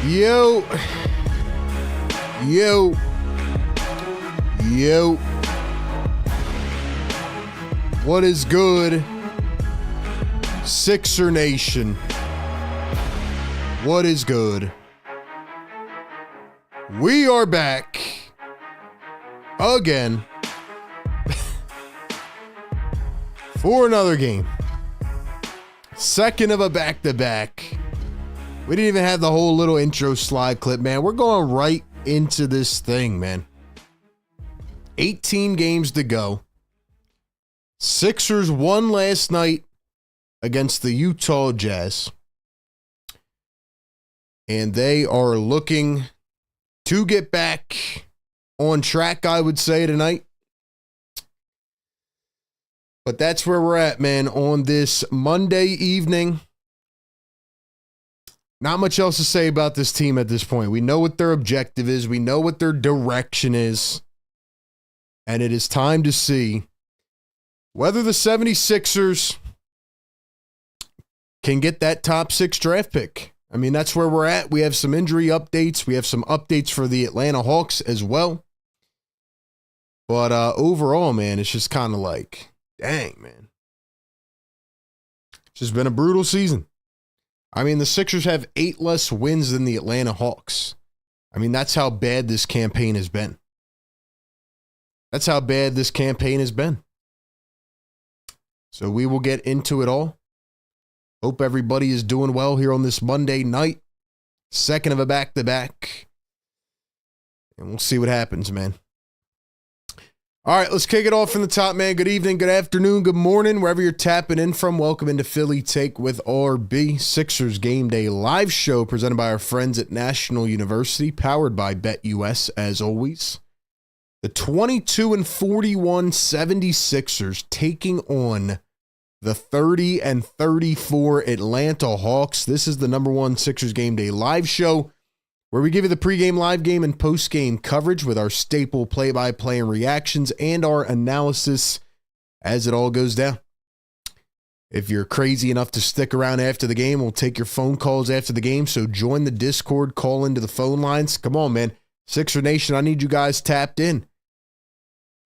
Yo. What is good, Sixer Nation? What is good? We are back again for another game. Second of a back-to-back. We didn't even have the whole little intro slide clip, man. We're going right into this thing, man. 18 games to go. Sixers won last night against the Utah Jazz. And they are looking to get back on track, I would say, tonight. But that's where we're at, man, on this Monday evening. Not much else to say about this team at this point. We know what their objective is. We know what their direction is. And it is time to see whether the 76ers can get that top 6 draft pick. I mean, that's where we're at. We have some injury updates. We have some updates for the Atlanta Hawks as well. But overall, man, it's just kind of like, dang, man. It's just been a brutal season. I mean, the Sixers have 8 less wins than the Atlanta Hawks. I mean, that's how bad this campaign has been. That's how bad this campaign has been. So we will get into it all. Hope everybody is doing well here on this Monday night. Second of a back-to-back. And we'll see what happens, man. All right, let's kick it off from the top, man. Good evening, good afternoon, good morning, wherever you're tapping in from. Welcome into Philly Take with RB. Sixers Game Day live show presented by our friends at National University, powered by BetUS, as always. The 22-41 76ers taking on the 30-34 Atlanta Hawks. This is the #1 Sixers Game Day live show where we give you the pregame, live game, and postgame coverage with our staple play-by-play and reactions and our analysis as it all goes down. If you're crazy enough to stick around after the game, we'll take your phone calls after the game. So join the Discord, call into the phone lines. Come on, man. Sixer Nation, I need you guys tapped in.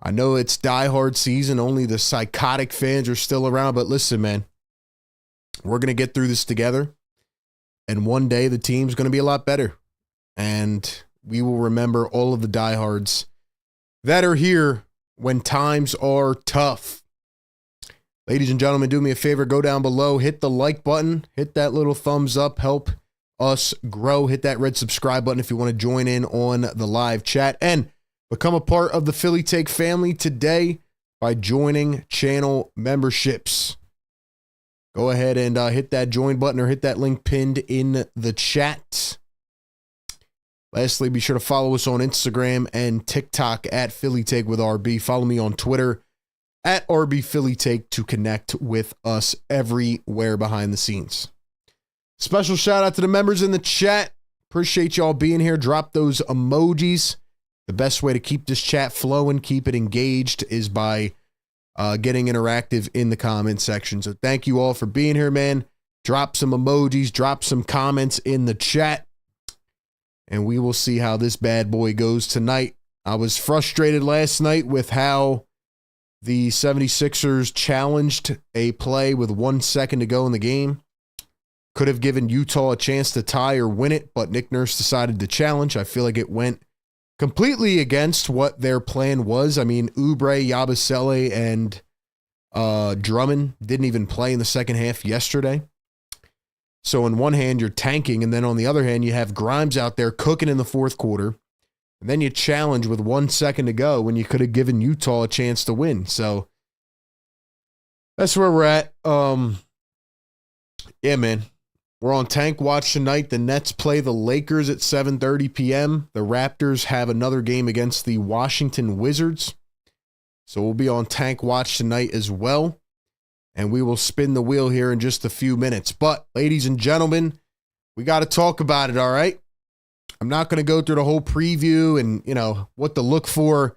I know it's diehard season. Only the psychotic fans are still around. But listen, man, we're going to get through this together. And one day the team's going to be a lot better. And we will remember all of the diehards that are here when times are tough. Ladies and gentlemen, do me a favor. Go down below. Hit the like button. Hit that little thumbs up. Help us grow. Hit that red subscribe button if you want to join in on the live chat. And become a part of the Philly Take family today by joining channel memberships. Go ahead and hit that join button or hit that link pinned in the chat. Lastly, be sure to follow us on Instagram and TikTok at Philly Take with RB. Follow me on Twitter at RB Philly Take to connect with us everywhere behind the scenes. Special shout out to the members in the chat. Appreciate y'all being here. Drop those emojis. The best way to keep this chat flowing, keep it engaged, is by getting interactive in the comment section. So thank you all for being here, man. Drop some emojis, drop some comments in the chat, and we will see how this bad boy goes tonight. I was frustrated last night with how the 76ers challenged a play with 1 second to go in the game. Could have given Utah a chance to tie or win it, but Nick Nurse decided to challenge. I feel like it went completely against what their plan was. I mean, Oubre, Yabusele, and Drummond didn't even play in the second half yesterday. So on one hand, you're tanking, and then on the other hand, you have Grimes out there cooking in the fourth quarter, and then you challenge with 1 second to go when you could have given Utah a chance to win. So that's where we're at. Yeah, man. We're on Tank Watch tonight. The Nets play the Lakers at 7:30 p.m. The Raptors have another game against the Washington Wizards. So we'll be on Tank Watch tonight as well. And we will spin the wheel here in just a few minutes. But, ladies and gentlemen, we got to talk about it, all right? I'm not going to go through the whole preview and, you know, what to look for.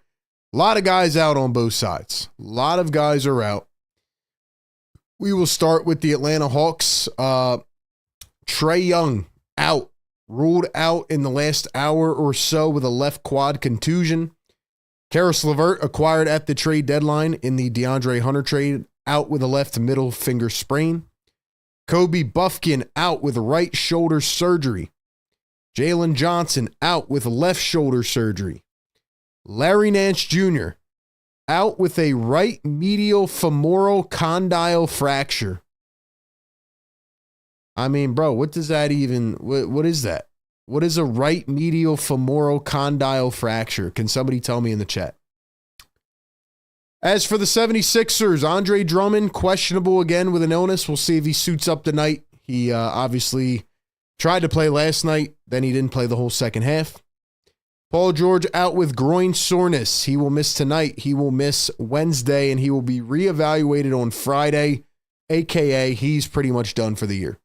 A lot of guys out on both sides. A lot of guys are out. We will start with the Atlanta Hawks. Trae Young out ruled out in the last hour or so with a left quad contusion. Karis LeVert, acquired at the trade deadline in the DeAndre Hunter trade, out with a left middle finger sprain. Kobe Buffkin out with right shoulder surgery. Jalen Johnson out with left shoulder surgery. Larry Nance Jr. out with a right medial femoral condyle fracture. I mean, bro, what does that even, what is that? What is a right medial femoral condyle fracture? Can somebody tell me in the chat? As for the 76ers, Andre Drummond, questionable again with an illness. We'll see if he suits up tonight. He obviously tried to play last night, then he didn't play the whole second half. Paul George out with groin soreness. He will miss tonight. He will miss Wednesday, and he will be reevaluated on Friday, a.k.a. he's pretty much done for the year.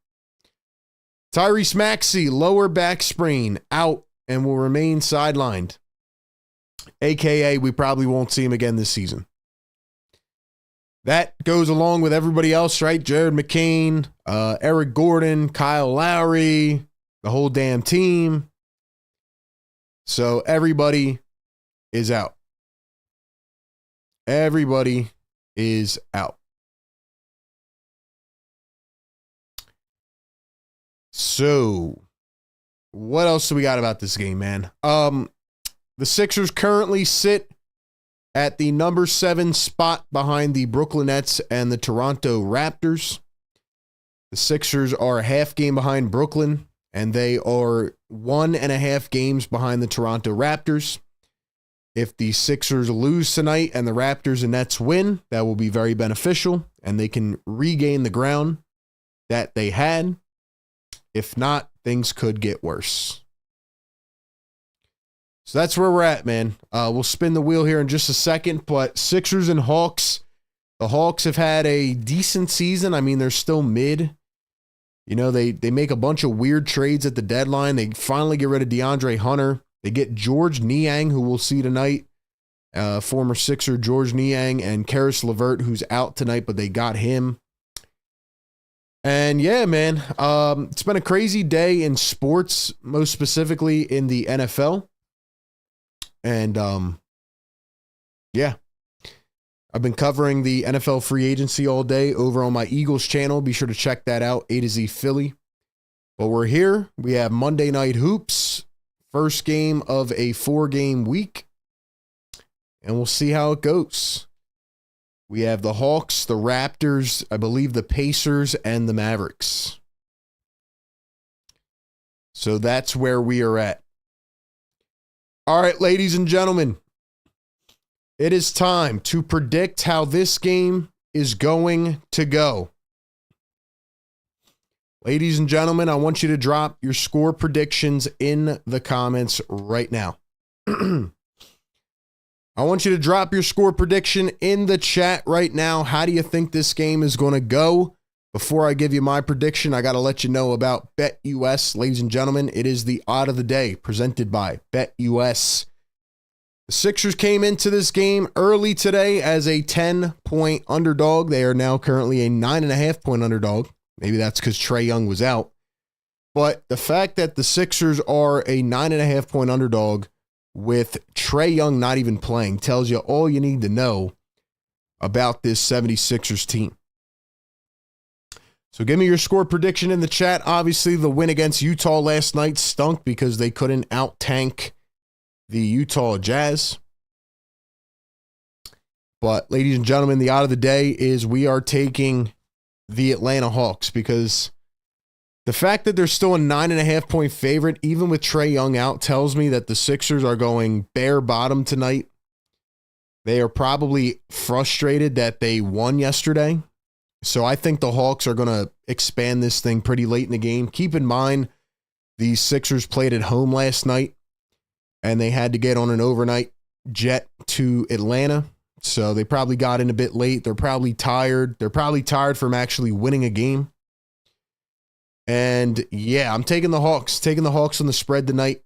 Tyrese Maxey, lower back sprain, out and will remain sidelined. AKA, we probably won't see him again this season. That goes along with everybody else, right? Jared McCain, Eric Gordon, Kyle Lowry, the whole damn team. So everybody is out. Everybody is out. So, what else do we got about this game, man? The Sixers currently sit at the number 7 spot behind the Brooklyn Nets and the Toronto Raptors. The Sixers are a half game behind Brooklyn, and they are 1.5 games behind the Toronto Raptors. If the Sixers lose tonight and the Raptors and Nets win, that will be very beneficial, and they can regain the ground that they had. If not, things could get worse. So that's where we're at, man. We'll spin the wheel here in just a second, but Sixers and Hawks. The Hawks have had a decent season. I mean, they're still mid. You know, they make a bunch of weird trades at the deadline. They finally get rid of DeAndre Hunter. They get George Niang, who we'll see tonight. Former Sixer George Niang, and Karis LeVert, who's out tonight, but they got him. And yeah, man, it's been a crazy day in sports, most specifically in the NFL. And yeah, I've been covering the NFL free agency all day over on my Eagles channel. Be sure to check that out, A to Z Philly. But we're here. We have Monday Night Hoops, first game of a 4-game week. And we'll see how it goes. We have the Hawks, the Raptors, I believe the Pacers, and the Mavericks. So that's where we are at. All right, ladies and gentlemen, it is time to predict how this game is going to go. Ladies and gentlemen, I want you to drop your score predictions in the comments right now. I want you to drop your score prediction in the chat right now. How do you think this game is going to go? Before I give you my prediction, I got to let you know about BetUS. Ladies and gentlemen, it is the odd of the day presented by BetUS. The Sixers came into this game early today as a 10-point underdog. They are now currently a 9.5-point underdog. Maybe that's because Trae Young was out. But the fact that the Sixers are a 9.5-point underdog with Trae Young not even playing tells you all you need to know about this 76ers team. So give me your score prediction in the chat. Obviously, the win against Utah last night stunk because they couldn't out-tank the Utah Jazz. But ladies and gentlemen, the odd of the day is we are taking the Atlanta Hawks because the fact that they're still a 9.5-point favorite, even with Trae Young out, tells me that the Sixers are going bare bottom tonight. They are probably frustrated that they won yesterday. So I think the Hawks are going to expand this thing pretty late in the game. Keep in mind, the Sixers played at home last night, and they had to get on an overnight jet to Atlanta. So they probably got in a bit late. They're probably tired. They're probably tired from actually winning a game. And yeah, I'm taking the Hawks. Taking the Hawks on the spread tonight.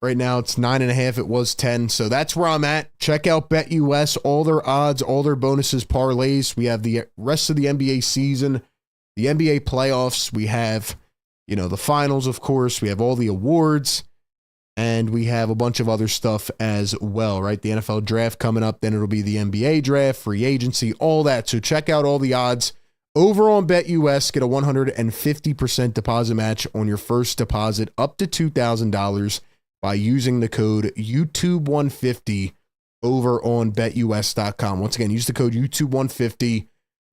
Right now, it's 9.5. It was 10. So that's where I'm at. Check out BetUS. All their odds, all their bonuses, parlays. We have the rest of the NBA season, the NBA playoffs. We have you know, the finals, of course. We have all the awards, and we have a bunch of other stuff as well, right? The NFL draft coming up, then it'll be the NBA draft, free agency, all that. So check out all the odds over on BetUS. Get a 150% deposit match on your first deposit up to $2,000 by using the code YouTube150 over on BetUS.com. Once again, use the code YouTube150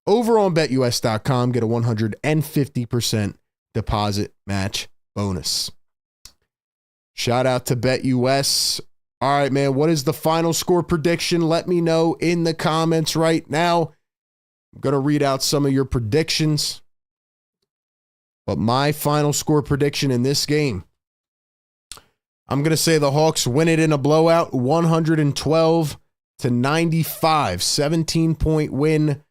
over on BetUS.com. Get a 150% deposit match bonus. Shout out to BetUS. All right, man, what is the final score prediction? Let me know in the comments right now. I'm going to read out some of your predictions. But my final score prediction in this game, I'm going to say the Hawks win it in a blowout, 112-95. 17-point win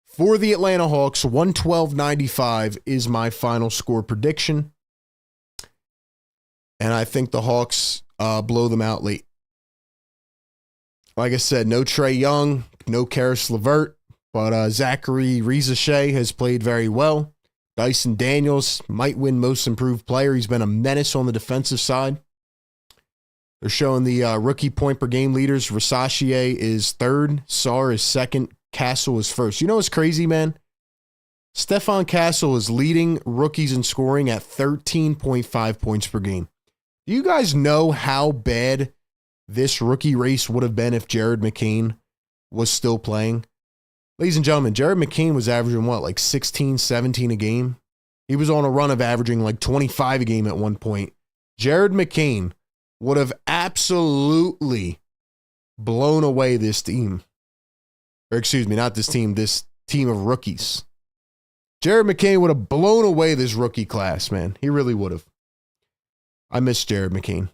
for the Atlanta Hawks. 112-95 is my final score prediction. And I think the Hawks blow them out late. Like I said, no Trae Young, no Karis LeVert, but Zachary Rizachet has played very well. Dyson Daniels might win most improved player. He's been a menace on the defensive side. They're showing the rookie point per game leaders. Risachier is third. Sarr is second. Castle is first. You know what's crazy, man? Stephon Castle is leading rookies in scoring at 13.5 points per game. Do you guys know how bad this rookie race would have been if Jared McCain was still playing? Ladies and gentlemen, Jared McCain was averaging what, like 16, 17 a game? He was on a run of averaging like 25 a game at one point. Jared McCain would have absolutely blown away this team. Or excuse me, not this team of rookies. Jared McCain would have blown away this rookie class, man. He really would have. I miss Jared McCain.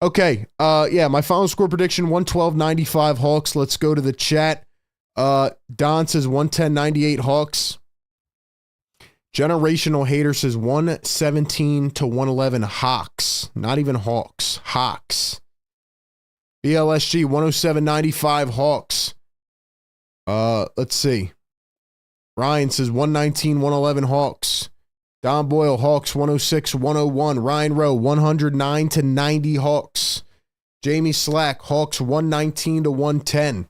Okay, yeah, my final score prediction, 112-95 Hawks. Let's go to the chat. Don says 110-98 Hawks. Generational Hater says 117-111 Hawks. Not even Hawks. Hawks. BLSG 107-95 Hawks. Let's see. Ryan says 119-111 Hawks. Don Boyle, Hawks 106-101. Ryan Rowe 109-90 Hawks. Jamie Slack, Hawks 119-110.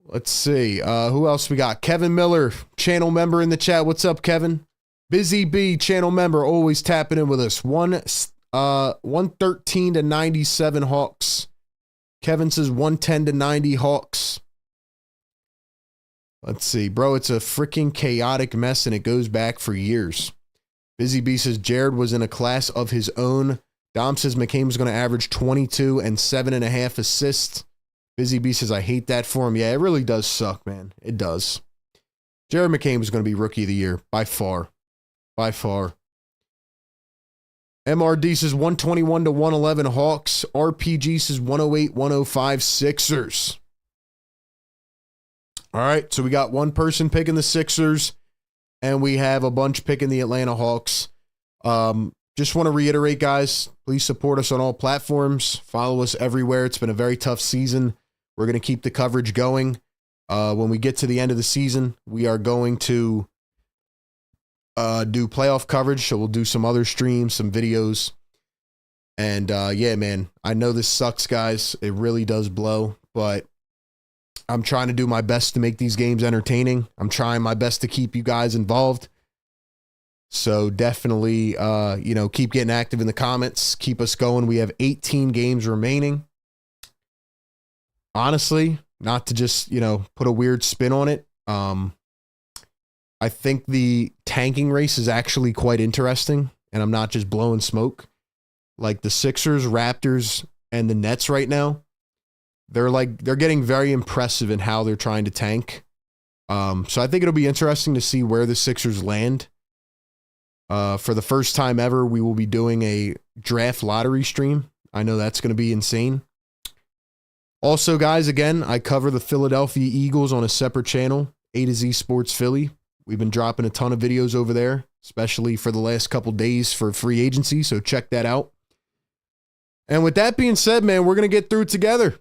Let's see. Who else we got? Kevin Miller, channel member in the chat. What's up, Kevin? Busy B, channel member, always tapping in with us. 113-97 Hawks. Kevin says 110-90 Hawks. Let's see, bro. It's a freaking chaotic mess, and it goes back for years. Busy B says Jared was in a class of his own. Dom says McCain was going to average 22 and 7.5 assists. Busy B says I hate that for him. Yeah, it really does suck, man. It does. Jared McCain was going to be rookie of the year by far. By far. MRD says 121-111 Hawks. RPG says 108-105 Sixers. All right, so we got one person picking the Sixers, and we have a bunch picking the Atlanta Hawks. Just want to reiterate, guys, please support us on all platforms. Follow us everywhere. It's been a very tough season. We're going to keep the coverage going. When we get to the end of the season, we are going to do playoff coverage, so we'll do some other streams, some videos. And yeah, man, I know this sucks, guys. It really does blow, but I'm trying to do my best to make these games entertaining. I'm trying my best to keep you guys involved. So definitely, keep getting active in the comments. Keep us going. We have 18 games remaining. Honestly, not to just, put a weird spin on it. I think the tanking race is actually quite interesting, and I'm not just blowing smoke. Like the Sixers, Raptors, and the Nets right now, they're getting very impressive in how they're trying to tank. So I think it'll be interesting to see where the Sixers land. For the first time ever, we will be doing a draft lottery stream. I know that's going to be insane. Also, guys, again, I cover the Philadelphia Eagles on a separate channel, A to Z Sports Philly. We've been dropping a ton of videos over there, especially for the last couple days for free agency, so check that out. And with that being said, man, we're going to get through it together.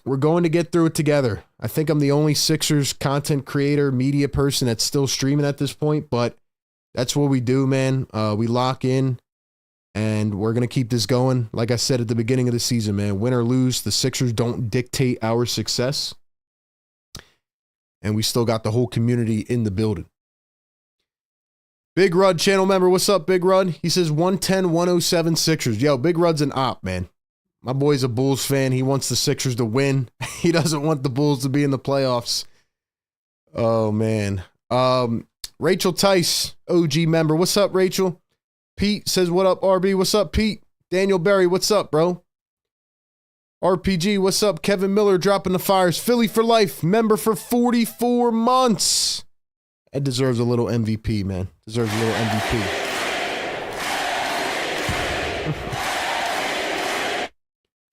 We're going to get through it together. I think I'm the only Sixers content creator, media person that's still streaming at this point, but That's what we do, man. We lock in, and we're going to keep this going. Like I said at the beginning of the season, man, win or lose, the Sixers don't dictate our success. And we still got the whole community in the building. Big Rud channel member, what's up, Big Rud? He says 110-107 Sixers. Yo, Big Rud's an op, man. My boy's a Bulls fan. He wants the Sixers to win. He doesn't want the Bulls to be in the playoffs. Oh, man. Rachel Tice, OG member. What's up, Rachel? Pete says, what up, RB? What's up, Pete? Daniel Berry, what's up, bro? RPG, what's up? Kevin Miller dropping the fires. Philly for life, member for 44 months. That deserves a little MVP, man. Deserves a little MVP.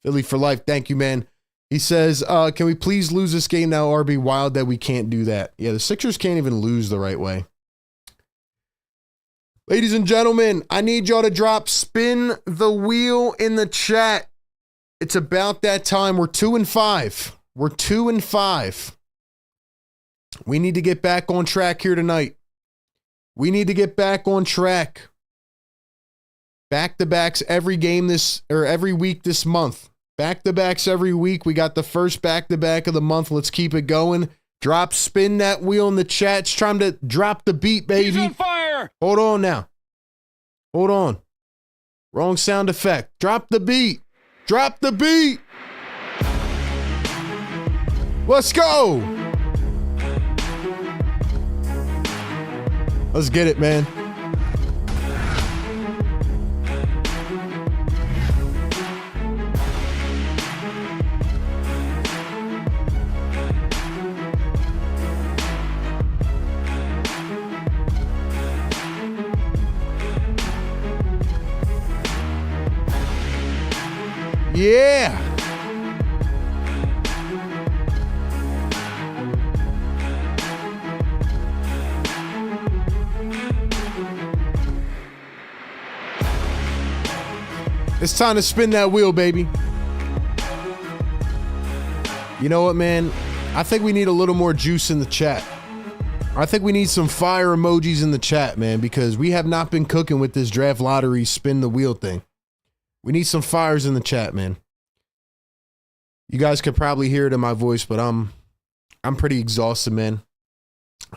Philly for life. Thank you, man. He says, can we please lose this game now, RB? Wild that we can't do that. Yeah, the Sixers can't even lose the right way. Ladies and gentlemen, I need y'all to drop spin the wheel in the chat. It's about that time. We're 2-5. We're 2-5. We need to get back on track here tonight. We need to get back on track. Back-to-backs every game every week this month. Back-to-backs every week. We got the first back-to-back of the month. Let's keep it going. Drop, spin that wheel in the chat. It's time to drop the beat, baby. He's on fire. Hold on now. Hold on. Wrong sound effect. Drop the beat. Drop the beat. Let's go. Let's get it, man. Yeah. It's time to spin that wheel, baby. You know what, man? I think we need a little more juice in the chat. I think we need some fire emojis in the chat, man, because we have not been cooking with this draft lottery spin the wheel thing. We need some fires in the chat, man. You guys could probably hear it in my voice, but I'm pretty exhausted, man.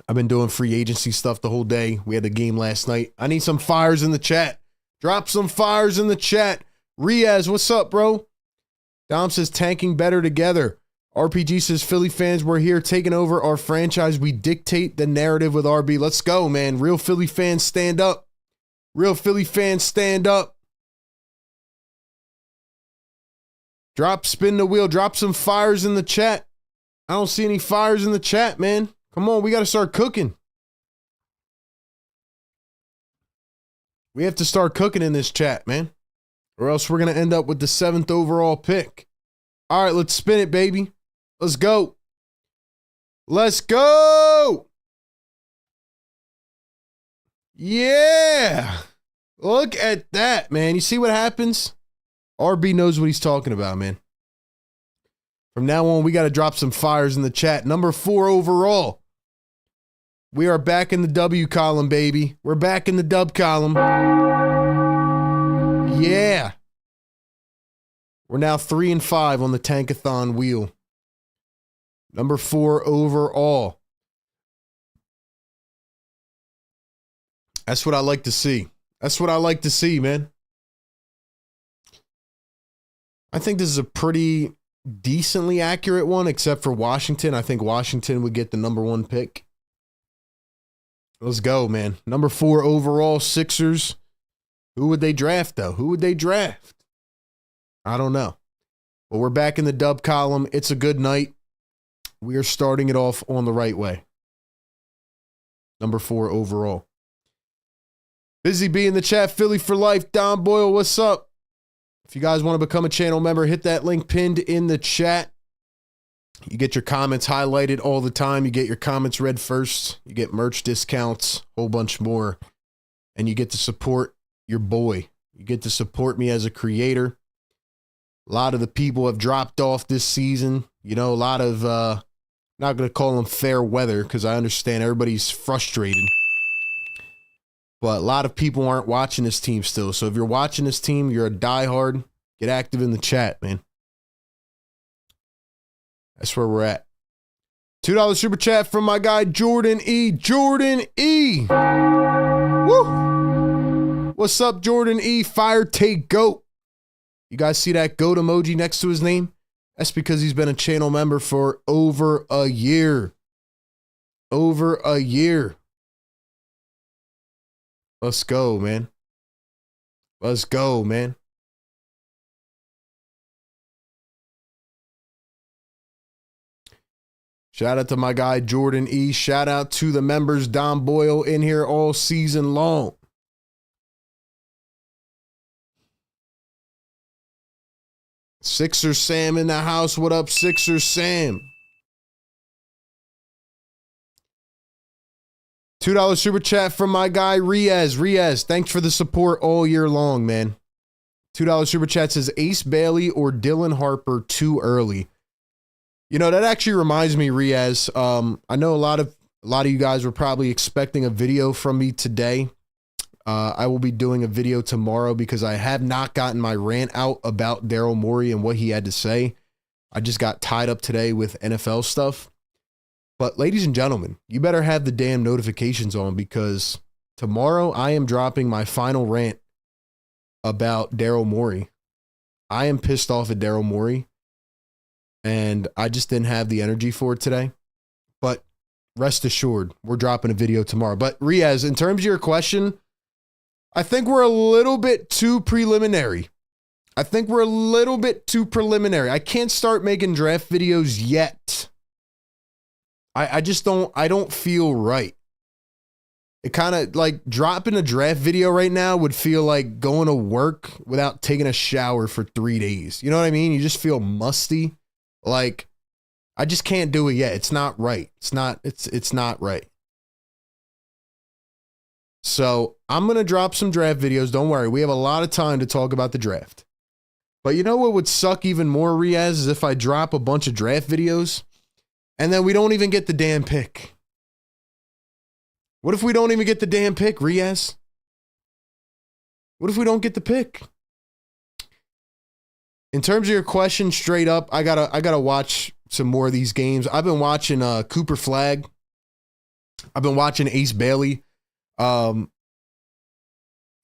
I've been doing free agency stuff the whole day. We had the game last night. I need some fires in the chat. Drop some fires in the chat. Riaz, what's up, bro? Dom says tanking better together. RPG says Philly fans, we're here taking over our franchise. We dictate the narrative with RB. Let's go, man. Real Philly fans, stand up. Real Philly fans, stand up. Drop, spin the wheel. Drop some fires in the chat. I don't see any fires in the chat, man. Come on, we got to start cooking. We have to start cooking in this chat, man. Or else we're going to end up with the 7th overall pick. All right, let's spin it, baby. Let's go. Let's go. Yeah. Look at that, man. You see what happens? RB knows what he's talking about, man. From now on, we got to drop some fires in the chat. Number 4 overall. We are back in the W column, baby. We're back in the dub column. Yeah. We're now 3-5 on the Tankathon wheel. Number 4 overall. That's what I like to see. That's what I like to see, man. I think this is a pretty decently accurate one, except for Washington. I think Washington would get the number 1 pick. Let's go, man. Number 4 overall, Sixers. Who would they draft, though? Who would they draft? I don't know. But we're back in the dub column. It's a good night. We are starting it off on the right way. Number 4 overall. Busy Bee in the chat. Philly for life. Don Boyle, what's up? If you guys want to become a channel member, hit that link pinned in the chat. You get your comments highlighted all the time. You get your comments read first. You get merch discounts, a whole bunch more. And you get to support your boy. You get to support me as a creator. A lot of the people have dropped off this season. You know, a lot of, not going to call them fair weather because I understand everybody's frustrated. But a lot of people aren't watching this team still. So if you're watching this team, you're a diehard, get active in the chat, man. That's where we're at. $2 super chat from my guy, Jordan E. Jordan E. Woo! What's up, Jordan E? Fire take goat. You guys see that goat emoji next to his name? That's because he's been a channel member for over a year. Over a year. Let's go, man. Let's go, man. Shout out to my guy, Jordan E. Shout out to the members, Don Boyle, in here all season long. Sixer Sam in the house. What up, Sixer Sam? $2 super chat from my guy, Riaz. Riaz, thanks for the support all year long, man. $2 super chat says Ace Bailey or Dylan Harper too early. You know, that actually reminds me, Riaz. I know a lot of you guys were probably expecting a video from me today. I will be doing a video tomorrow because I have not gotten my rant out about Daryl Morey and what he had to say. I just got tied up today with NFL stuff. But ladies and gentlemen, you better have the damn notifications on because tomorrow I am dropping my final rant about Daryl Morey. I am pissed off at Daryl Morey. And I just didn't have the energy for it today. But rest assured, we're dropping a video tomorrow. But Riaz, in terms of your question, I think we're a little bit too preliminary. I can't start making draft videos yet. I just don't feel right. It kind of like dropping a draft video right now would feel like going to work without taking a shower for 3 days. You know what I mean? You just feel musty. Like, I just can't do it yet. It's not right. It's not right. So I'm going to drop some draft videos. Don't worry. We have a lot of time to talk about the draft. But you know what would suck even more, Riaz, is if I drop a bunch of draft videos and then we don't even get the damn pick. What if we don't even get the damn pick, Riaz? What if we don't get the pick? In terms of your question, straight up, I gotta watch some more of these games. I've been watching Cooper Flagg. I've been watching Ace Bailey. Yeah,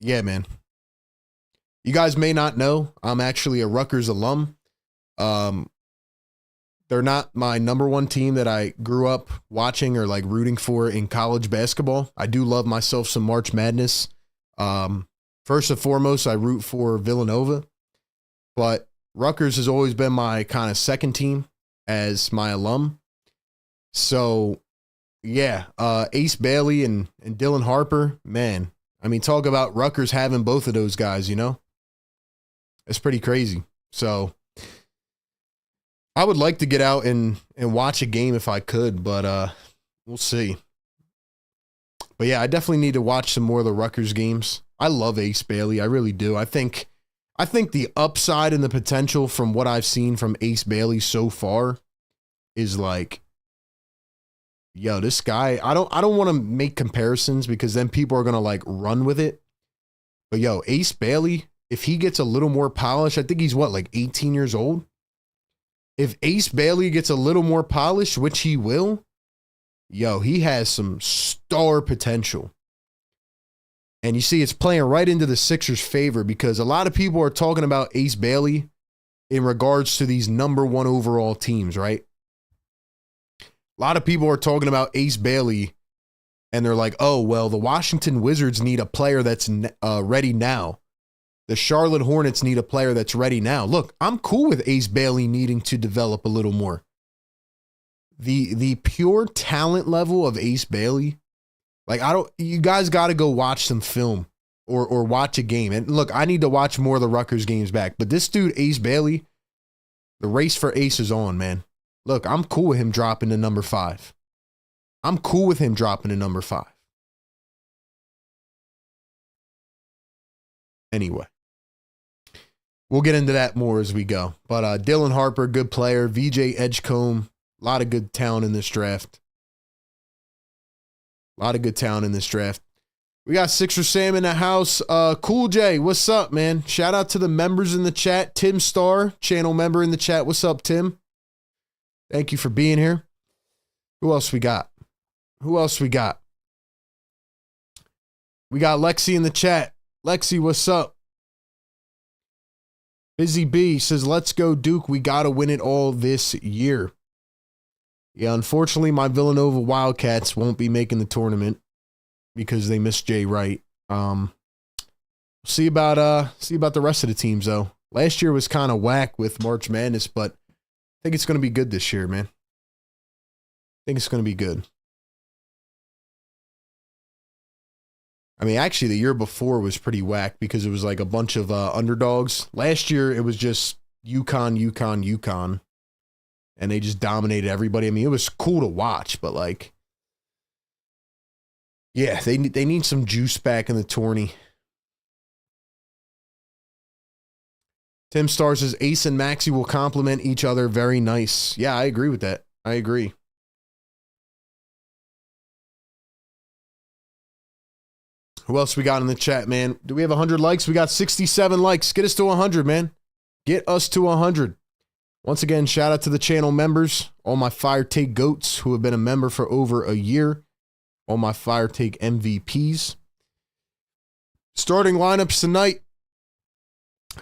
man. You guys may not know, I'm actually a Rutgers alum. They're not my number one team that I grew up watching or like rooting for in college basketball. I do love myself some March Madness. First and foremost, I root for Villanova, but Rutgers has always been my kind of second team as my alum. So, yeah, Ace Bailey and Dylan Harper, man. I mean, talk about Rutgers having both of those guys, you know? It's pretty crazy. So, I would like to get out and watch a game if I could, but we'll see. But, yeah, I definitely need to watch some more of the Rutgers games. I love Ace Bailey. I really do. I think the upside and the potential from what I've seen from Ace Bailey so far is like, yo, this guy, I don't want to make comparisons because then people are going to like run with it. But yo, Ace Bailey, if he gets a little more polish, I think he's what, like 18 years old? If Ace Bailey gets a little more polish, which he will, yo, he has some star potential. And you see, it's playing right into the Sixers' favor because a lot of people are talking about Ace Bailey in regards to these number one overall teams, right? A lot of people are talking about Ace Bailey and they're like, oh, well, the Washington Wizards need a player that's ready now. The Charlotte Hornets need a player that's ready now. Look, I'm cool with Ace Bailey needing to develop a little more. The pure talent level of Ace Bailey, like, you guys got to go watch some film or watch a game. And look, I need to watch more of the Rutgers games back. But this dude, Ace Bailey, the race for Ace is on, man. Look, I'm cool with him dropping to number 5. I'm cool with him dropping to number 5. Anyway, we'll get into that more as we go. But Dylan Harper, good player. VJ Edgecombe, a lot of good talent in this draft. A lot of good talent in this draft. We got Sixer Sam in the house. Cool J, what's up, man? Shout out to the members in the chat. Tim Starr, channel member in the chat. What's up, Tim? Thank you for being here. Who else we got? Who else we got? We got Lexi in the chat. Lexi, what's up? Busy B says, let's go, Duke. We got to win it all this year. Yeah, unfortunately, my Villanova Wildcats won't be making the tournament because they missed Jay Wright. See about the rest of the teams, though. Last year was kind of whack with March Madness, but I think it's going to be good this year, man. I think it's going to be good. I mean, actually, the year before was pretty whack because it was like a bunch of underdogs. Last year, it was just UConn, and they just dominated everybody. I mean, it was cool to watch, but like, yeah, they need some juice back in the tourney. Tim Starr says Ace and Maxey will complement each other. Very nice. Yeah, I agree with that. I agree. Who else we got in the chat, man? Do we have 100 likes? We got 67 likes. Get us to 100, man. Get us to 100. Once again, shout out to the channel members, all my Fire Take GOATs who have been a member for over a year, all my Fire Take MVPs. Starting lineups tonight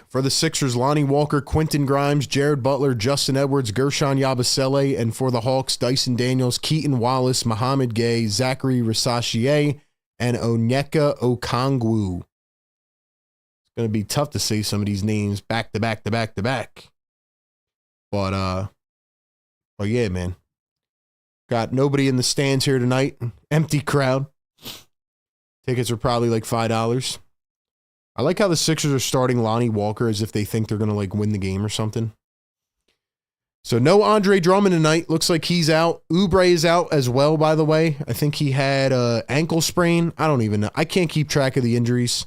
for the Sixers: Lonnie Walker, Quentin Grimes, Jared Butler, Justin Edwards, Gershon Yabusele, and for the Hawks, Dyson Daniels, Keaton Wallace, Mohamed Gay, Zachary Rissachier, and Onyeka Okongwu. It's going to be tough to say some of these names back to back to back to back. But yeah, man. Got nobody in the stands here tonight. Empty crowd. Tickets are probably like $5. I like how the Sixers are starting Lonnie Walker as if they think they're going to like win the game or something. So no Andre Drummond tonight. Looks like he's out. Oubre is out as well, by the way. I think he had an ankle sprain. I don't even know. I can't keep track of the injuries.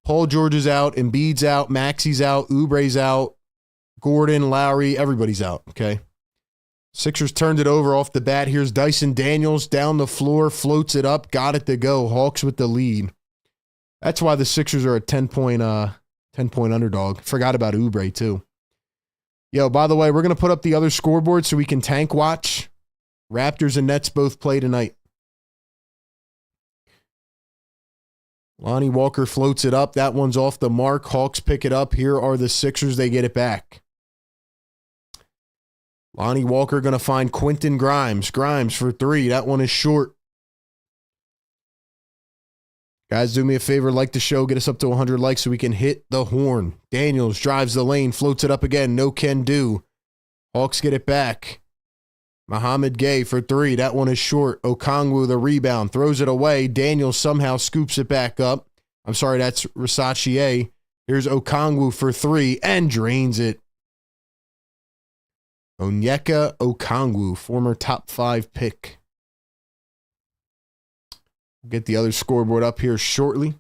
Paul George is out. Embiid's out. Maxey's out. Oubre's out. Gordon, Lowry, everybody's out, okay? Sixers turned it over off the bat. Here's Dyson Daniels down the floor, floats it up, got it to go. Hawks with the lead. That's why the Sixers are a 10-point underdog. Forgot about Oubre, too. Yo, by the way, we're going to put up the other scoreboard so we can tank watch. Raptors and Nets both play tonight. Lonnie Walker floats it up. That one's off the mark. Hawks pick it up. Here are the Sixers. They get it back. Lonnie Walker going to find Quentin Grimes. Grimes for three. That one is short. Guys, do me a favor. Like the show. Get us up to 100 likes so we can hit the horn. Daniels drives the lane. Floats it up again. No can do. Hawks get it back. Mohamed Gay for three. That one is short. Okongwu the rebound. Throws it away. Daniels somehow scoops it back up. I'm sorry, that's Rissachier. Here's Okongwu for three and drains it. Onyeka Okongwu, former top 5 pick. Get the other scoreboard up here shortly.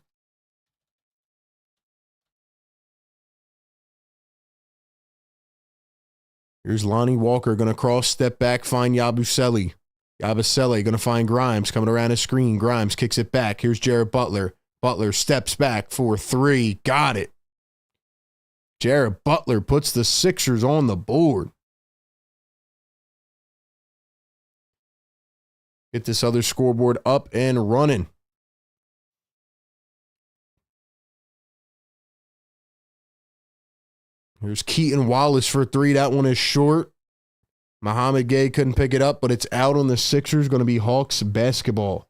Here's Lonnie Walker going to cross, step back, find Yabusele. Yabusele going to find Grimes coming around his screen. Grimes kicks it back. Here's Jared Butler. Butler steps back for three. Got it. Jared Butler puts the Sixers on the board. Get this other scoreboard up and running. Here's Keaton Wallace for three. That one is short. Mohamed Gay couldn't pick it up, but it's out on the Sixers. Going to be Hawks basketball.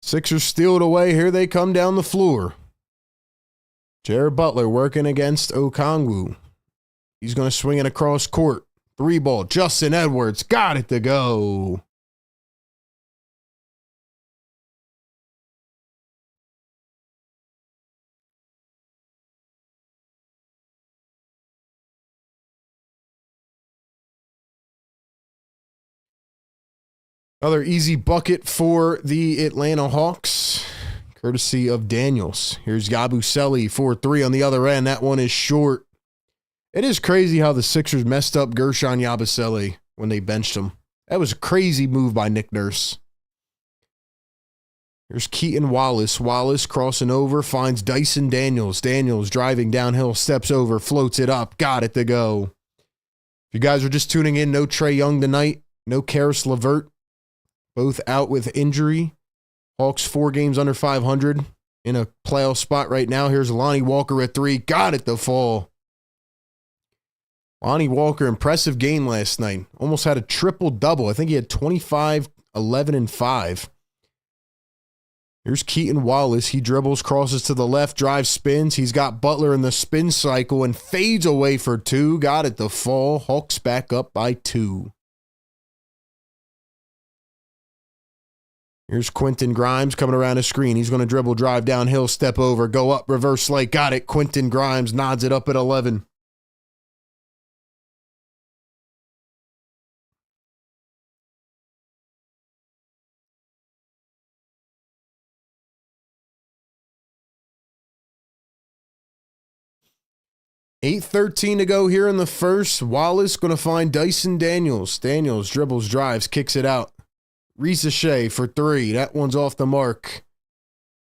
Sixers steal it away. Here they come down the floor. Jared Butler working against Okongwu. He's going to swing it across court. Three ball. Justin Edwards got it to go. Another easy bucket for the Atlanta Hawks. courtesy of Daniels. Here's Yabusele, 4-3 on the other end. That one is short. It is crazy how the Sixers messed up Gershon Yabusele when they benched him. That was a crazy move by Nick Nurse. Here's Keaton Wallace. Wallace crossing over, finds Dyson Daniels. Daniels driving downhill, steps over, floats it up, got it to go. If you guys are just tuning in, no Trae Young tonight, no Karis LeVert, both out with injury. Hawks 4 games under 500 in a playoff spot right now. Here's Lonnie Walker at 3, got it to fall. Lonnie Walker, impressive game last night. Almost had a triple-double. I think he had 25, 11, and 5. Here's Keaton Wallace. He dribbles, crosses to the left, drives, spins. He's got Butler in the spin cycle and fades away for 2. Got it to fall. Hawks back up by 2. Here's Quentin Grimes coming around the screen. He's going to dribble, drive downhill, step over, go up, reverse slate. Got it. Quentin Grimes nods it up at 11. $8:13 to go here in the first. Wallace going to find Dyson Daniels. Daniels dribbles, drives, kicks it out. Shea for 3. That one's off the mark.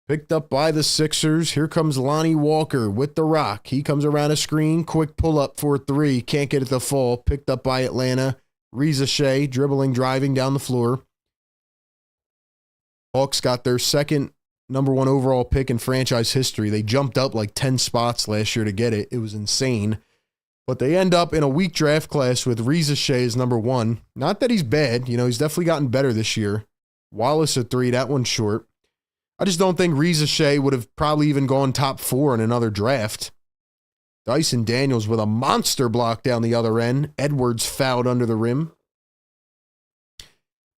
Picked up by the Sixers. Here comes Lonnie Walker with the rock. He comes around a screen. Quick pull up for 3. Can't get it to fall. Picked up by Atlanta. Shea dribbling, driving down the floor. Hawks got their second number 1 overall pick in franchise history. They jumped up like 10 spots last year to get it. It was insane. But they end up in a weak draft class with Shea as number 1. Not that he's bad. You know, he's definitely gotten better this year. Wallace at 3. That one's short. I just don't think Shea would have probably even gone top 4 in another draft. Dyson Daniels with a monster block down the other end. Edwards fouled under the rim.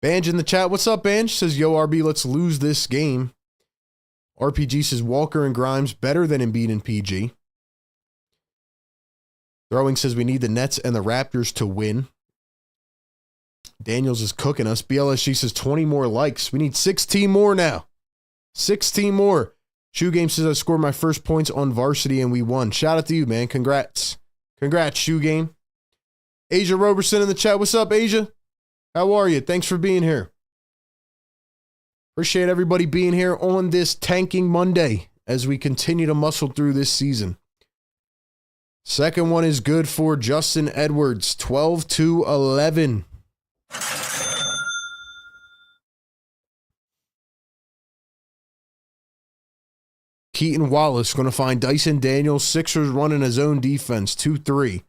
Banj in the chat. What's up, Banj? Says, yo, RB, let's lose this game. RPG says Walker and Grimes better than Embiid and PG. Throwing says we need the Nets and the Raptors to win. Daniels is cooking us. BLSG says 20 more likes. We need 16 more now. 16 more. Shoe Game says I scored my first points on varsity and we won. Shout out to you, man. Congrats. Congrats, Shoe Game. Asia Roberson in the chat. What's up, Asia? How are you? Thanks for being here. Appreciate everybody being here on this tanking Monday as we continue to muscle through this season. Second one is good for Justin Edwards, 12-11. Keaton Wallace going to find Dyson Daniels. Sixers running his own defense, 2-3.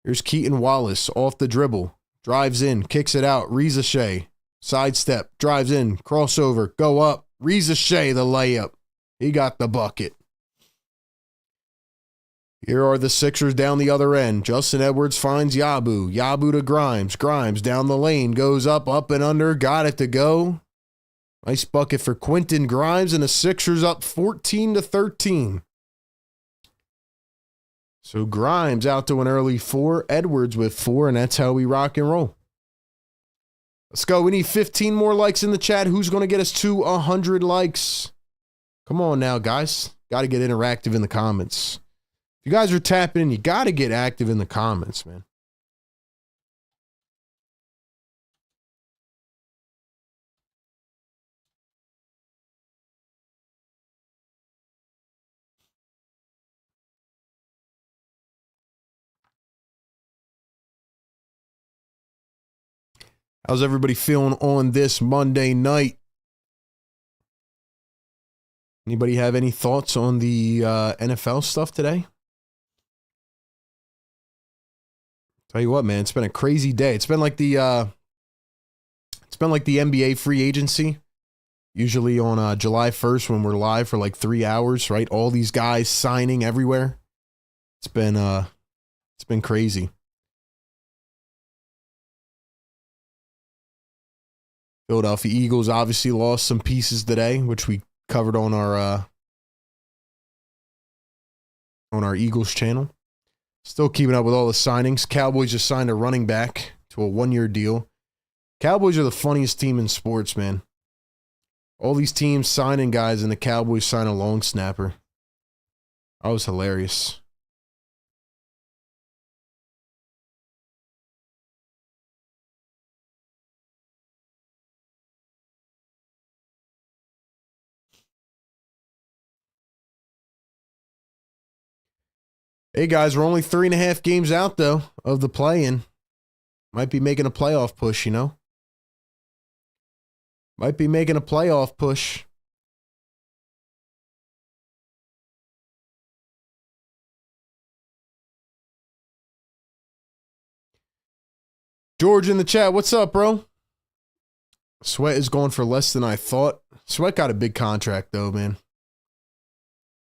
Here's Keaton Wallace off the dribble. Drives in, kicks it out. Shea. Sidestep, drives in, crossover, go up. Shea, the layup. He got the bucket. Here are the Sixers down the other end. Justin Edwards finds Yabu. Yabu to Grimes. Grimes down the lane, goes up and under, got it to go. Nice bucket for Quentin Grimes, and the Sixers up 14-13. So Grimes out to an early 4, Edwards with 4, and that's how we rock and roll. Let's go. We need 15 more likes in the chat. Who's going to get us to 100 likes? Come on now, guys. Got to get interactive in the comments. If you guys are tapping in, you got to get active in the comments, man. How's everybody feeling on this Monday night? Anybody have any thoughts on the NFL stuff today? Tell you what, man, it's been a crazy day. It's been like the NBA free agency. Usually on July 1st when we're live for like 3 hours, right? All these guys signing everywhere. It's been crazy. Philadelphia Eagles obviously lost some pieces today, which we covered on our Eagles channel. Still keeping up with all the signings. Cowboys just signed a running back to a 1-year deal. Cowboys are the funniest team in sports, man. All these teams signing guys and the Cowboys sign a long snapper. That was hilarious. Hey guys, we're only 3.5 games out though of the play-in. Might be making a playoff push, you know? Might be making a playoff push. George in the chat, what's up, bro? Sweat is going for less than I thought. Sweat got a big contract though, man.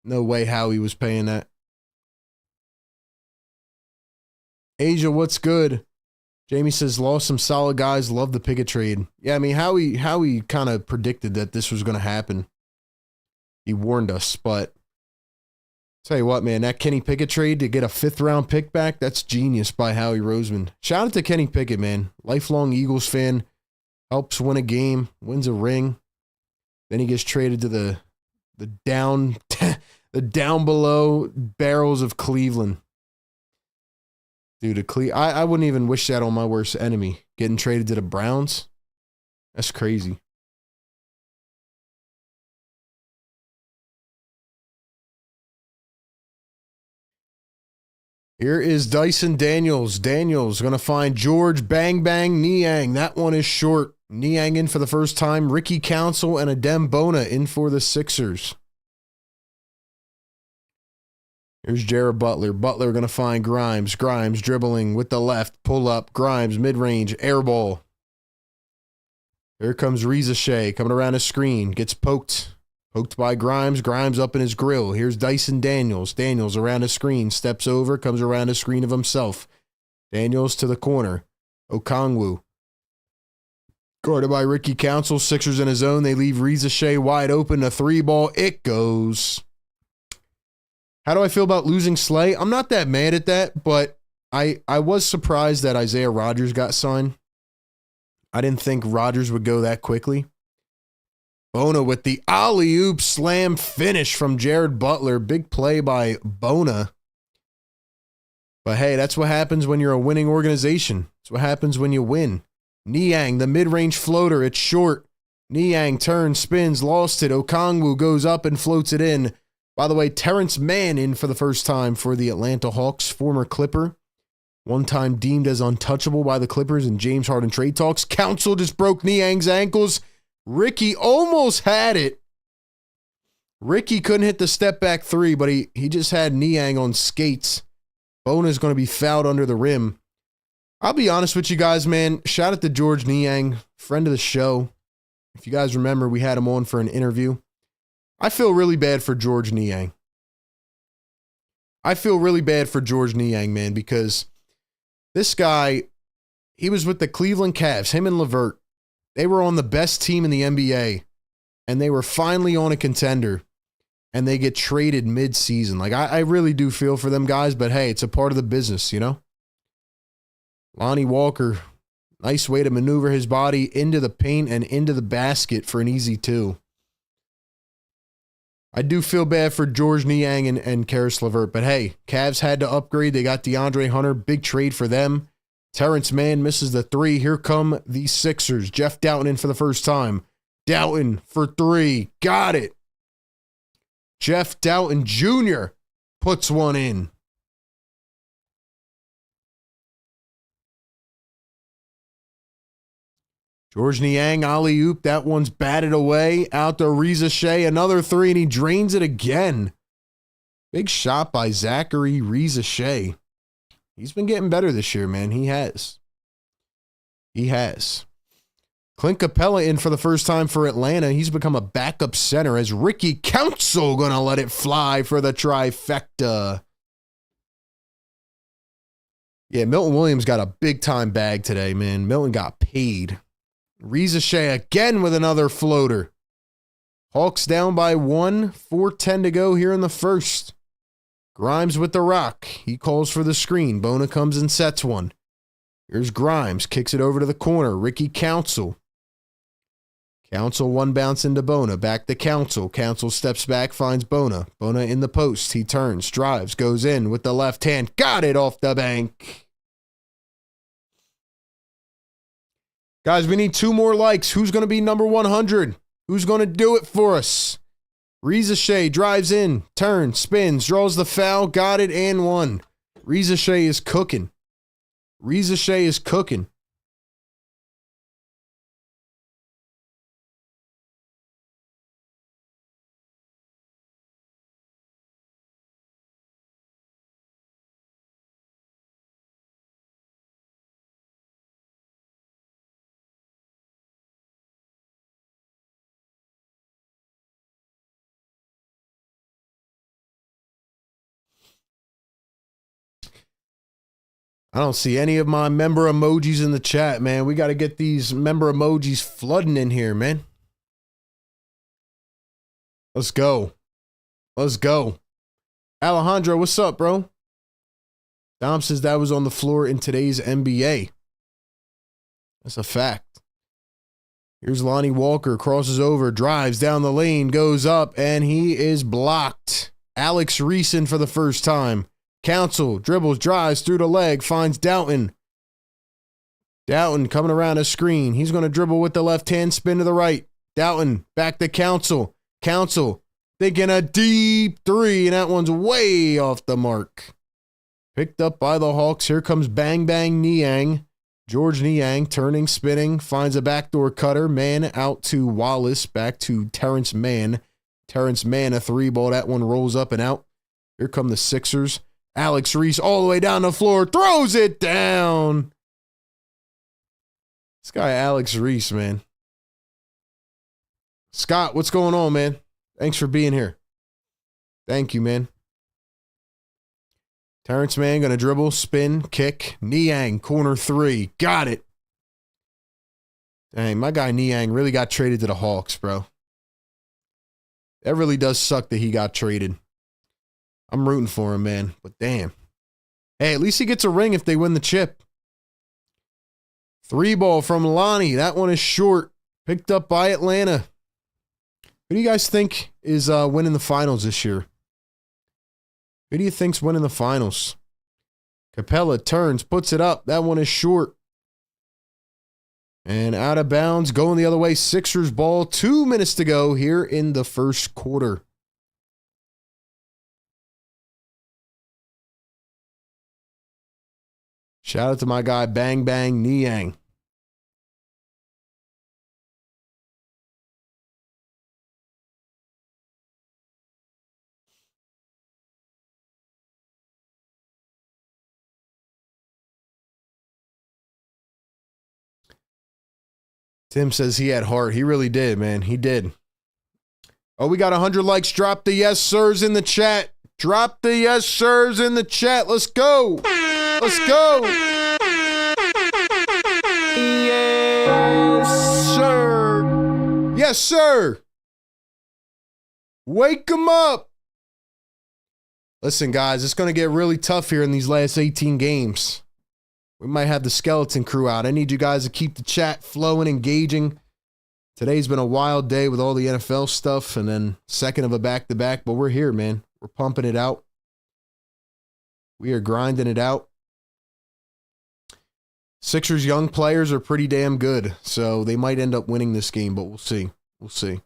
No way Howie was paying that. Asia, what's good? Jamie says, lost some solid guys, love the Pickett trade. Yeah, I mean, Howie kind of predicted that this was going to happen. He warned us, but tell you what, man, that Kenny Pickett trade to get a 5th-round pick back, that's genius by Howie Roseman. Shout out to Kenny Pickett, man. Lifelong Eagles fan. Helps win a game, wins a ring. Then he gets traded to the down the down below barrels of Cleveland. Dude, I wouldn't even wish that on my worst enemy. Getting traded to the Browns. That's crazy. Here is Dyson Daniels. Daniels going to find George Bang Bang Niang. That one is short. Niang in for the first time. Ricky Council and Adem Bona in for the Sixers. Here's Jared Butler. Butler going to find Grimes. Grimes dribbling with the left. Pull up. Grimes mid-range. Air ball. Here comes Reza Shea coming around his screen. Gets poked. Poked by Grimes. Grimes up in his grill. Here's Dyson Daniels. Daniels around his screen. Steps over. Comes around his screen of himself. Daniels to the corner. Okongwu. Guarded by Ricky Council. Sixers in his own. They leave Reza Shea wide open. A 3-ball. It goes. How do I feel about losing Slay? I'm not that mad at that, but I was surprised that Isaiah Rodgers got signed. I didn't think Rodgers would go that quickly. Bona with the alley-oop slam finish from Jared Butler. Big play by Bona. But hey, that's what happens when you're a winning organization. That's what happens when you win. Niang, the mid-range floater. It's short. Niang turns, spins, lost it. Okongwu goes up and floats it in. By the way, Terrence Mann in for the first time for the Atlanta Hawks, former Clipper. One time deemed as untouchable by the Clippers in James Harden trade talks. Council just broke Niang's ankles. Ricky almost had it. Ricky couldn't hit the step back 3, but he just had Niang on skates. Bona's going to be fouled under the rim. I'll be honest with you guys, man. Shout out to George Niang, friend of the show. If you guys remember, we had him on for an interview. I feel really bad for George Niang. I feel really bad for George Niang, man, because this guy, he was with the Cleveland Cavs, him and LeVert. They were on the best team in the NBA, and they were finally on a contender, and they get traded mid-season. Like, I really do feel for them guys, but hey, it's a part of the business, you know? Lonnie Walker, nice way to maneuver his body into the paint and into the basket for an easy 2. I do feel bad for George Niang and Karis LeVert, but hey, Cavs had to upgrade. They got DeAndre Hunter, big trade for them. Terrence Mann misses the 3. Here come the Sixers. Jeff Doughton in for the first time. Doughton for 3. Got it. Jeff Doughton Jr. puts one in. George Niang, alley-oop. That one's batted away. Out to Reza Shea. Another 3, and he drains it again. Big shot by Zachary Reza Shea. He's been getting better this year, man. He has. He has. Clint Capella in for the first time for Atlanta. He's become a backup center as Ricky Council going to let it fly for the trifecta. Yeah, Milton Williams got a big-time bag today, man. Milton got paid. Reza Shea again with another floater. Hawks down by 1, 4:10 to go here in the first. Grimes with the rock. He calls for the screen. Bona comes and sets one. Here's Grimes. Kicks it over to the corner. Ricky Council. Council one bounce into Bona. Back to Council. Council steps back, finds Bona. Bona in the post. He turns, drives, goes in with the left hand. Got it off the bank. Guys, we need 2 more likes. Who's going to be number 100? Who's going to do it for us? Ricochet drives in, turns, spins, draws the foul, got it, and won. Ricochet is cooking. Ricochet is cooking. I don't see any of my member emojis in the chat, man. We got to get these member emojis flooding in here, man. Let's go. Let's go. Alejandro, what's up, bro? Dom says that was on the floor in today's NBA. That's a fact. Here's Lonnie Walker, crosses over, drives down the lane, goes up, and he is blocked. Alex Reeson for the first time. Council dribbles, drives through the leg, finds Doughton. Doughton coming around a screen. He's going to dribble with the left hand, spin to the right. Doughton back to Council. Council thinking a deep 3, and that one's way off the mark. Picked up by the Hawks. Here comes Bang Bang Niang. George Niang turning, spinning, finds a backdoor cutter. Man out to Wallace, back to Terrence Mann. Terrence Mann, a 3-ball. That one rolls up and out. Here come the Sixers. Alex Reese all the way down the floor, throws it down. This guy, Alex Reese, man. Scott, what's going on, man? Thanks for being here. Thank you, man. Terrence Mann going to dribble, spin, kick. Niang, corner 3. Got it. Dang, my guy Niang really got traded to the Hawks, bro. That really does suck that he got traded. I'm rooting for him, man. But damn. Hey, at least he gets a ring if they win the chip. 3-ball from Lonnie. That one is short. Picked up by Atlanta. Who do you guys think is winning the finals this year? Who do you think's winning the finals? Capella turns, puts it up. That one is short. And out of bounds, going the other way. Sixers ball. 2 minutes to go here in the first quarter. Shout out to my guy, Bang Bang Niang. Tim says he had heart. He really did, man. He did. Oh, we got 100 likes. Drop the yes sirs in the chat. Drop the yes sirs in the chat. Let's go. Let's go. Yes, sir. Yes, sir. Wake them up. Listen, guys, it's going to get really tough here in these last 18 games. We might have the skeleton crew out. I need you guys to keep the chat flowing, engaging. Today's been a wild day with all the NFL stuff and then second of a back-to-back, but we're here, man. We're pumping it out. We are grinding it out. Sixers young players are pretty damn good, so they might end up winning this game, but we'll see. We'll see.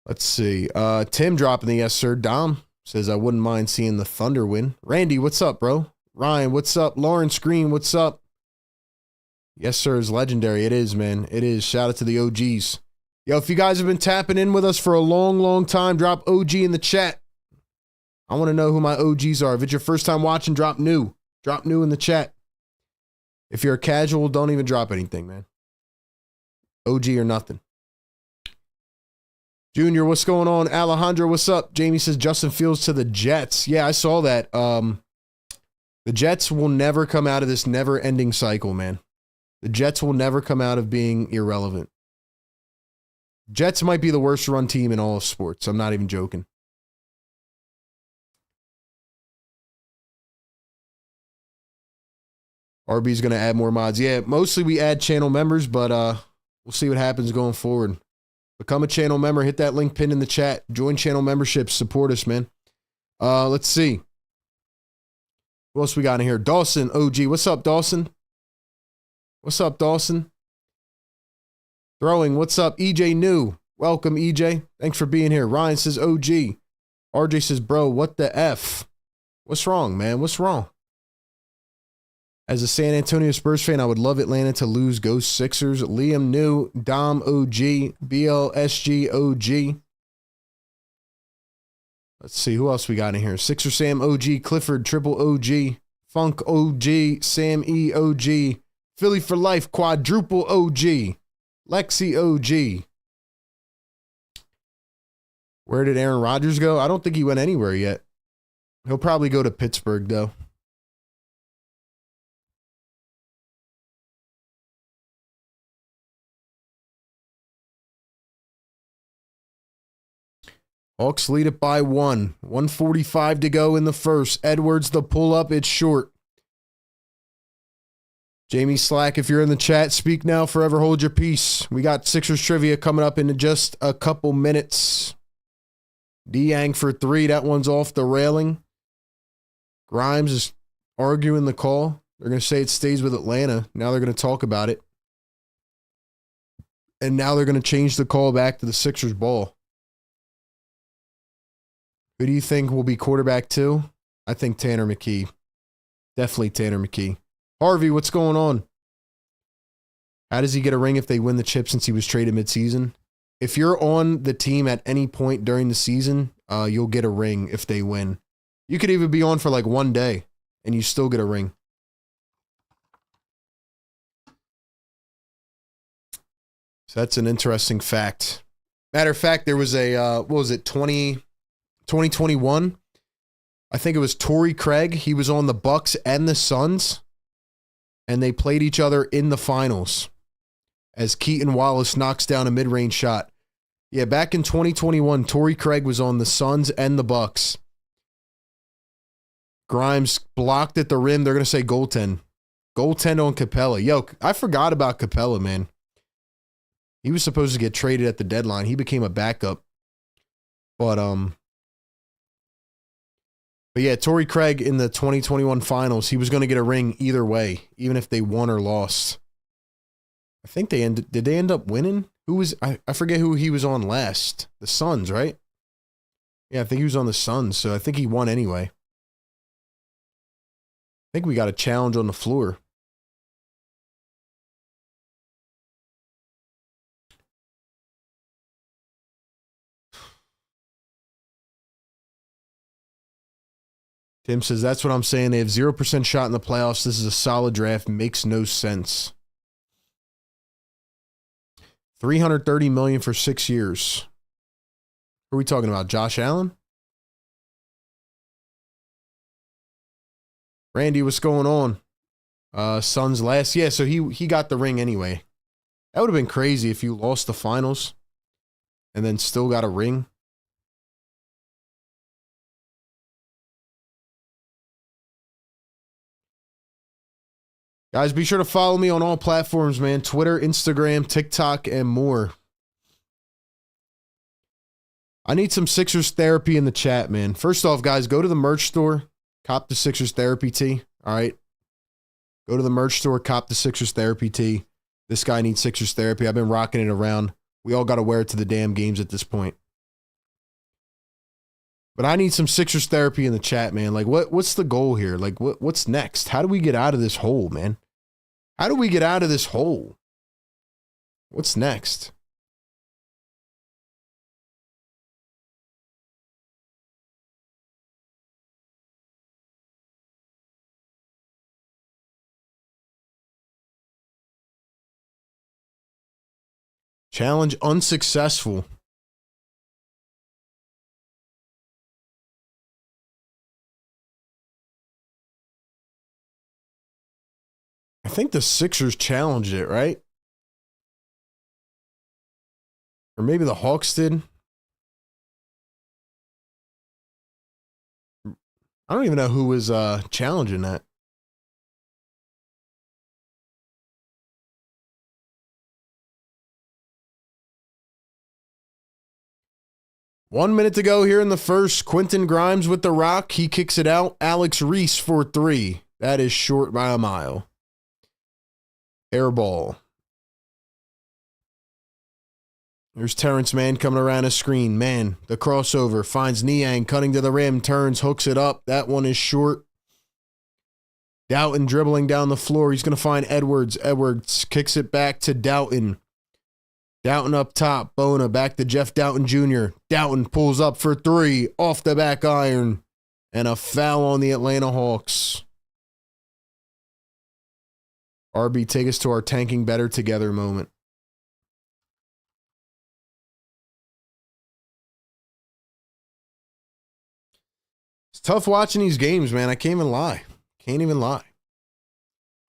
Let's see. Tim dropping the yes, sir. Dom says, I wouldn't mind seeing the Thunder win. Randy, what's up, bro? Ryan, what's up? Lawrence Green, what's up? Yes, sir, is legendary. It is, man. It is. Shout out to the OGs. Yo, if you guys have been tapping in with us for a long, long time, drop OG in the chat. I want to know who my OGs are. If it's your first time watching, drop new. Drop new in the chat. If you're a casual, don't even drop anything, man. OG or nothing. Junior, what's going on? Alejandro, what's up? Jamie says Justin Fields to the Jets. Yeah, I saw that. The Jets will never come out of this never-ending cycle, man. The Jets will never come out of being irrelevant. Jets might be the worst run team in all of sports. I'm not even joking. RB's going to add more mods. Yeah, mostly we add channel members, but we'll see what happens going forward. Become a channel member. Hit that link pinned in the chat. Join channel memberships. Support us, man. Let's see. What else we got in here? Dawson, OG. What's up, Dawson? What's up, Dawson? Throwing. What's up, EJ New? Welcome, EJ. Thanks for being here. Ryan says OG. RJ says, bro, what the F? What's wrong, man? What's wrong? As a San Antonio Spurs fan, I would love Atlanta to lose. Go Sixers. Liam New, Dom OG, BLSG OG. Let's see, who else we got in here? Sixer Sam OG, Clifford, Triple OG, Funk OG, Sam E OG, Philly for Life, Quadruple OG, Lexi OG. Where did Aaron Rodgers go? I don't think he went anywhere yet. He'll probably go to Pittsburgh, though. Hawks lead it by 1. 1:45 to go in the first. Edwards, the pull-up, it's short. Jamie Slack, if you're in the chat, speak now, forever hold your peace. We got Sixers trivia coming up in just a couple minutes. Diang for 3. That one's off the railing. Grimes is arguing the call. They're going to say it stays with Atlanta. Now they're going to talk about it. And now they're going to change the call back to the Sixers ball. Who do you think will be quarterback 2? I think Tanner McKee. Definitely Tanner McKee. Harvey, what's going on? How does he get a ring if they win the chip since he was traded midseason? If you're on the team at any point during the season, you'll get a ring if they win. You could even be on for like 1 day and you still get a ring. So that's an interesting fact. Matter of fact, there was a, what was it, 2021? I think it was Torrey Craig. He was on the Bucks and the Suns, and they played each other in the finals as Keaton Wallace knocks down a mid-range shot. Yeah, back in 2021, Torrey Craig was on the Suns and the Bucks. Grimes blocked at the rim. They're going to say goaltend. Goaltend on Capella. Yo, I forgot about Capella, man. He was supposed to get traded at the deadline. He became a backup. But yeah, Torrey Craig in the 2021 finals, he was going to get a ring either way, even if they won or lost. I think did they end up winning? Who was, I forget who he was on last. The Suns, right? Yeah, I think he was on the Suns, so I think he won anyway. I think we got a challenge on the floor. Tim says, that's what I'm saying. They have 0% shot in the playoffs. This is a solid draft. Makes no sense. $330 million for 6 years. Who are we talking about? Josh Allen? Randy, what's going on? Suns last. Yeah, so he got the ring anyway. That would have been crazy if you lost the finals and then still got a ring. Guys, be sure to follow me on all platforms, man. Twitter, Instagram, TikTok, and more. I need some Sixers therapy in the chat, man. First off, guys, go to the merch store. Cop the Sixers therapy tee. All right. Go to the merch store. Cop the Sixers therapy tee. This guy needs Sixers therapy. I've been rocking it around. We all got to wear it to the damn games at this point. But I need some Sixers therapy in the chat, man. Like, what's the goal here? Like, what's next? How do we get out of this hole, man? How do we get out of this hole? What's next? Challenge unsuccessful. I think the Sixers challenged it, right? Or maybe the Hawks did. I don't even know who was challenging that. 1 minute to go here in the first. Quentin Grimes with the rock. He kicks it out. Alex Reese for 3. That is short by a mile. Air ball. There's Terrence Mann coming around a screen. Mann, the crossover, finds Niang, cutting to the rim, turns, hooks it up. That one is short. Doughton dribbling down the floor. He's going to find Edwards. Edwards kicks it back to Doughton. Doughton up top. Bona back to Jeff Doughton Jr. Doughton pulls up for 3. Off the back iron. And a foul on the Atlanta Hawks. RB, take us to our tanking better together moment. It's tough watching these games, man. I can't even lie. Can't even lie.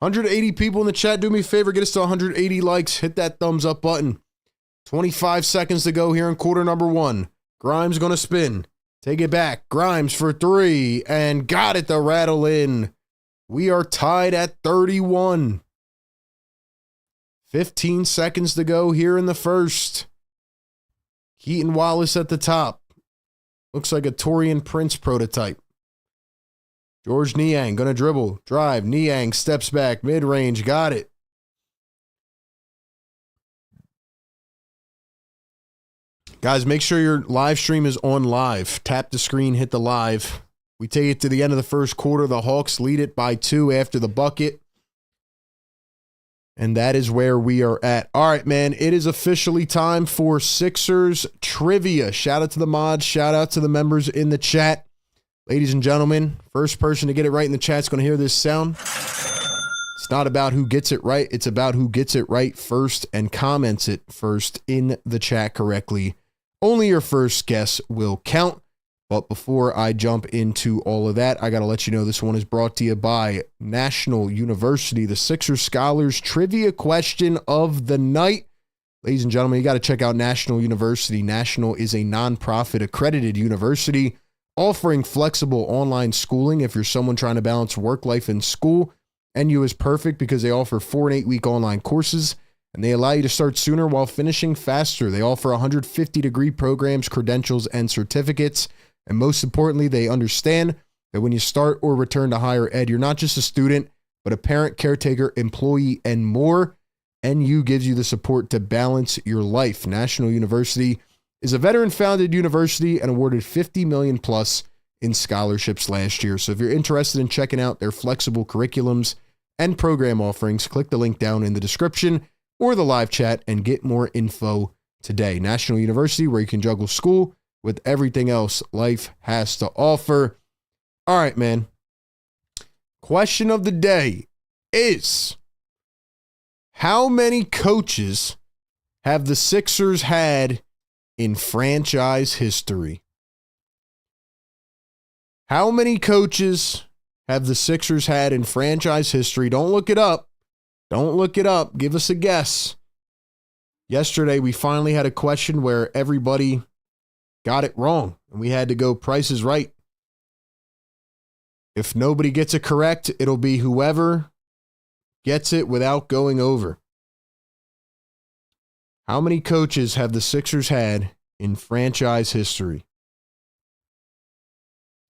180 people in the chat. Do me a favor. Get us to 180 likes. Hit that thumbs up button. 25 seconds to go here in quarter number 1. Grimes going to spin. Take it back. Grimes for 3. And got it to rattle in. We are tied at 31. 15 seconds to go here in the first. Keaton Wallace at the top. Looks like a Torian Prince prototype. George Niang going to dribble. Drive. Niang steps back. Mid-range. Got it. Guys, make sure your live stream is on live. Tap the screen, hit the live. We take it to the end of the first quarter. The Hawks lead it by 2 after the bucket. And that is where we are at. All right, man. It is officially time for Sixers trivia. Shout out to the mods. Shout out to the members in the chat. Ladies and gentlemen, first person to get it right in the chat is going to hear this sound. It's not about who gets it right. It's about who gets it right first and comments it first in the chat correctly. Only your first guess will count. But before I jump into all of that, I got to let you know this one is brought to you by National University, the Sixers Scholars Trivia Question of the Night. Ladies and gentlemen, you got to check out National University. National is a nonprofit accredited university offering flexible online schooling if you're someone trying to balance work life and school. NU is perfect because they offer 4 and 8 week online courses, and they allow you to start sooner while finishing faster. They offer 150-degree programs, credentials, and certificates. And most importantly, they understand that when you start or return to higher ed, you're not just a student, but a parent, caretaker, employee, and more. NU gives you the support to balance your life. National University is a veteran-founded university and awarded $50 million plus in scholarships last year. So if you're interested in checking out their flexible curriculums and program offerings, click the link down in the description or the live chat and get more info today. National University, where you can juggle school with everything else life has to offer. All right, man. Question of the day is, how many coaches have the Sixers had in franchise history? How many coaches have the Sixers had in franchise history? Don't look it up. Don't look it up. Give us a guess. Yesterday, we finally had a question where everybody got it wrong, and we had to go Price is Right. If nobody gets it correct, it'll be whoever gets it without going over. How many coaches have the Sixers had in franchise history?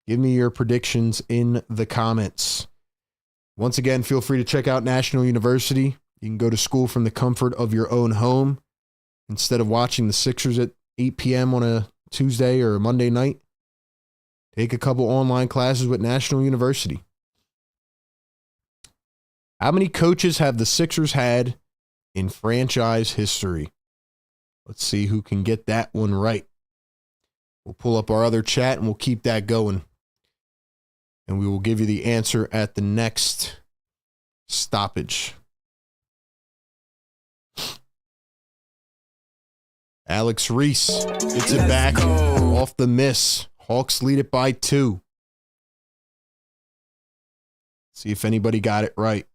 Give me your predictions in the comments. Once again, feel free to check out National University. You can go to school from the comfort of your own home instead of watching the Sixers at 8 p.m. on a Tuesday or a Monday night. Take a couple online classes with National University. How many coaches have the Sixers had in franchise history? Let's see who can get that one right. We'll pull up our other chat and we'll keep that going. And we will give you the answer at the next stoppage. Alex Reese gets it back off the miss. Hawks lead it by 2. See if anybody got it right.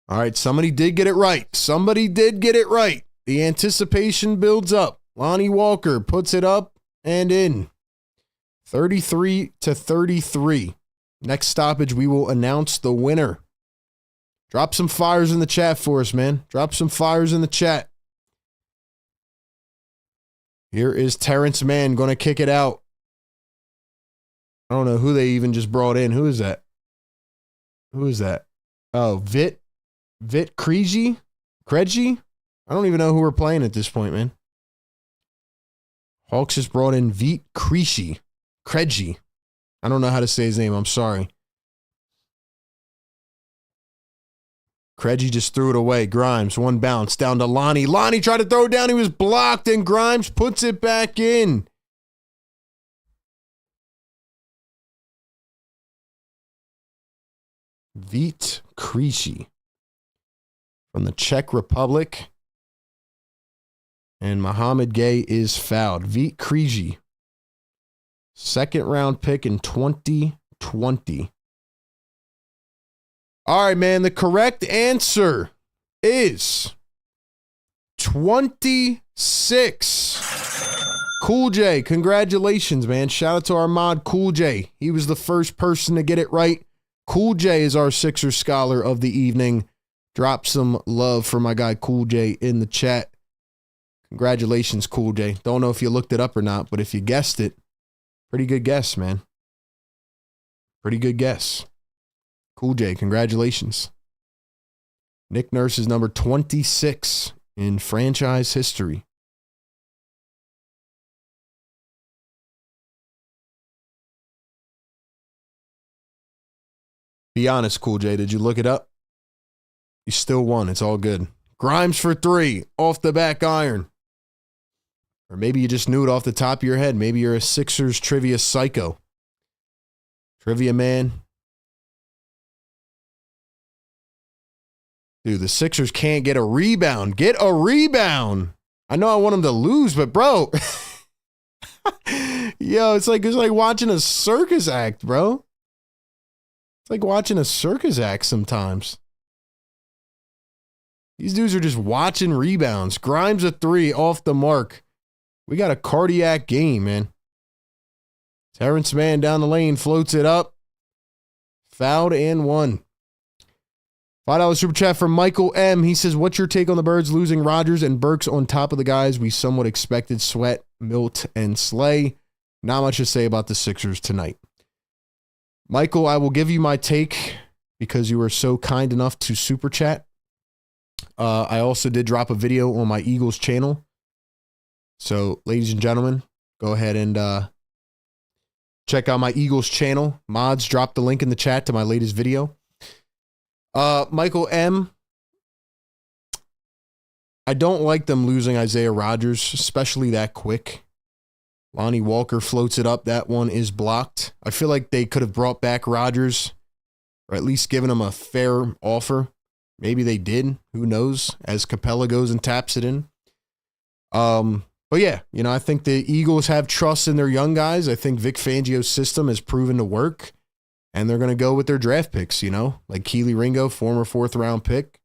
All right, somebody did get it right. Somebody did get it right. The anticipation builds up. Lonnie Walker puts it up and in. 33-33. Next stoppage, we will announce the winner. Drop some fires in the chat for us, man. Drop some fires in the chat. Here is Terrence Mann going to kick it out. I don't know who they even just brought in. Who is that? Who is that? Oh, Vit Krejci? Krejci? I don't even know who we're playing at this point, man. Hawks just brought in Vit Krejci. Krejci. I don't know how to say his name. I'm sorry. Krejci just threw it away. Grimes, one bounce down to Lonnie. Lonnie tried to throw it down. He was blocked, and Grimes puts it back in. Vit Krejci from the Czech Republic. And Mohamed Gay is fouled. Vit Krejci. Second round pick in 2020. All right, man. The correct answer is 26. Cool J, congratulations, man. Shout out to our mod, Cool J. He was the first person to get it right. Cool J is our Sixers scholar of the evening. Drop some love for my guy, Cool J, in the chat. Congratulations, Cool J. Don't know if you looked it up or not, but if you guessed it, pretty good guess, man. Pretty good guess. Cool J, congratulations. Nick Nurse is number 26 in franchise history. Be honest, Cool J, did you look it up? You still won. It's all good. Grimes for 3, off the back iron. Or maybe you just knew it off the top of your head. Maybe you're a Sixers trivia psycho. Trivia man. Dude, the Sixers can't get a rebound. Get a rebound. I know I want them to lose, but bro. Yo, it's like watching a circus act, bro. It's like watching a circus act sometimes. These dudes are just watching rebounds. Grimes a 3 off the mark. We got a cardiac game, man. Terrence Mann down the lane, floats it up. Fouled and won. $5 super chat from Michael M. He says, what's your take on the Birds losing Rodgers and Burks on top of the guys we somewhat expected, Sweat, Milt, and Slay? Not much to say about the Sixers tonight. Michael, I will give you my take because you were so kind enough to super chat. I also did drop a video on my Eagles channel. So, ladies and gentlemen, go ahead and check out my Eagles channel. Mods, drop the link in the chat to my latest video. Michael M. I don't like them losing Isaiah Rodgers, especially that quick. Lonnie Walker floats it up. That one is blocked. I feel like they could have brought back Rodgers or at least given him a fair offer. Maybe they did. Who knows? As Capella goes and taps it in. But yeah, you know, I think the Eagles have trust in their young guys. I think Vic Fangio's system has proven to work. And they're going to go with their draft picks, you know, like Keely Ringo, former 4th round pick.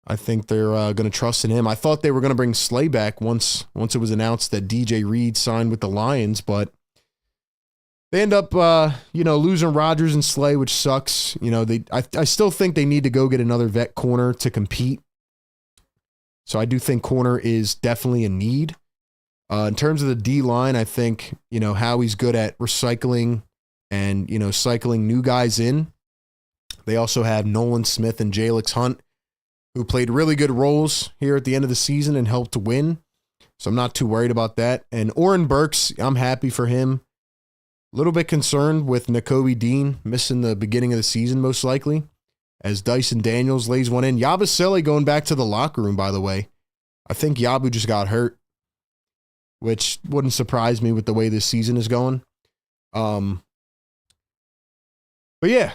I think they're going to trust in him. I thought they were going to bring Slay back once it was announced that DJ Reed signed with the Lions, but they end up, losing Rodgers and Slay, which sucks. You know, I still think they need to go get another vet corner to compete. So I do think corner is definitely a need. In terms of the D line, I think, you know, Howie's good at recycling and, you know, cycling new guys in. They also have Nolan Smith and Jalix Hunt, who played really good roles here at the end of the season and helped to win. So I'm not too worried about that. And Oren Burks, I'm happy for him. A little bit concerned with Nakobe Dean missing the beginning of the season, most likely, as Dyson Daniels lays one in. Yabusele going back to the locker room, by the way. I think Yabu just got hurt, which wouldn't surprise me with the way this season is going. But yeah,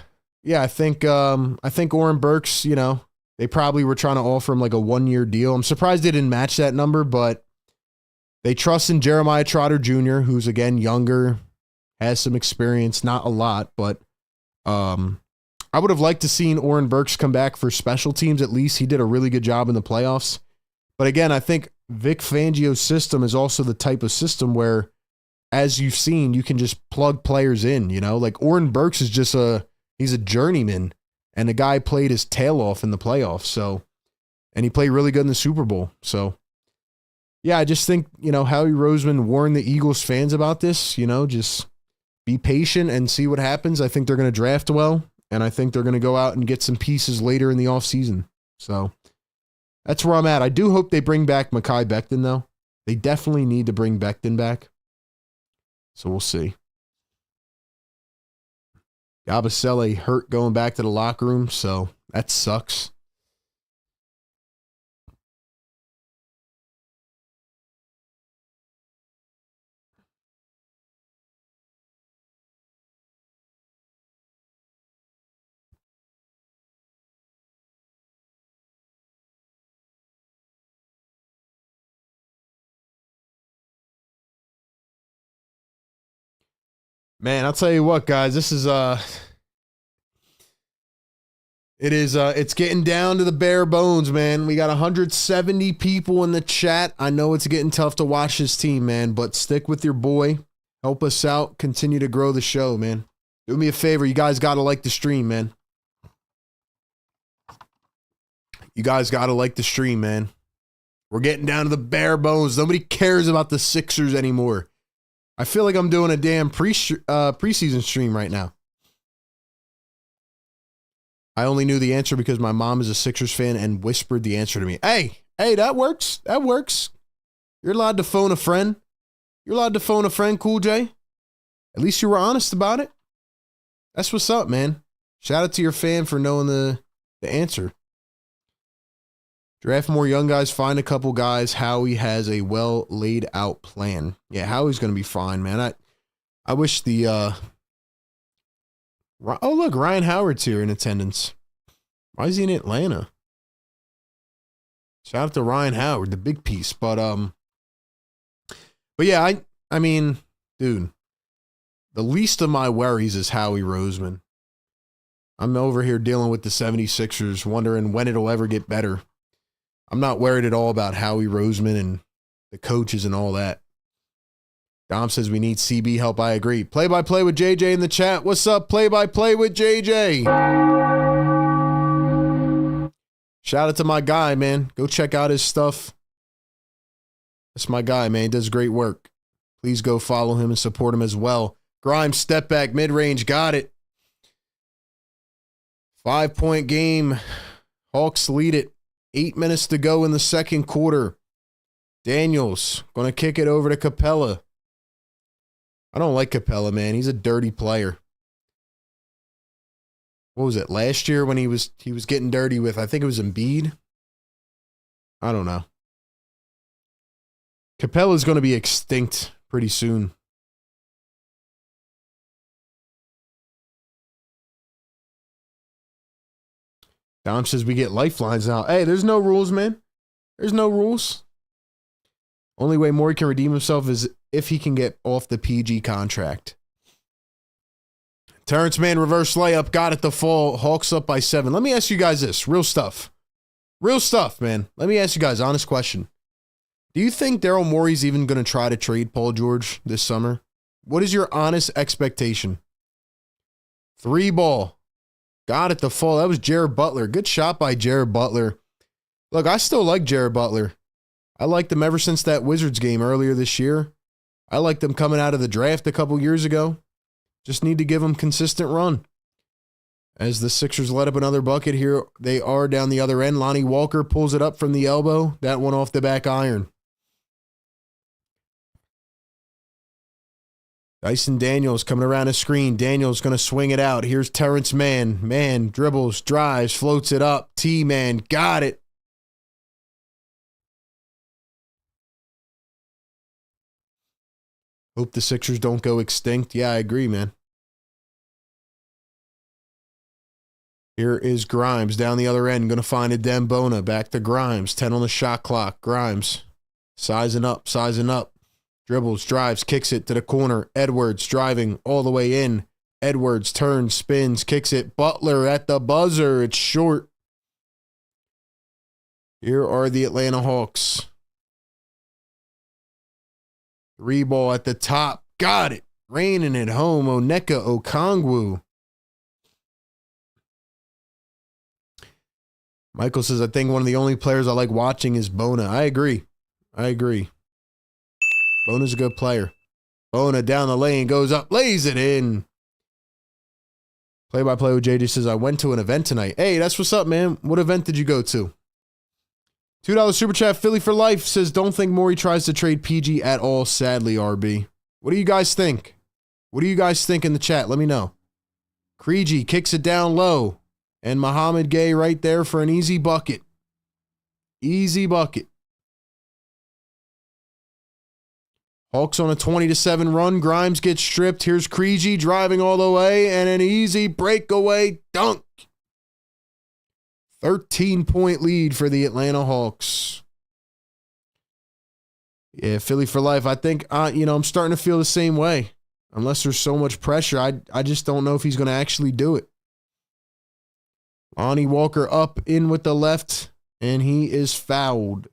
I think Oren Burks, you know, they probably were trying to offer him like a 1-year deal. I'm surprised they didn't match that number, but they trust in Jeremiah Trotter Jr., who's again younger, has some experience, not a lot, but I would have liked to seen Oren Burks come back for special teams at least. He did a really good job in the playoffs. But again, I think Vic Fangio's system is also the type of system where, as you've seen, you can just plug players in, you know? Like Oren Burks is just he's a journeyman, and the guy played his tail off in the playoffs. So, and he played really good in the Super Bowl. So Yeah, I just think, Howie Roseman warned the Eagles fans about this, just be patient and see what happens. I think they're going to draft well, and I think they're going to go out and get some pieces later in the offseason. So that's where I'm at. I do hope they bring back Mekhi Becton, though. They definitely need to bring Becton back. So we'll see. Yabusele hurt going back to the locker room, so that sucks. Man, I'll tell you what, guys, this is it's getting down to the bare bones, man. We got 170 people in the chat. I know it's getting tough to watch this team, man, but stick with your boy. Help us out. Continue to grow the show, man. Do me a favor. You guys got to like the stream, man. You guys got to like the stream, man. We're getting down to the bare bones. Nobody cares about the Sixers anymore. I feel like I'm doing a damn preseason stream right now. I only knew the answer because my mom is a Sixers fan and whispered the answer to me. Hey, that works. That works. You're allowed to phone a friend. You're allowed to phone a friend, Cool J. At least you were honest about it. That's what's up, man. Shout out to your fan for knowing the answer. Draft more young guys, find a couple guys. Howie has a well laid out plan. Yeah, Howie's going to be fine, man. I wish the oh, look, Ryan Howard's here in attendance. Why is he in Atlanta? Shout out to Ryan Howard, the big piece. But yeah, I mean, dude, the least of my worries is Howie Roseman. I'm over here dealing with the 76ers, wondering when it'll ever get better. I'm not worried at all about Howie Roseman and the coaches and all that. Dom says we need CB help. I agree. Play-by-play with JJ in the chat. What's up, play-by-play with JJ? Shout out to my guy, man. Go check out his stuff. That's my guy, man. He does great work. Please go follow him and support him as well. Grimes, step back, mid-range. Got it. 5-point game. Hawks lead it. 8 minutes to go in the second quarter. Daniels going to kick it over to Capella. I don't like Capella, man. He's a dirty player. What was it? Last year when he was getting dirty with, I think it was Embiid. I don't know. Capella's going to be extinct pretty soon. Dom says we get lifelines now. Hey, there's no rules, man. There's no rules. Only way Morey can redeem himself is if he can get off the PG contract. Terrence Mann, reverse layup. Got it to fall. Hawks up by 7. Let me ask you guys this. Real stuff. Real stuff, man. Let me ask you guys, honest question. Do you think Daryl Morey's even going to try to trade Paul George this summer? What is your honest expectation? 3 ball. Got it to fall. That was Jared Butler. Good shot by Jared Butler. Look, I still like Jared Butler. I liked him ever since that Wizards game earlier this year. I liked him coming out of the draft a couple years ago. Just need to give him consistent run. As the Sixers let up another bucket here, they are down the other end. Lonnie Walker pulls it up from the elbow. That one off the back iron. Dyson Daniels coming around a screen. Daniels going to swing it out. Here's Terrence Mann. Mann dribbles, drives, floats it up. T-Man got it. Hope the Sixers don't go extinct. Yeah, I agree, man. Here is Grimes down the other end. Going to find a Dembona. Back to Grimes. 10 on the shot clock. Grimes sizing up, sizing up. Dribbles, drives, kicks it to the corner. Edwards driving all the way in. Edwards turns, spins, kicks it. Butler at the buzzer. It's short. Here are the Atlanta Hawks. 3 ball at the top. Got it. Raining at home. Onyeka Okongwu. Michael says, I think one of the only players I like watching is Bona. I agree. I agree. Bona's a good player. Bona down the lane, goes up, lays it in. Play-by-play with JJ says, I went to an event tonight. Hey, that's what's up, man. What event did you go to? $2 super chat, Philly for life says, don't think Morey tries to trade PG at all, sadly, RB. What do you guys think? What do you guys think in the chat? Let me know. Kreegi kicks it down low. And Muhammad Gay right there for an easy bucket. Easy bucket. Hawks on a 20-7 run. Grimes gets stripped. Here's Kreegi driving all the way. And an easy breakaway dunk. 13-point lead for the Atlanta Hawks. Yeah, Philly for life. I think, I'm starting to feel the same way. Unless there's so much pressure, I just don't know if he's going to actually do it. Lonnie Walker up in with the left, and he is fouled.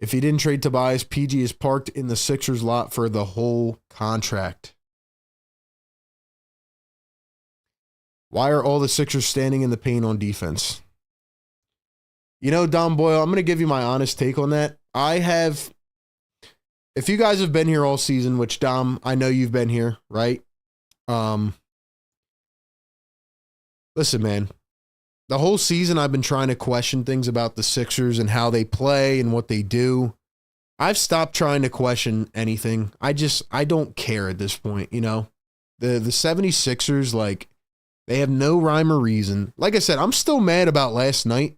If he didn't trade Tobias, PG is parked in the Sixers lot for the whole contract. Why are all the Sixers standing in the paint on defense? You know, Dom Boyle, I'm going to give you my honest take on that. If you guys have been here all season, which Dom, I know you've been here, right? Listen, man. The whole season I've been trying to question things about the Sixers and how they play and what they do. I've stopped trying to question anything. I don't care at this point, you know. The 76ers, like, they have no rhyme or reason. Like I said, I'm still mad about last night.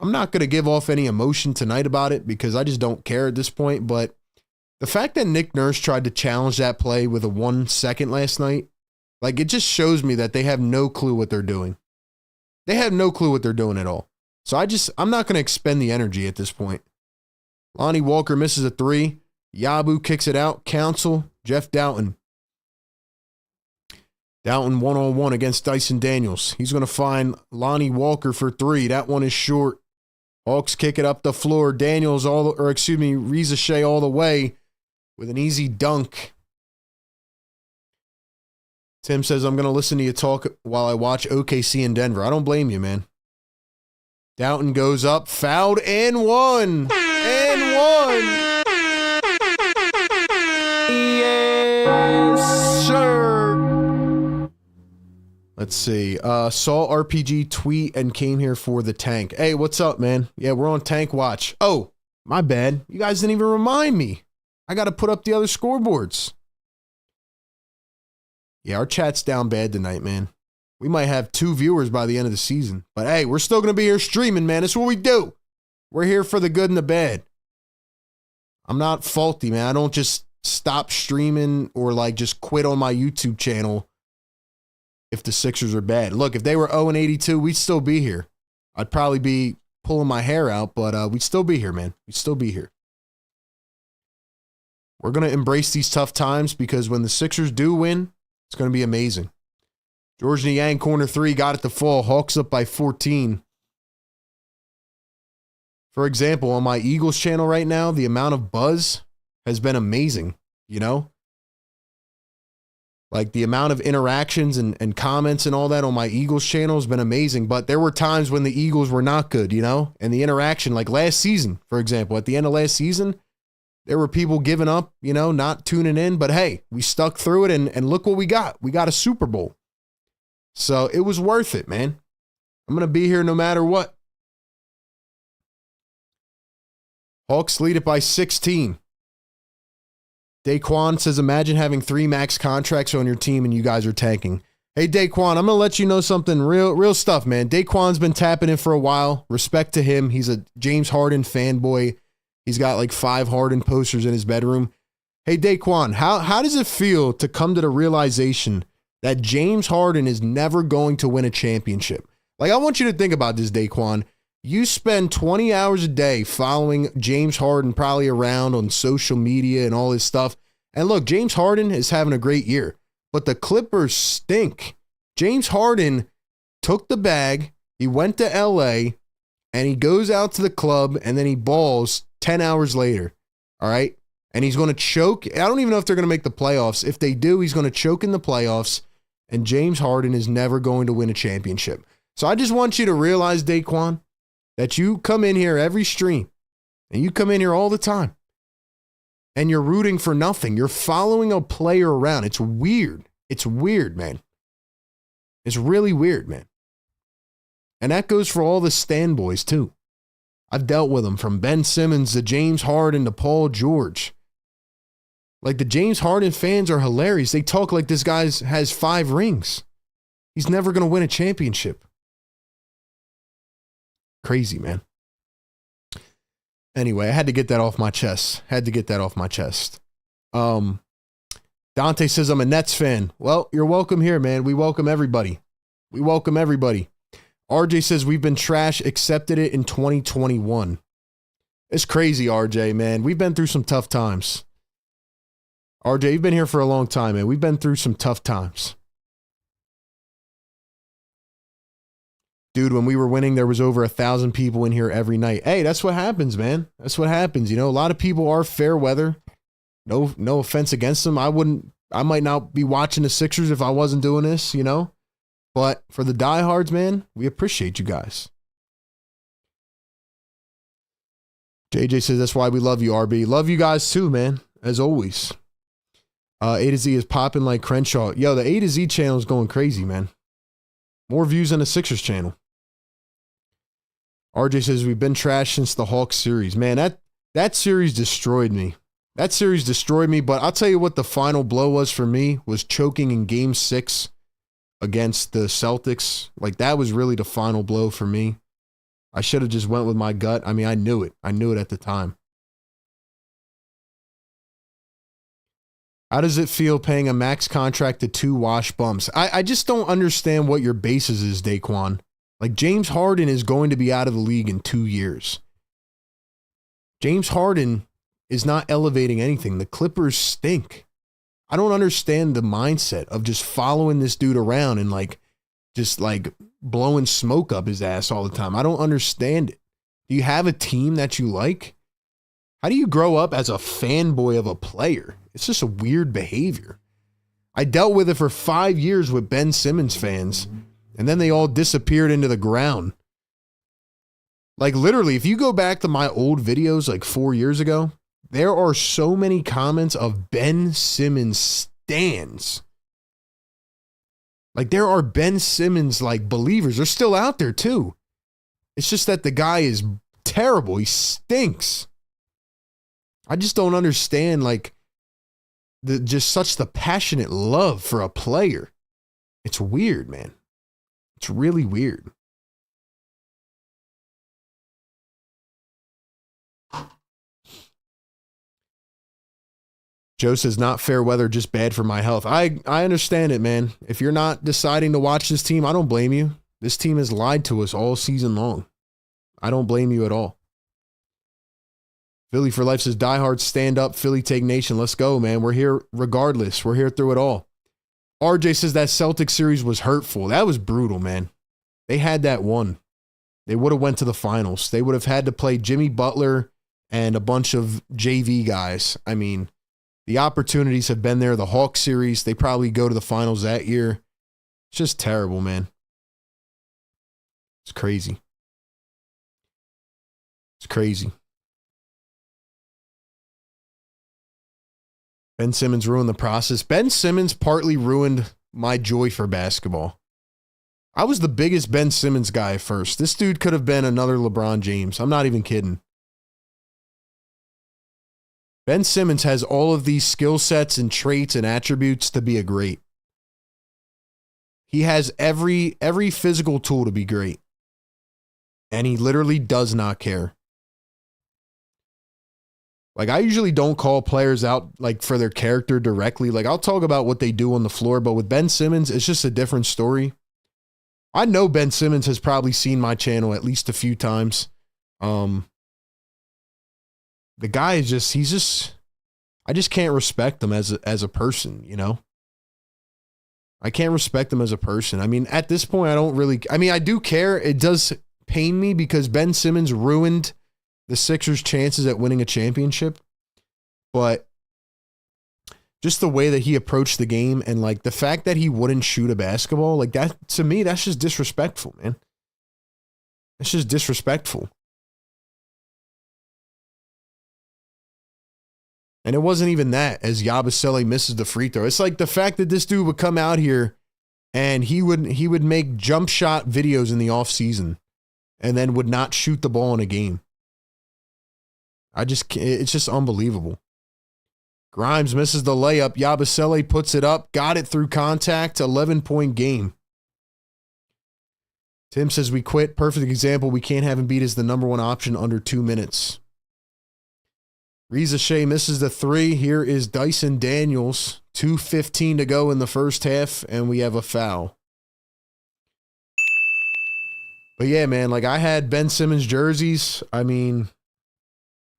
I'm not going to give off any emotion tonight about it because I just don't care at this point. But the fact that Nick Nurse tried to challenge that play with a 1 second last night, like, it just shows me that they have no clue what they're doing. They have no clue what they're doing at all. So I'm not going to expend the energy at this point. Lonnie Walker misses a 3. Yabu kicks it out. Council, Jeff Doughton. Doughton 1-on-1 against Dyson Daniels. He's going to find Lonnie Walker for 3. That one is short. Hawks kick it up the floor. Daniels Reza Shea all the way with an easy dunk. Tim says, I'm going to listen to you talk while I watch OKC in Denver. I don't blame you, man. Doughton goes up, fouled, and one. Yes, sir. Let's see. Saw RPG tweet and came here for the tank. Hey, what's up, man? Yeah, we're on tank watch. Oh, my bad. You guys didn't even remind me. I got to put up the other scoreboards. Yeah, our chat's down bad tonight, man. We might have 2 viewers by the end of the season. But hey, we're still going to be here streaming, man. That's what we do. We're here for the good and the bad. I'm not faulty, man. I don't just stop streaming or like just quit on my YouTube channel if the Sixers are bad. Look, if they were 0-82, we'd still be here. I'd probably be pulling my hair out, but we'd still be here, man. We'd still be here. We're going to embrace these tough times because when the Sixers do win, it's going to be amazing. George Niang, corner 3, got it to fall. Hawks up by 14. For example, on my Eagles channel right now, the amount of buzz has been amazing, you know? Like the amount of interactions and comments and all that on my Eagles channel has been amazing. But there were times when the Eagles were not good, you know? And the interaction, like last season, for example, at the end of last season, there were people giving up, you know, not tuning in. But hey, we stuck through it and look what we got. We got a Super Bowl. So it was worth it, man. I'm going to be here no matter what. Hawks lead it by 16. Daquan says, imagine having 3 max contracts on your team and you guys are tanking. Hey, Daquan, I'm going to let you know something real stuff, man. Daquan's been tapping in for a while. Respect to him. He's a James Harden fanboy. He's got like 5 Harden posters in his bedroom. Hey, Daquan, how does it feel to come to the realization that James Harden is never going to win a championship? Like, I want you to think about this, Daquan. You spend 20 hours a day following James Harden probably around on social media and all this stuff. And look, James Harden is having a great year, but the Clippers stink. James Harden took the bag, he went to LA, and he goes out to the club, and then he balls 10 hours later, all right? And he's going to choke. I don't even know if they're going to make the playoffs. If they do, he's going to choke in the playoffs. and James Harden is never going to win a championship. So I just want you to realize, Daquan, that you come in here every stream, and you come in here all the time, and you're rooting for nothing. You're following a player around. It's weird. It's weird, man. It's really weird, man. And that goes for all the Stan boys, too. I've dealt with them, from Ben Simmons to James Harden to Paul George. Like, the James Harden fans are hilarious. They talk like this guy has 5 rings. He's never going to win a championship. Crazy, man. Anyway, I had to get that off my chest. Dante says, I'm a Nets fan. Well, you're welcome here, man. We welcome everybody. RJ says, we've been trash, accepted it in 2021. It's crazy, RJ, man. We've been through some tough times. RJ, you've been here for a long time, man. We've been through some tough times. Dude, when we were winning, there was over 1,000 people in here every night. Hey, that's what happens, man. That's what happens. You know, a lot of people are fair weather. No offense against them. I might not be watching the Sixers if I wasn't doing this, you know. But for the diehards, man, we appreciate you guys. JJ says, that's why we love you, RB. Love you guys too, man, as always. A to Z is popping like Crenshaw. Yo, the A to Z channel is going crazy, man. More views than the Sixers channel. RJ says, we've been trash since the Hawks series. Man, that series destroyed me. But I'll tell you what the final blow was for me was choking in Game 6 against the Celtics. Like, that was really the final blow for me. I should have just went with my gut. I mean, I knew it at the time. How does it feel paying a max contract to 2 wash bumps? I just don't understand what your basis is, Daquan. Like, James Harden is going to be out of the league in 2 years. James Harden is not elevating anything. The Clippers stink. I don't understand the mindset of just following this dude around and just blowing smoke up his ass all the time. I don't understand it. Do you have a team that you like? How do you grow up as a fanboy of a player? It's just a weird behavior. I dealt with it for 5 years with Ben Simmons fans, and then they all disappeared into the ground. Like, literally, if you go back to my old videos like 4 years ago, there are so many comments of Ben Simmons stans. Like, there are Ben Simmons believers. They're still out there too. It's just that the guy is terrible. He stinks. I just don't understand just such the passionate love for a player. It's weird, man. It's really weird. Joe says, not fair weather, just bad for my health. I understand it, man. If you're not deciding to watch this team, I don't blame you. This team has lied to us all season long. I don't blame you at all. Philly for Life says, diehard, stand up, Philly take nation. Let's go, man. We're here regardless. We're here through it all. RJ says that Celtics series was hurtful. That was brutal, man. They had that one. They would have went to the finals. They would have had to play Jimmy Butler and a bunch of JV guys. I mean, the opportunities have been there. The Hawks series, they probably go to the finals that year. It's just terrible, man. It's crazy. It's crazy. Ben Simmons ruined the process. Ben Simmons partly ruined my joy for basketball. I was the biggest Ben Simmons guy at first. This dude could have been another LeBron James. I'm not even kidding. Ben Simmons has all of these skill sets and traits and attributes to be a great. He has every physical tool to be great. And he literally does not care. I usually don't call players out for their character directly. I'll talk about what they do on the floor, but with Ben Simmons, it's just a different story. I know Ben Simmons has probably seen my channel at least a few times. The guy is I just can't respect him as a person, you know? I can't respect him as a person. I mean, at this point, I do care. It does pain me because Ben Simmons ruined the Sixers' chances at winning a championship. But just the way that he approached the game and like the fact that he wouldn't shoot a basketball, like that, to me, that's just disrespectful, man. It's just disrespectful. And it wasn't even that as Yabusele misses the free throw. It's like the fact that this dude would come out here and he would make jump shot videos in the offseason and then would not shoot the ball in a game. It's just unbelievable. Grimes misses the layup. Yabusele puts it up. Got it through contact. 11-point game. Tim says we quit. Perfect example. We can't have him beat as the number one option under 2 minutes. Riza Shea misses the three. Here is Dyson Daniels. 2:15 to go in the first half, and we have a foul. But yeah, man, like I had Ben Simmons jerseys. I mean,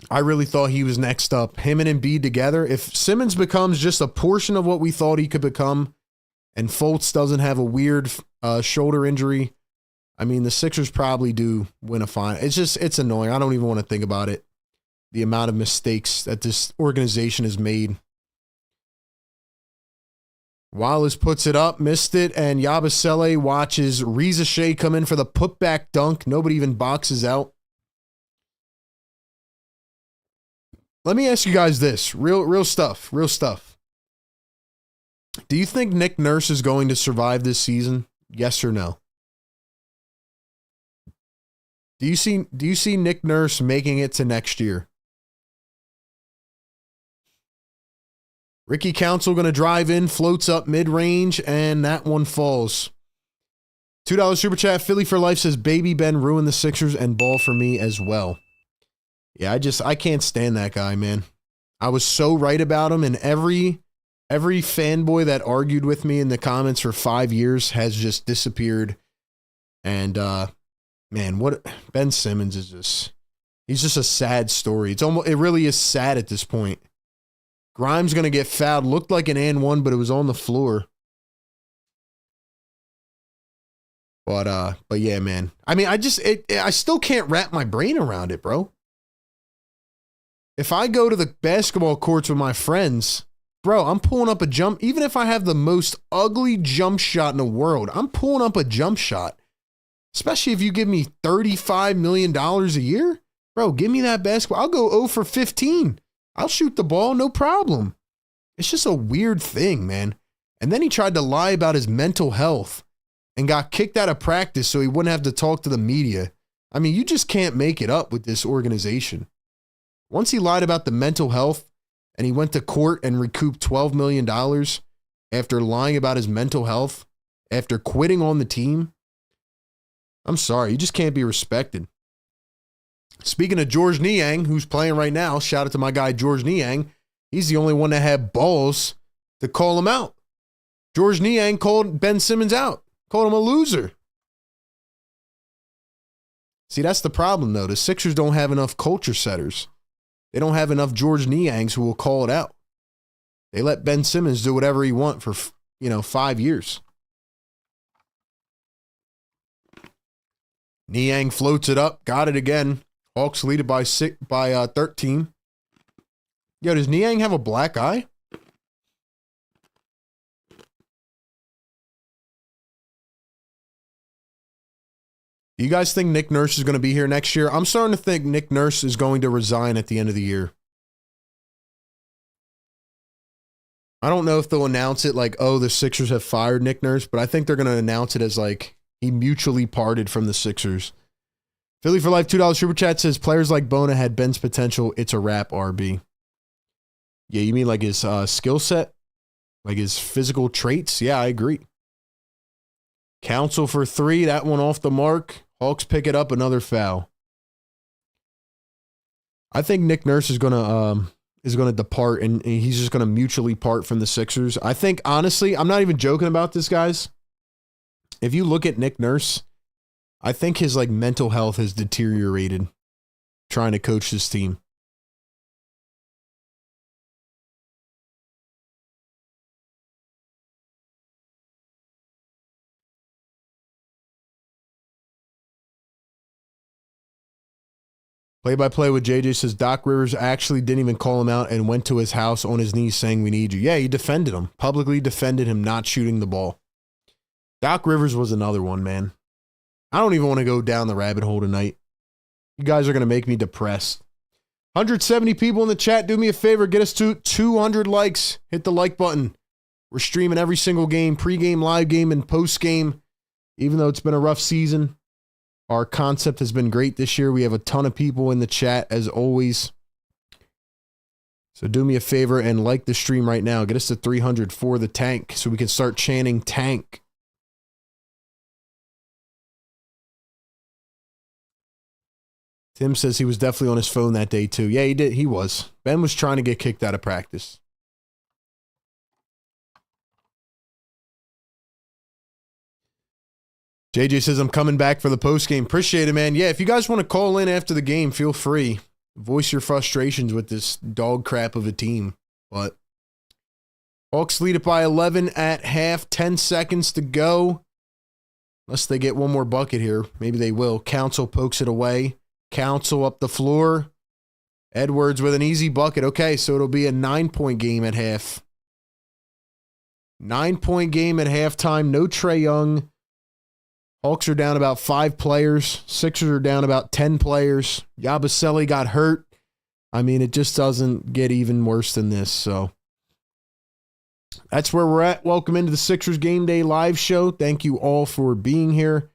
I really thought he was next up. Him and Embiid together. If Simmons becomes just a portion of what we thought he could become, and Fultz doesn't have a weird shoulder injury, I mean, the Sixers probably do win a final. It's annoying. I don't even want to think about it. The amount of mistakes that this organization has made. Wallace puts it up, missed it, and Yabusele watches Riza Shea come in for the putback dunk. Nobody even boxes out. Let me ask you guys this. Real stuff. Do you think Nick Nurse is going to survive this season? Yes or no? Do you see Nick Nurse making it to next year? Ricky Council going to drive in, floats up mid-range, and that one falls. $2 super chat. Philly for life says, Baby Ben ruined the Sixers and ball for me as well. Yeah, I can't stand that guy, man. I was so right about him, and every fanboy that argued with me in the comments for 5 years has just disappeared. And, man, what Ben Simmons is just, he's just a sad story. It really is sad at this point. Grimes going to get fouled. Looked like an and one, but it was on the floor. But yeah, man. I mean, I still can't wrap my brain around it, bro. If I go to the basketball courts with my friends, bro, I'm pulling up a jump. Even if I have the most ugly jump shot in the world, I'm pulling up a jump shot. Especially if you give me $35 million a year. Bro, give me that basketball. I'll go 0 for 15. I'll shoot the ball, no problem. It's just a weird thing, man. And then he tried to lie about his mental health and got kicked out of practice so he wouldn't have to talk to the media. I mean, you just can't make it up with this organization. Once he lied about the mental health and he went to court and recouped $12 million after lying about his mental health, after quitting on the team, I'm sorry, you just can't be respected. Speaking of George Niang, who's playing right now, shout out to my guy George Niang. He's the only one that had balls to call him out. George Niang called Ben Simmons out, called him a loser. See, that's the problem, though. The Sixers don't have enough culture setters. They don't have enough George Niangs who will call it out. They let Ben Simmons do whatever he wants for, 5 years. Niang floats it up, got it again. Hawks lead it by 13. Yo, does Niang have a black eye? Do you guys think Nick Nurse is going to be here next year? I'm starting to think Nick Nurse is going to resign at the end of the year. I don't know if they'll announce it like, oh, the Sixers have fired Nick Nurse, but I think they're going to announce it as like he mutually parted from the Sixers. Philly for life, $2 super chat says, players like Bona had Ben's potential. It's a wrap, RB. Yeah, you mean like his skill set? Like his physical traits? Yeah, I agree. Council for 3, that one off the mark. Hawks pick it up, another foul. I think Nick Nurse is gonna depart, and he's just gonna mutually part from the Sixers. I think, honestly, I'm not even joking about this, guys. If you look at Nick Nurse, I think his mental health has deteriorated trying to coach this team. Play-by-play with JJ says Doc Rivers actually didn't even call him out and went to his house on his knees saying we need you. Yeah, he defended him. Publicly defended him not shooting the ball. Doc Rivers was another one, man. I don't even want to go down the rabbit hole tonight. You guys are going to make me depressed. 170 people in the chat. Do me a favor. Get us to 200 likes. Hit the like button. We're streaming every single game. Pre-game, live game, and post-game. Even though it's been a rough season, our concept has been great this year. We have a ton of people in the chat, as always. So do me a favor and like the stream right now. Get us to 300 for the tank so we can start chanting tank. Tim says he was definitely on his phone that day too. Yeah, he did. He was. Ben was trying to get kicked out of practice. JJ says, I'm coming back for the post game. Appreciate it, man. Yeah, if you guys want to call in after the game, feel free. Voice your frustrations with this dog crap of a team. But Hawks lead it by 11 at half. 10 seconds to go. Unless they get one more bucket here. Maybe they will. Council pokes it away. Council up the floor. Edwards with an easy bucket. Okay, so it'll be a 9-point game at half. 9-point game at halftime. No Trae Young. Hawks are down about 5 players. Sixers are down about 10 players. Yabusele got hurt. I mean, it just doesn't get even worse than this. So that's where we're at. Welcome into the Sixers Game Day live show. Thank you all for being here.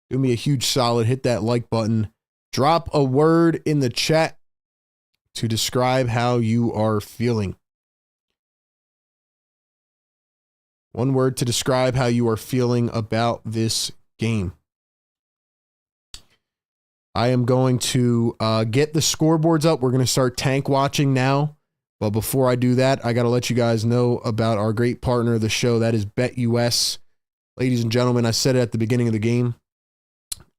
Do me a huge solid. Hit that like button. Drop a word in the chat to describe how you are feeling. One word to describe how you are feeling about this game. I am going to get the scoreboards up. We're going to start tank watching now. But before I do that, I got to let you guys know about our great partner of the show. That is BetUS. Ladies and gentlemen, I said it at the beginning of the game.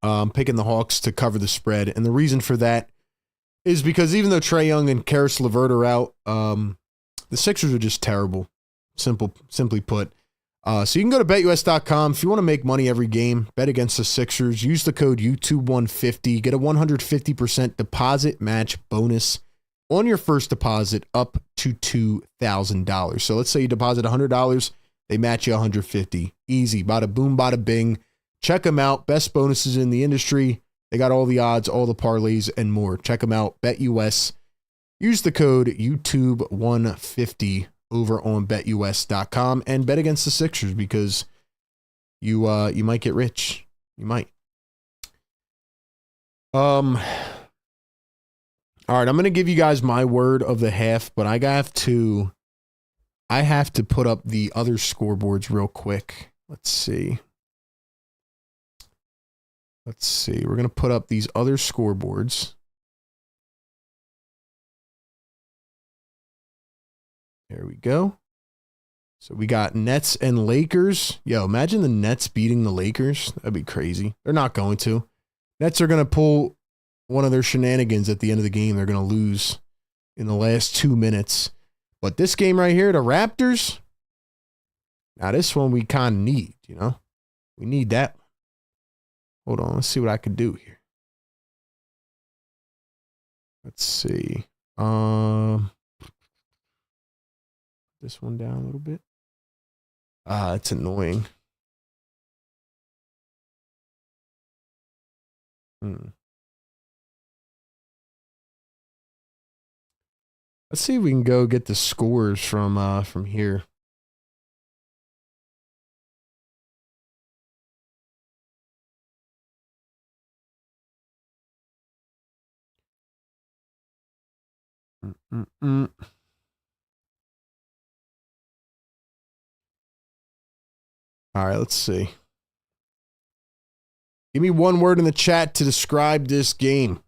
I'm picking the Hawks to cover the spread. And the reason for that is because even though Trae Young and Karis LeVert are out, the Sixers are just terrible. Simply put. So you can go to betus.com if you want to make money every game. Bet against the Sixers. Use the code YouTube150. Get a 150% deposit match bonus on your first deposit up to $2,000. So let's say you deposit $100, they match you $150. Easy. Bada boom, bada bing. Check them out. Best bonuses in the industry. They got all the odds, all the parlays, and more. Check them out. BetUS. Use the code YouTube150 over on betus.com and bet against the Sixers because you might get rich. You might. All right, I'm going to give you guys my word of the half, but I have to put up the other scoreboards real quick. Let's see. We're going to put up these other scoreboards. There we go. So we got Nets and Lakers. Yo, imagine the Nets beating the Lakers. That'd be crazy. They're not going to. Nets are going to pull one of their shenanigans at the end of the game. They're going to lose in the last 2 minutes. But this game right here, the Raptors. Now this one we kind of need, you know. We need that. Hold on, let's see what I can do here. Let's see. This one down a little bit. It's annoying. Let's see if we can go get the scores from here. All right, let's see. Give me one word in the chat to describe this game.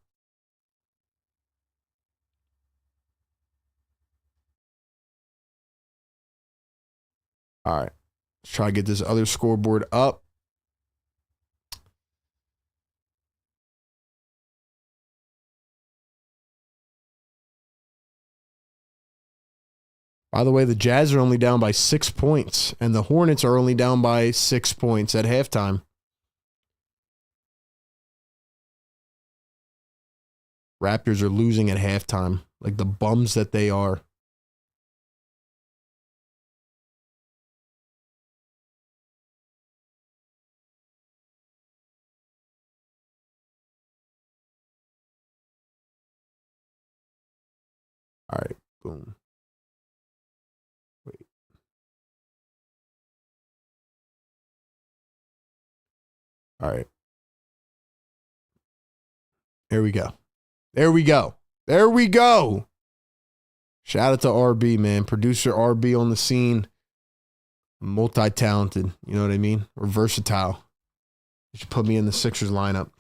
All right, let's try to get this other scoreboard up. By the way, the Jazz are only down by 6 points, and the Hornets are only down by 6 points at halftime. Raptors are losing at halftime, like the bums that they are. All right, boom. Wait. All right. There we go. There we go. There we go. Shout out to RB, man. Producer RB on the scene. Multi-talented. You know what I mean? Or versatile. You should put me in the Sixers lineup.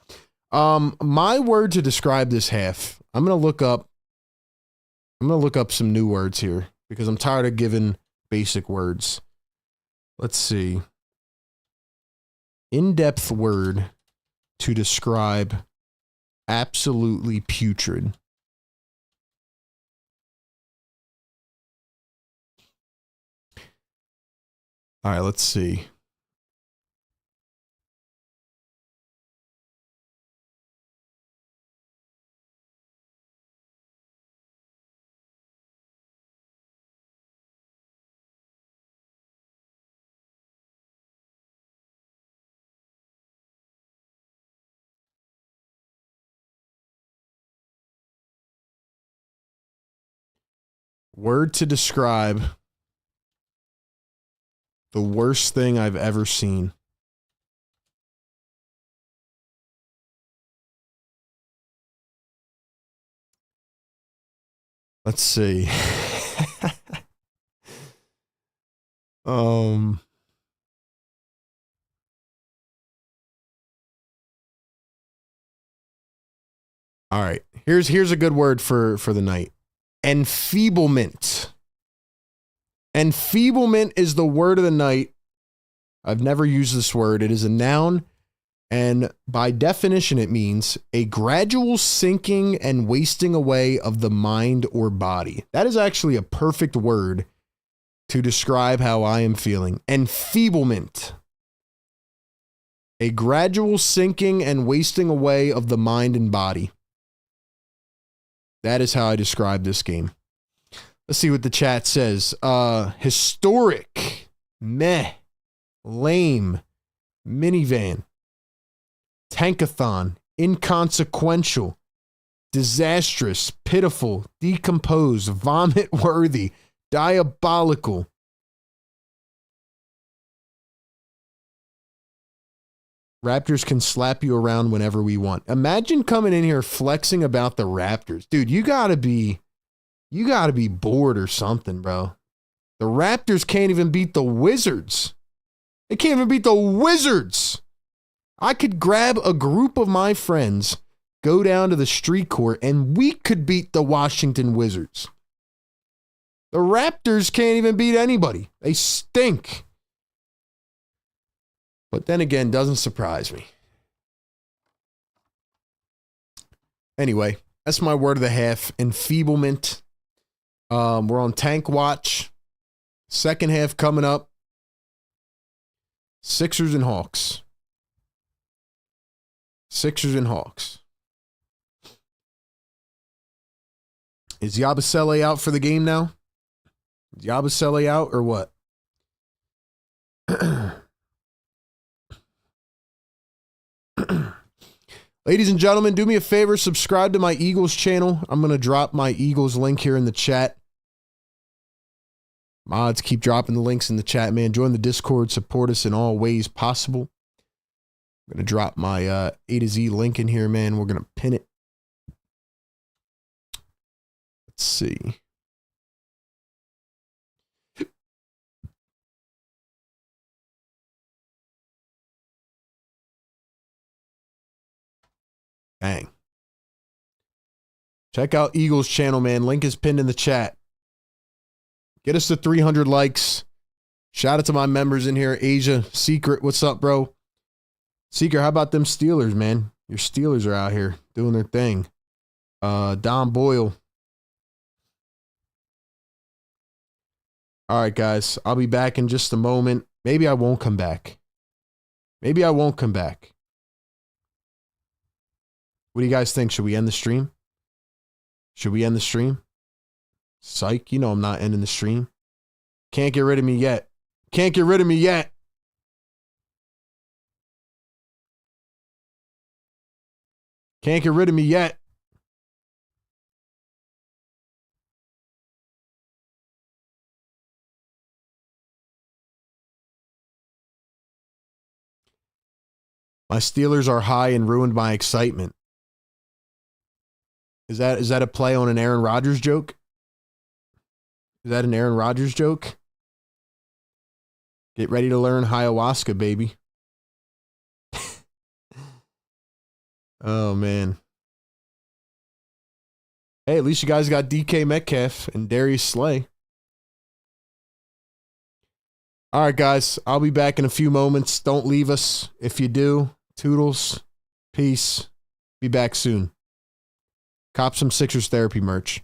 My word to describe this half. I'm gonna look up some new words here because I'm tired of giving basic words. Let's see. In-depth word to describe absolutely putrid. All right, let's see. Word to describe the worst thing I've ever seen. Let's see. All right. Here's a good word for the night. Enfeeblement. Enfeeblement is the word of the night. I've never used this word. It is a noun, and by definition, it means a gradual sinking and wasting away of the mind or body. That is actually a perfect word to describe how I am feeling. Enfeeblement. A gradual sinking and wasting away of the mind and body. That is how I describe this game. Let's see what the chat says. Historic, meh, lame, minivan, tankathon, inconsequential, disastrous, pitiful, decomposed, vomit-worthy, diabolical. Raptors can slap you around whenever we want. Imagine coming in here flexing about the Raptors. Dude, you gotta be bored or something, bro. The Raptors can't even beat the Wizards. They can't even beat the Wizards. I could grab a group of my friends, go down to the street court, and we could beat the Washington Wizards. The Raptors can't even beat anybody. They stink. But then again, doesn't surprise me. Anyway, that's my word of the half. Enfeeblement. We're on tank watch. Second half coming up. Sixers and Hawks. Sixers and Hawks. Is Yabusele out for the game now? Is Yabusele out or what? Ladies and gentlemen, do me a favor, subscribe to my Eagles channel. I'm going to drop my Eagles link here in the chat. Mods, keep dropping the links in the chat, man. Join the Discord, support us in all ways possible. I'm going to drop my A to Z link in here, man. We're going to pin it. Let's see. Bang. Check out Eagles channel, man. Link is pinned in the chat. Get us to 300 likes. Shout out to my members in here. Asia, Secret, what's up, bro? Secret, how about them Steelers, man? Your Steelers are out here doing their thing. Don Boyle. All right, guys. I'll be back in just a moment. Maybe I won't come back. Maybe I won't come back. What do you guys think? Should we end the stream? Should we end the stream? Psych, you know I'm not ending the stream. Can't get rid of me yet. Can't get rid of me yet. Can't get rid of me yet. My Steelers are high and ruined my excitement. Is that a play on an Aaron Rodgers joke? Is that an Aaron Rodgers joke? Get ready to learn ayahuasca, baby. Oh, man. Hey, at least you guys got DK Metcalf and Darius Slay. All right, guys. I'll be back in a few moments. Don't leave us. If you do, toodles. Peace. Be back soon. Cop some Sixers therapy merch.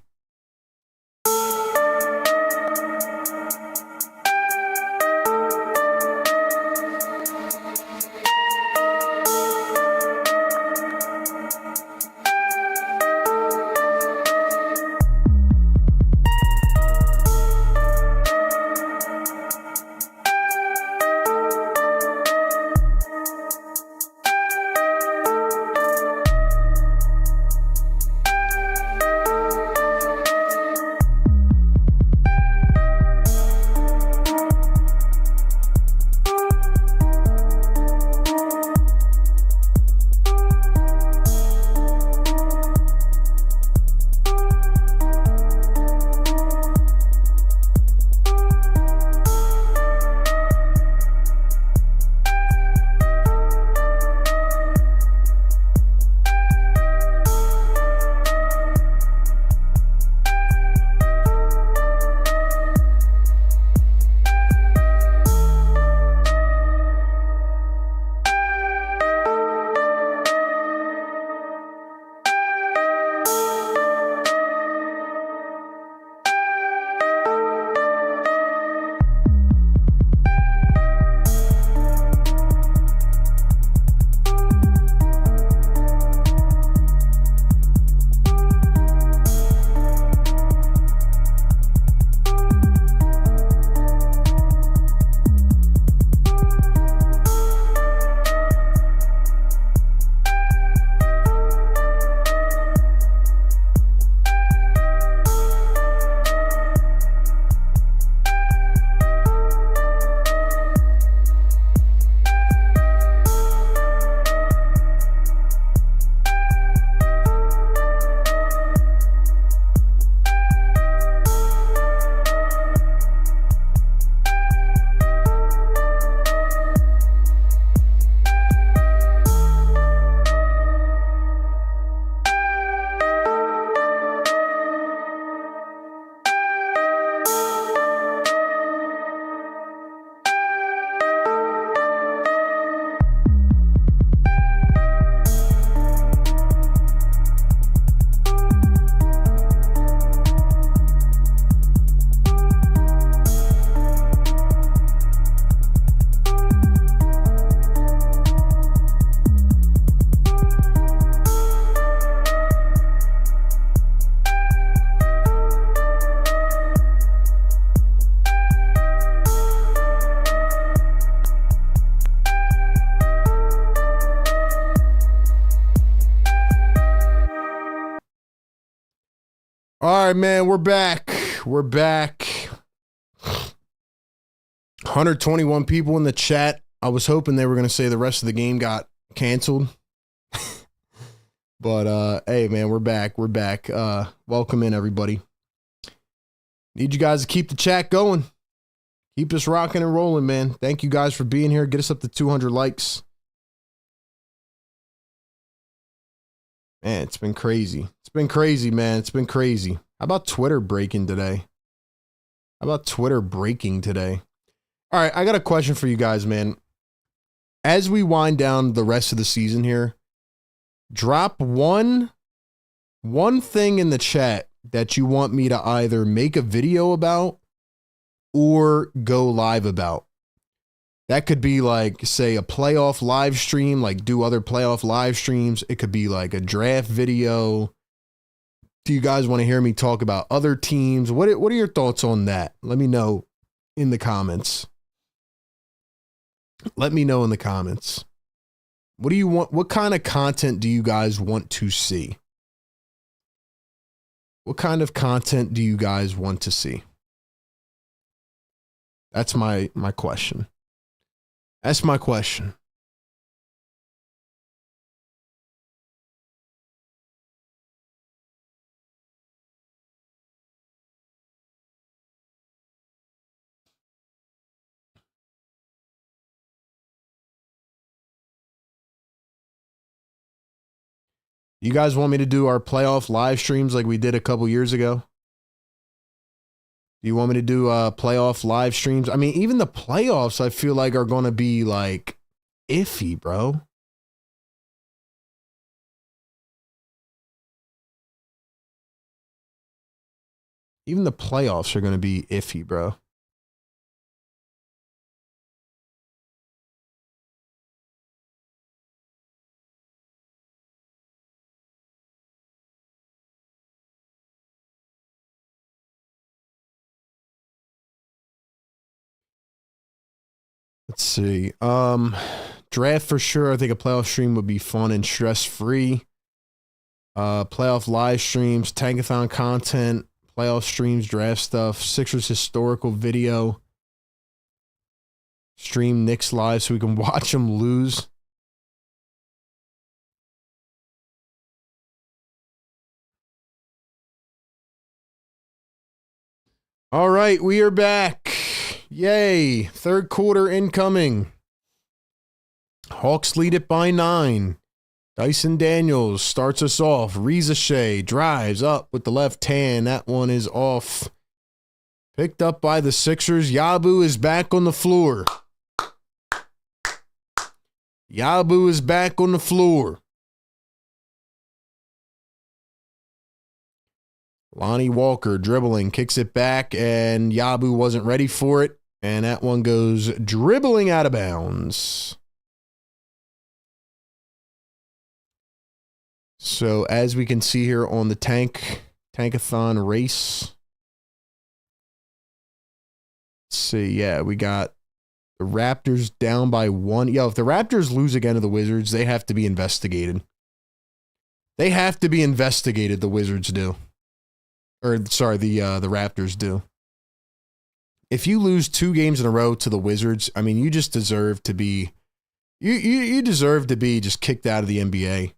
All right, man, we're back. We're back. 121 people in the chat. I was hoping they were going to say the rest of the game got canceled. But, hey, man, we're back. We're back. Welcome in, everybody. Need you guys to keep the chat going. Keep us rocking and rolling, man. Thank you guys for being here. Get us up to 200 likes. Man, it's been crazy. It's been crazy, man. It's been crazy. How about Twitter breaking today? How about Twitter breaking today? All right, I got a question for you guys, man. As we wind down the rest of the season here, drop one thing in the chat that you want me to either make a video about or go live about. That could be like, say, a playoff live stream, like do other playoff live streams. It could be like a draft video. Do you guys want to hear me talk about other teams? What are your thoughts on that? Let me know in the comments. Let me know in the comments. What do you want? What kind of content do you guys want to see? What kind of content do you guys want to see? That's my question. That's my question. You guys want me to do our playoff live streams like we did a couple years ago? Do you want me to do playoff live streams? I mean, even the playoffs I feel like are going to be like iffy, bro. Even the playoffs are going to be iffy, bro. Let's see. Draft for sure. I think a playoff stream would be fun and stress-free. Playoff live streams, tankathon content, playoff streams, draft stuff, Sixers historical video. Stream Knicks live so we can watch them lose. All right, we are back. Yay. Third quarter incoming. Hawks lead it by 9. Dyson Daniels starts us off. Reza Shea drives up with the left hand. That one is off. Picked up by the Sixers. Yabu is back on the floor. Yabu is back on the floor. Lonnie Walker dribbling, kicks it back, and Yabu wasn't ready for it. And that one goes dribbling out of bounds. So as we can see here on the tankathon race. Let's see, yeah, we got the Raptors down by 1. Yo, if the Raptors lose again to the Wizards, they have to be investigated. They have to be investigated, the Wizards do. Or, sorry, the Raptors do. If you lose 2 games in a row to the Wizards, I mean, you just deserve to be... You deserve to be just kicked out of the NBA.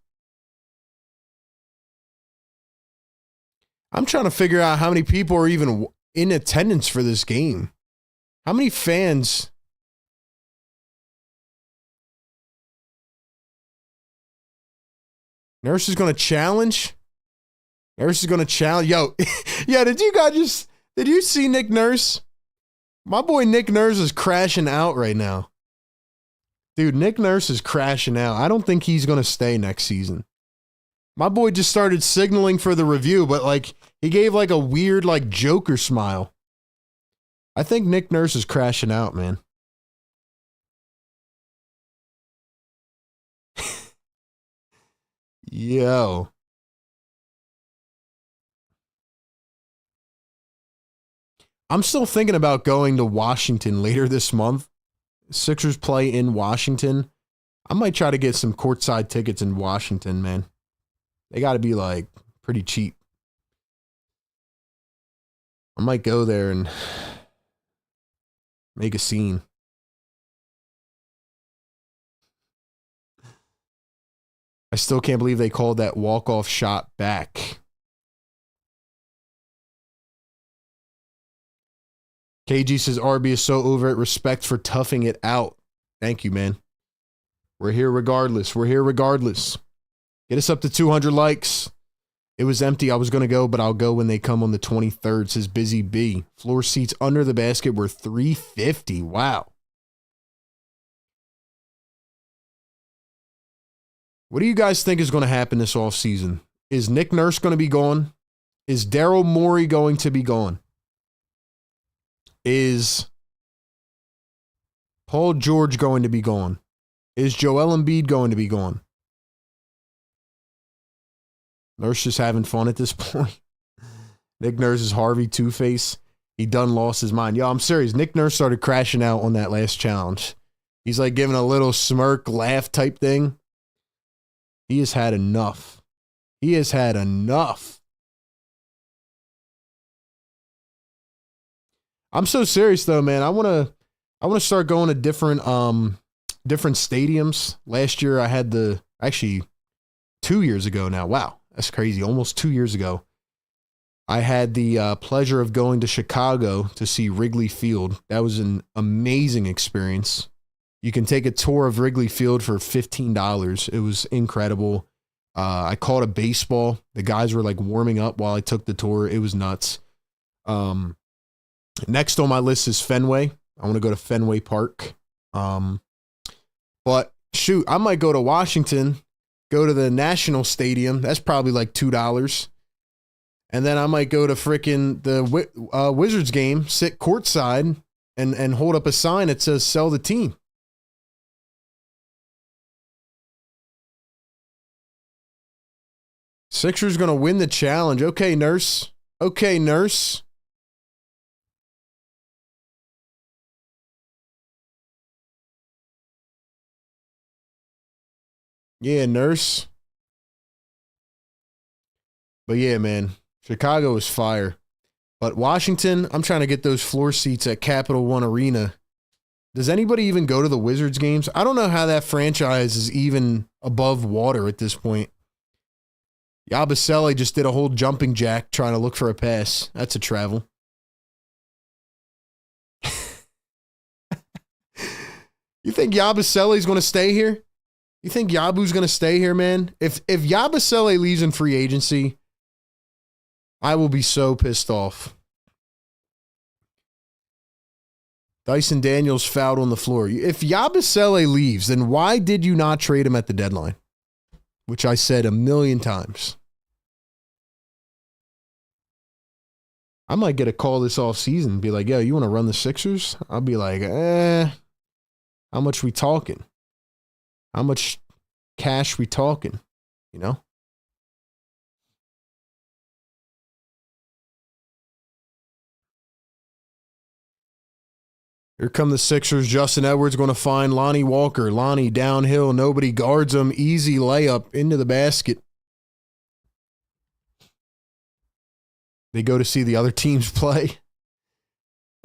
I'm trying to figure out how many people are even in attendance for this game. How many fans... Nurse is going to challenge? Nurse is going to challenge. Yo, yeah, did you see Nick Nurse? My boy Nick Nurse is crashing out right now. Dude, Nick Nurse is crashing out. I don't think he's going to stay next season. My boy just started signaling for the review, but like he gave like a weird like Joker smile. I think Nick Nurse is crashing out, man. Yo. I'm still thinking about going to Washington later this month. Sixers play in Washington. I might try to get some courtside tickets in Washington, man. They got to be like pretty cheap. I might go there and make a scene. I still can't believe they called that walk-off shot back. KG says RB is so over it. Respect for toughing it out. Thank you, man. We're here regardless. We're here regardless. Get us up to 200 likes. It was empty. I was going to go, but I'll go when they come on the 23rd, says Busy B. Floor seats under the basket were $350. Wow. What do you guys think is going to happen this offseason? Is Nick Nurse going to be gone? Is Daryl Morey going to be gone? Is Paul George going to be gone? Is Joel Embiid going to be gone? Nurse just having fun at this point. Nick Nurse is Harvey Two-Face. He done lost his mind. Yo, I'm serious. Nick Nurse started crashing out on that last challenge. He's like giving a little smirk, laugh type thing. He has had enough. He has had enough. I'm so serious though, man. I want to start going to different stadiums. Last year I had actually 2 years ago now. Wow, that's crazy. Almost 2 years ago. I had the pleasure of going to Chicago to see Wrigley Field. That was an amazing experience. You can take a tour of Wrigley Field for $15. It was incredible. I caught a baseball. The guys were like warming up while I took the tour. It was nuts. Next on my list is Fenway. I want to go to Fenway Park. But shoot, I might go to Washington, go to the National Stadium. That's probably like $2. And then I might go to frickin' the Wizards game, sit courtside, and hold up a sign that says sell the team. Sixers going to win the challenge. Okay, Nurse. Okay, Nurse. Yeah, Nurse. But yeah, man, Chicago is fire. But Washington, I'm trying to get those floor seats at Capital One Arena. Does anybody even go to the Wizards games? I don't know how that franchise is even above water at this point. Yabusele just did a whole jumping jack trying to look for a pass. That's a travel. You think Yabusele's going to stay here? You think Yabu's going to stay here, man? If Yabusele leaves in free agency, I will be so pissed off. Dyson Daniels fouled on the floor. If Yabusele leaves, then why did you not trade him at the deadline? Which I said 1,000,000 times. I might get a call this offseason and be like, yo, you want to run the Sixers? I'll be like, how much we talking? How much cash we talking? You know? Here come the Sixers. Justin Edwards going to find Lonnie Walker. Lonnie downhill. Nobody guards him. Easy layup into the basket. They go to see the other teams play.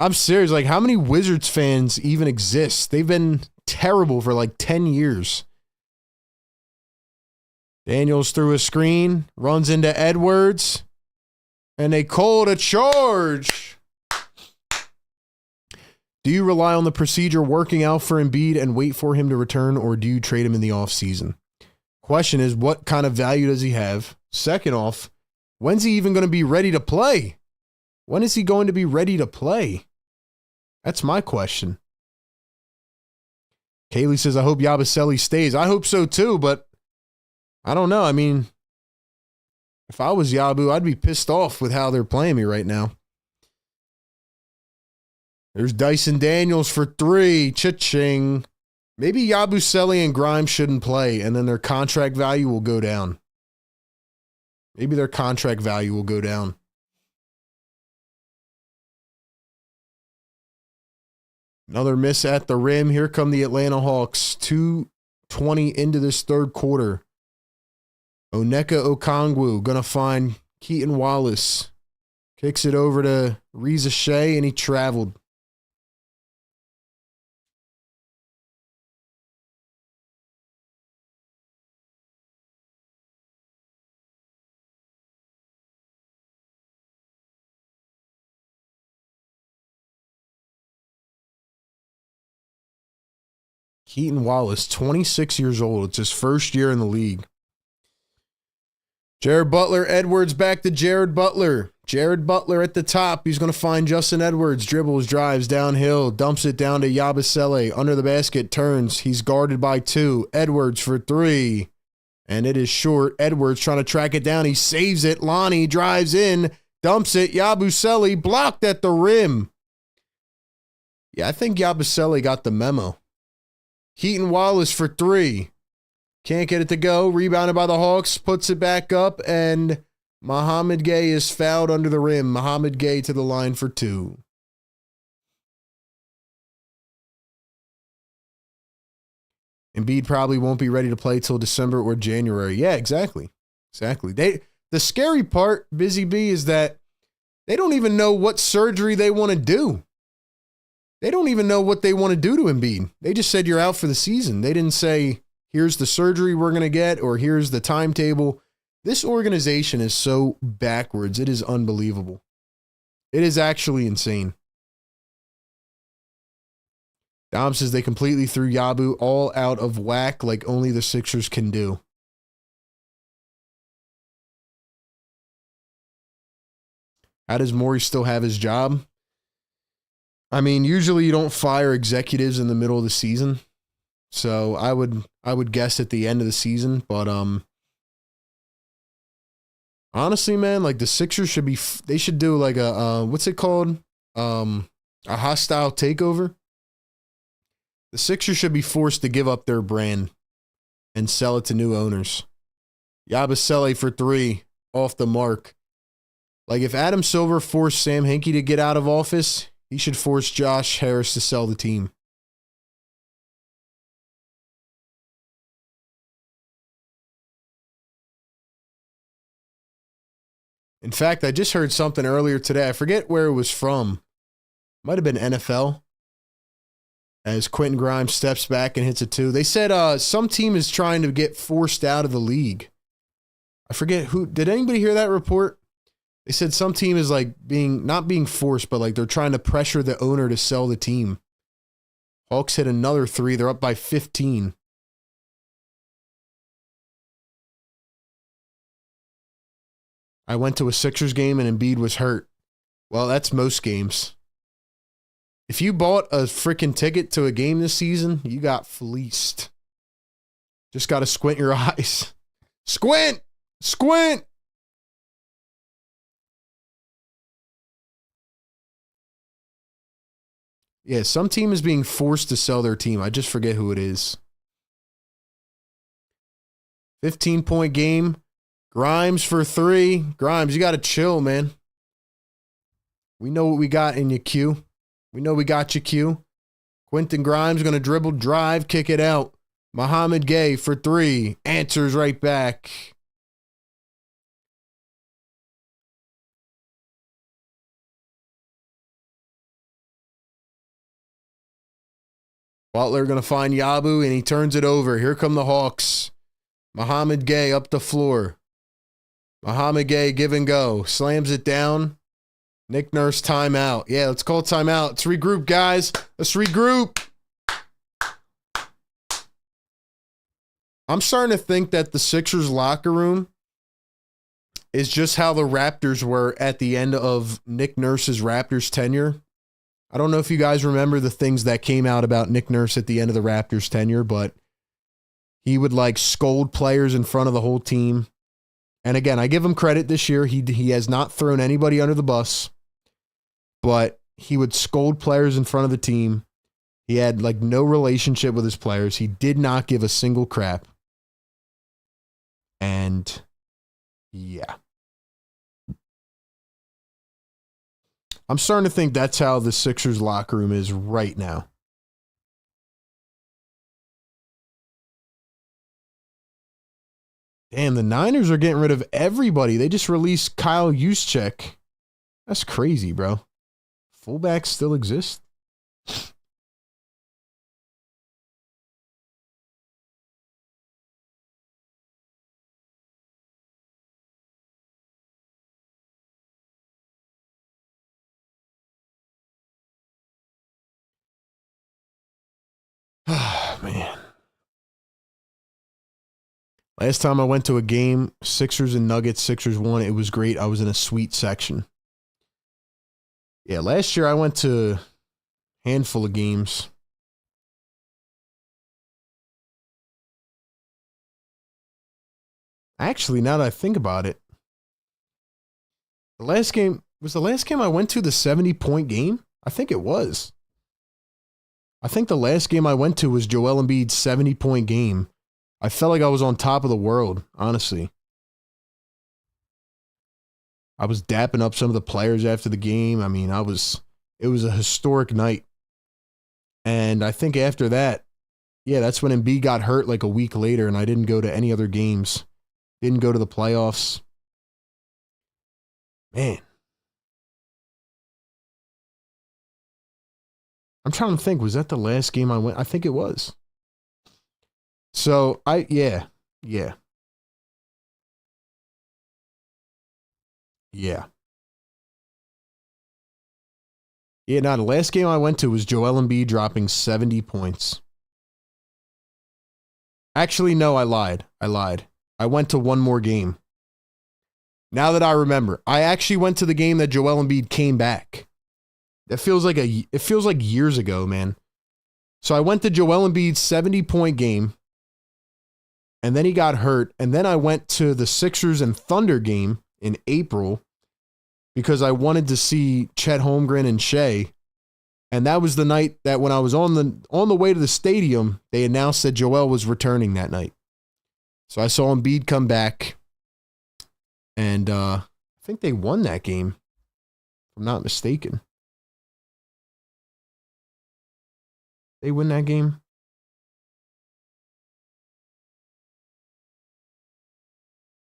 I'm serious. Like, how many Wizards fans even exist? They've been terrible for like 10 years. Daniels through a screen. Runs into Edwards. And they called a charge. Do you rely on the procedure working out for Embiid and wait for him to return, or do you trade him in the offseason? Question is, what kind of value does he have? Second off, when's he even going to be ready to play? When is he going to be ready to play? That's my question. Kaylee says, I hope Yabusele stays. I hope so too, but I don't know. I mean, if I was Yabu, I'd be pissed off with how they're playing me right now. There's Dyson Daniels for three. Cha-ching. Maybe Yabusele and Grimes shouldn't play, and then their contract value will go down. Maybe their contract value will go down. Another miss at the rim. Here come the Atlanta Hawks. 2:20 into this third quarter. Onyeka Okongwu going to find Keaton Wallace. Kicks it over to Reza Shea, and he traveled. Keaton Wallace, 26 years old. It's his first year in the league. Jared Butler, Edwards back to Jared Butler. Jared Butler at the top. He's going to find Justin Edwards. Dribbles, drives downhill, dumps it down to Yabusele. Under the basket, turns. He's guarded by two. Edwards for three. And it is short. Edwards trying to track it down. He saves it. Lonnie drives in, dumps it. Yabusele blocked at the rim. Yeah, I think Yabusele got the memo. Keaton Wallace for three. Can't get it to go. Rebounded by the Hawks. Puts it back up. And Mohamed Gay is fouled under the rim. Mohamed Gay to the line for 2. Embiid probably won't be ready to play till December or January. Yeah, exactly. Exactly. The scary part, Busy B, is that they don't even know what surgery they want to do. They don't even know what they want to do to Embiid. They just said you're out for the season. They didn't say, here's the surgery we're going to get or here's the timetable. This organization is so backwards. It is unbelievable. It is actually insane. Dom says they completely threw Yabu all out of whack like only the Sixers can do. How does Morey still have his job? I mean, usually you don't fire executives in the middle of the season. So I would guess at the end of the season, but honestly, man, like the Sixers should be they should do like a what's it called? A hostile takeover. The Sixers should be forced to give up their brand and sell it to new owners. Yabusele for 3 off the mark. Like if Adam Silver forced Sam Hinkie to get out of office, he should force Josh Harris to sell the team. In fact, I just heard something earlier today. I forget where it was from. Might have been NFL. As Quentin Grimes steps back and hits a 2. They said some team is trying to get forced out of the league. I forget who. Did anybody hear that report? They said some team is like not being forced, but like they're trying to pressure the owner to sell the team. Hawks hit another 3. They're up by 15. I went to a Sixers game and Embiid was hurt. Well, that's most games. If you bought a freaking ticket to a game this season, you got fleeced. Just got to squint your eyes. Squint! Squint! Yeah, some team is being forced to sell their team. I just forget who it is. 15-point game. Grimes for 3. Grimes, you got to chill, man. We know what we got in your queue. We know we got you, Q. Quentin Grimes going to dribble, drive, kick it out. Mohamed Gay for 3. Answers right back. Butler going to find Yabu, and he turns it over. Here come the Hawks. Mohamed Gay up the floor. Mohamed Gay give and go. Slams it down. Nick Nurse timeout. Yeah, let's call timeout. Let's regroup, guys. Let's regroup. I'm starting to think that the Sixers locker room is just how the Raptors were at the end of Nick Nurse's Raptors tenure. I don't know if you guys remember the things that came out about Nick Nurse at the end of the Raptors tenure, but he would like scold players in front of the whole team. And again, I give him credit this year. He has not thrown anybody under the bus, but he would scold players in front of the team. He had like no relationship with his players. He did not give a single crap. And yeah. I'm starting to think that's how the Sixers locker room is right now. Damn, the Niners are getting rid of everybody. They just released Kyle Juszczyk. That's crazy, bro. Fullbacks still exist? Oh, man. Last time I went to a game, Sixers and Nuggets, Sixers won. It was great. I was in a sweet section. Yeah, last year I went to a handful of games. Actually, now that I think about it, the last game I went to the 70-point game? I think it was. I think the last game I went to was Joel Embiid's 70-point game. I felt like I was on top of the world, honestly. I was dapping up some of the players after the game. I mean, it was a historic night. And I think after that, yeah, that's when Embiid got hurt like a week later, and I didn't go to any other games. Didn't go to the playoffs. Man. I'm trying to think, was that the last game I went? I think it was. So, yeah. Yeah. Yeah, no, the last game I went to was Joel Embiid dropping 70 points. Actually, no, I lied. I went to one more game. Now that I remember, I actually went to the game that Joel Embiid came back. It feels like years ago, man. So I went to Joel Embiid's 70-point game, and then he got hurt, and then I went to the Sixers and Thunder game in April because I wanted to see Chet Holmgren and Shea. And that was the night that when I was on the way to the stadium, they announced that Joel was returning that night. So I saw Embiid come back, and I think they won that game, if I'm not mistaken. They win that game?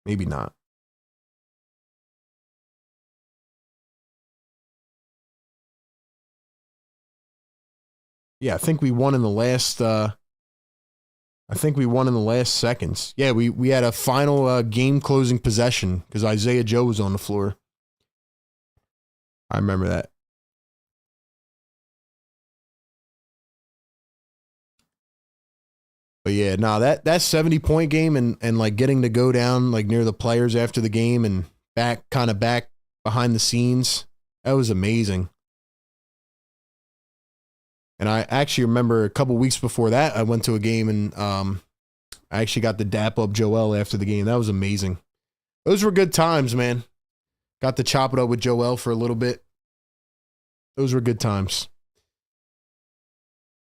Maybe not. Yeah, I think we won in the last seconds. Yeah, we had a final game closing possession because Isaiah Joe was on the floor. I remember that. But yeah, no, that 70-point game and like getting to go down like near the players after the game and back behind the scenes, that was amazing. And I actually remember a couple weeks before that, I went to a game and I actually got to dap up Joel after the game. That was amazing. Those were good times, man. Got to chop it up with Joel for a little bit. Those were good times.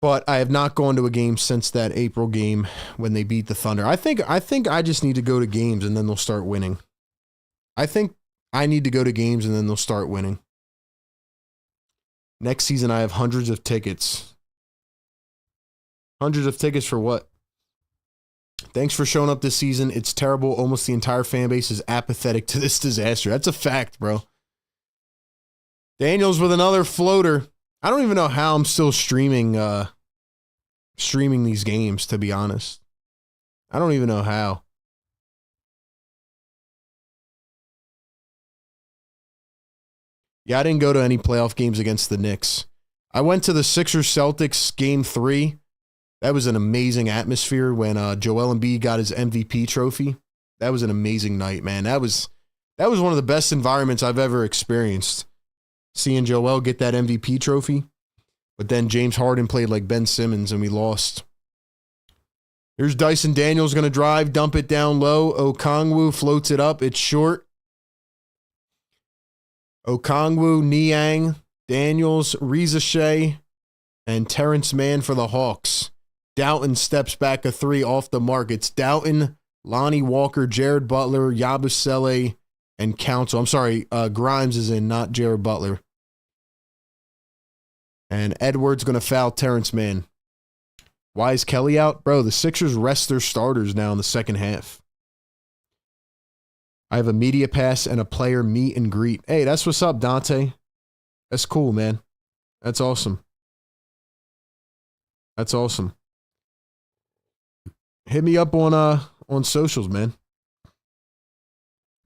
But I have not gone to a game since that April game when they beat the Thunder. I think I just need to go to games and then they'll start winning. I think I need to go to games and then they'll start winning. Next season, I have hundreds of tickets. Hundreds of tickets for what? Thanks for showing up this season. It's terrible. Almost the entire fan base is apathetic to this disaster. That's a fact, bro. Daniels with another floater. I don't even know how I'm still streaming these games, to be honest. I don't even know how. Yeah, I didn't go to any playoff games against the Knicks. I went to the Sixers-Celtics Game 3. That was an amazing atmosphere when Joel Embiid got his MVP trophy. That was an amazing night, man. That was one of the best environments I've ever experienced. Seeing Joel get that MVP trophy. But then James Harden played like Ben Simmons and we lost. Here's Dyson Daniels going to drive, dump it down low. Okongwu floats it up. It's short. Okongwu, Niang, Daniels, Reza Shea, and Terrence Mann for the Hawks. Doughton steps back a three off the mark. It's Doughton, Lonnie Walker, Jared Butler, Yabusele, and Council. I'm sorry, Grimes is in, not Jared Butler. And Edwards going to foul Terrence Mann. Why is Kelly out? Bro, the Sixers rest their starters now in the second half. I have a media pass and a player meet and greet. Hey, that's what's up, Dante. That's cool, man. That's awesome. That's awesome. Hit me up on socials, man.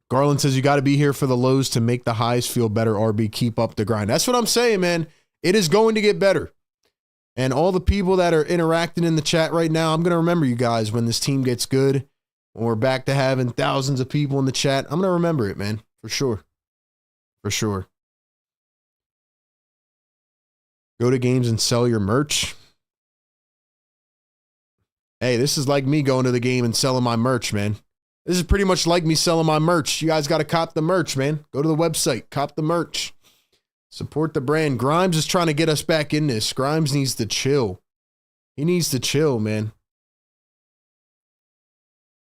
Garland says you got to be here for the lows to make the highs feel better, RB. Keep up the grind. That's what I'm saying, man. It is going to get better. And all the people that are interacting in the chat right now, I'm going to remember you guys when this team gets good. When we're back to having thousands of people in the chat, I'm going to remember it, man. For sure. For sure. Go to games and sell your merch. Hey, this is like me going to the game and selling my merch, man. This is pretty much like me selling my merch. You guys got to cop the merch, man. Go to the website, cop the merch. Support the brand. Grimes is trying to get us back in this. Grimes needs to chill. He needs to chill, man.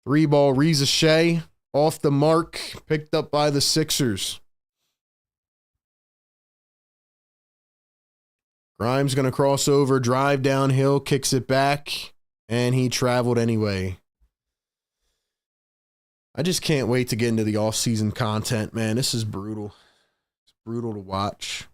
Three ball ricochet off the mark, picked up by the Sixers. Grimes going to cross over, drive downhill, kicks it back, and he traveled anyway. I just can't wait to get into the off-season content, man. This is brutal. It's brutal to watch.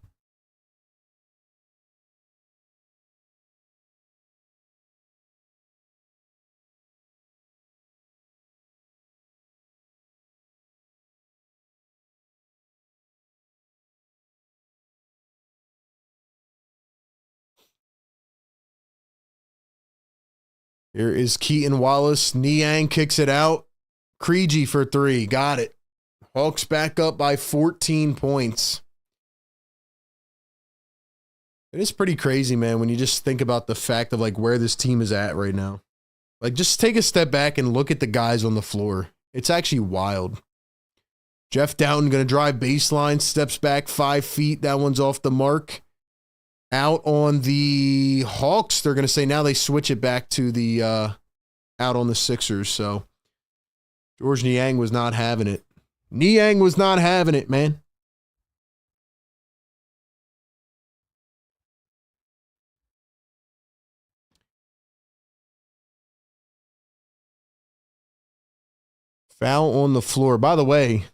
Here is Keaton Wallace. Niang kicks it out. Krejci for three. Got it. Hawks back up by 14 points. It is pretty crazy, man, when you just think about the fact of like where this team is at right now. Like, just take a step back and look at the guys on the floor. It's actually wild. Jeff Doughton going to drive baseline, steps back 5 feet. That one's off the mark. Out on the Hawks, they're going to say now they switch it back to the out on the Sixers. So George Niang was not having it. Niang was not having it, man. Foul on the floor. By the way,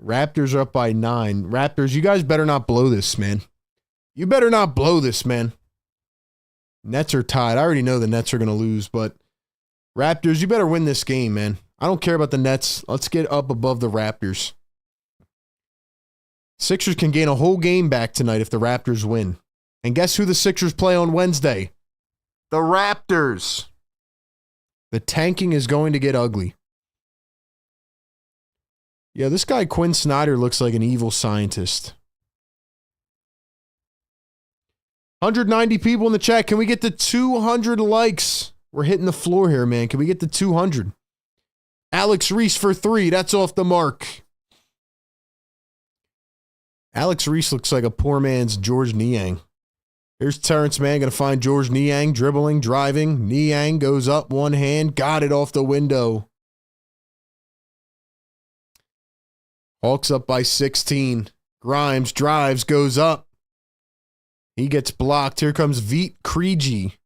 Raptors are up by 9. Raptors, you guys better not blow this, man. You better not blow this, man. Nets are tied. I already know the Nets are going to lose, but Raptors, you better win this game, man. I don't care about the Nets. Let's get up above the Raptors. Sixers can gain a whole game back tonight if the Raptors win. And guess who the Sixers play on Wednesday? The Raptors. The tanking is going to get ugly. Yeah, this guy Quinn Snyder looks like an evil scientist. 190 people in the chat. Can we get to 200 likes? We're hitting the floor here, man. Can we get to 200? Alex Reese for 3. That's off the mark. Alex Reese looks like a poor man's George Niang. Here's Terrence Mann going to find George Niang dribbling, driving. Niang goes up one hand. Got it off the window. Hawks up by 16. Grimes drives, goes up. He gets blocked. Here comes Vit Krejci.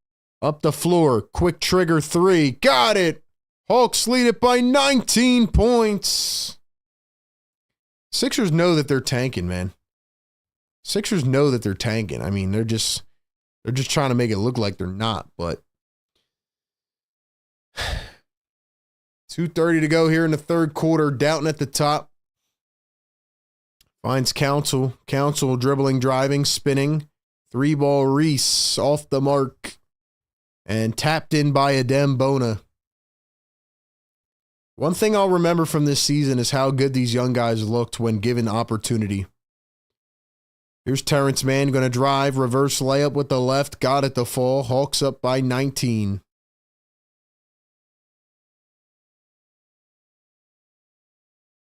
Up the floor. Quick trigger 3. Got it. Hawks lead it by 19 points. Sixers know that they're tanking, man. Sixers know that they're tanking. I mean, they're just trying to make it look like they're not, but 2:30 to go here in the third quarter. Doughton at the top. Finds Council. Council dribbling, driving, spinning. 3-ball Reese off the mark. And tapped in by Adem Bona. One thing I'll remember from this season is how good these young guys looked when given opportunity. Here's Terrence Mann going to drive. Reverse layup with the left. Got it to fall. Hawks up by 19.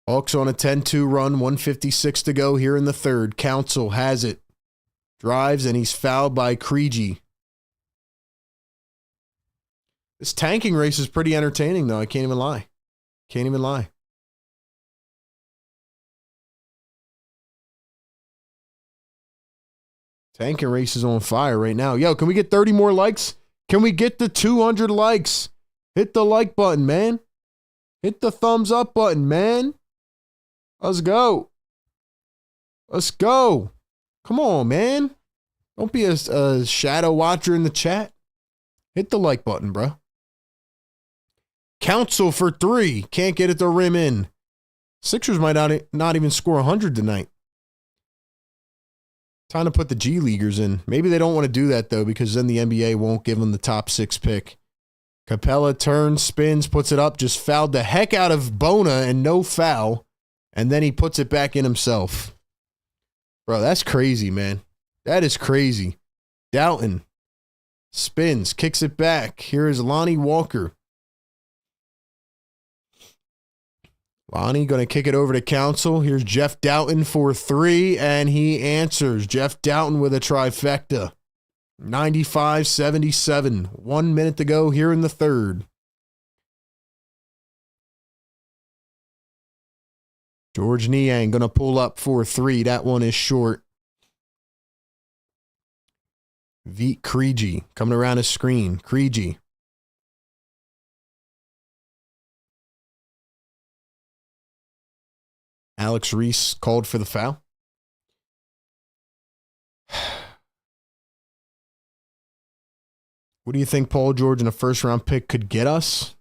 Hawks on a 10-2 run. 1:56 to go here in the third. Council has it. Drives, and he's fouled by Krejci. This tanking race is pretty entertaining, though. I can't even lie. Can't even lie. Tanking race is on fire right now. Yo, can we get 30 more likes? Can we get the 200 likes? Hit the like button, man. Hit the thumbs up button, man. Let's go. Let's go. Come on, man. Don't be a shadow watcher in the chat. Hit the like button, bro. Council for 3. Can't get it to rim in. Sixers might not even score 100 tonight. Time to put the G Leaguers in. Maybe they don't want to do that, though, because then the NBA won't give them the top 6 pick. Capella turns, spins, puts it up, just fouled the heck out of Bona and no foul. And then he puts it back in himself. Bro, that's crazy, man. That is crazy. Doughton spins, kicks it back. Here is Lonnie Walker. Lonnie going to kick it over to Council. Here's Jeff Doughton for 3, and he answers. Jeff Doughton with a trifecta. 95-77. 1 minute to go here in the third. George Niang going to pull up for 3. That one is short. Veet Krejci coming around his screen. Krejci. Alex Reese called for the foul. What do you think Paul George in a first-round pick could get us?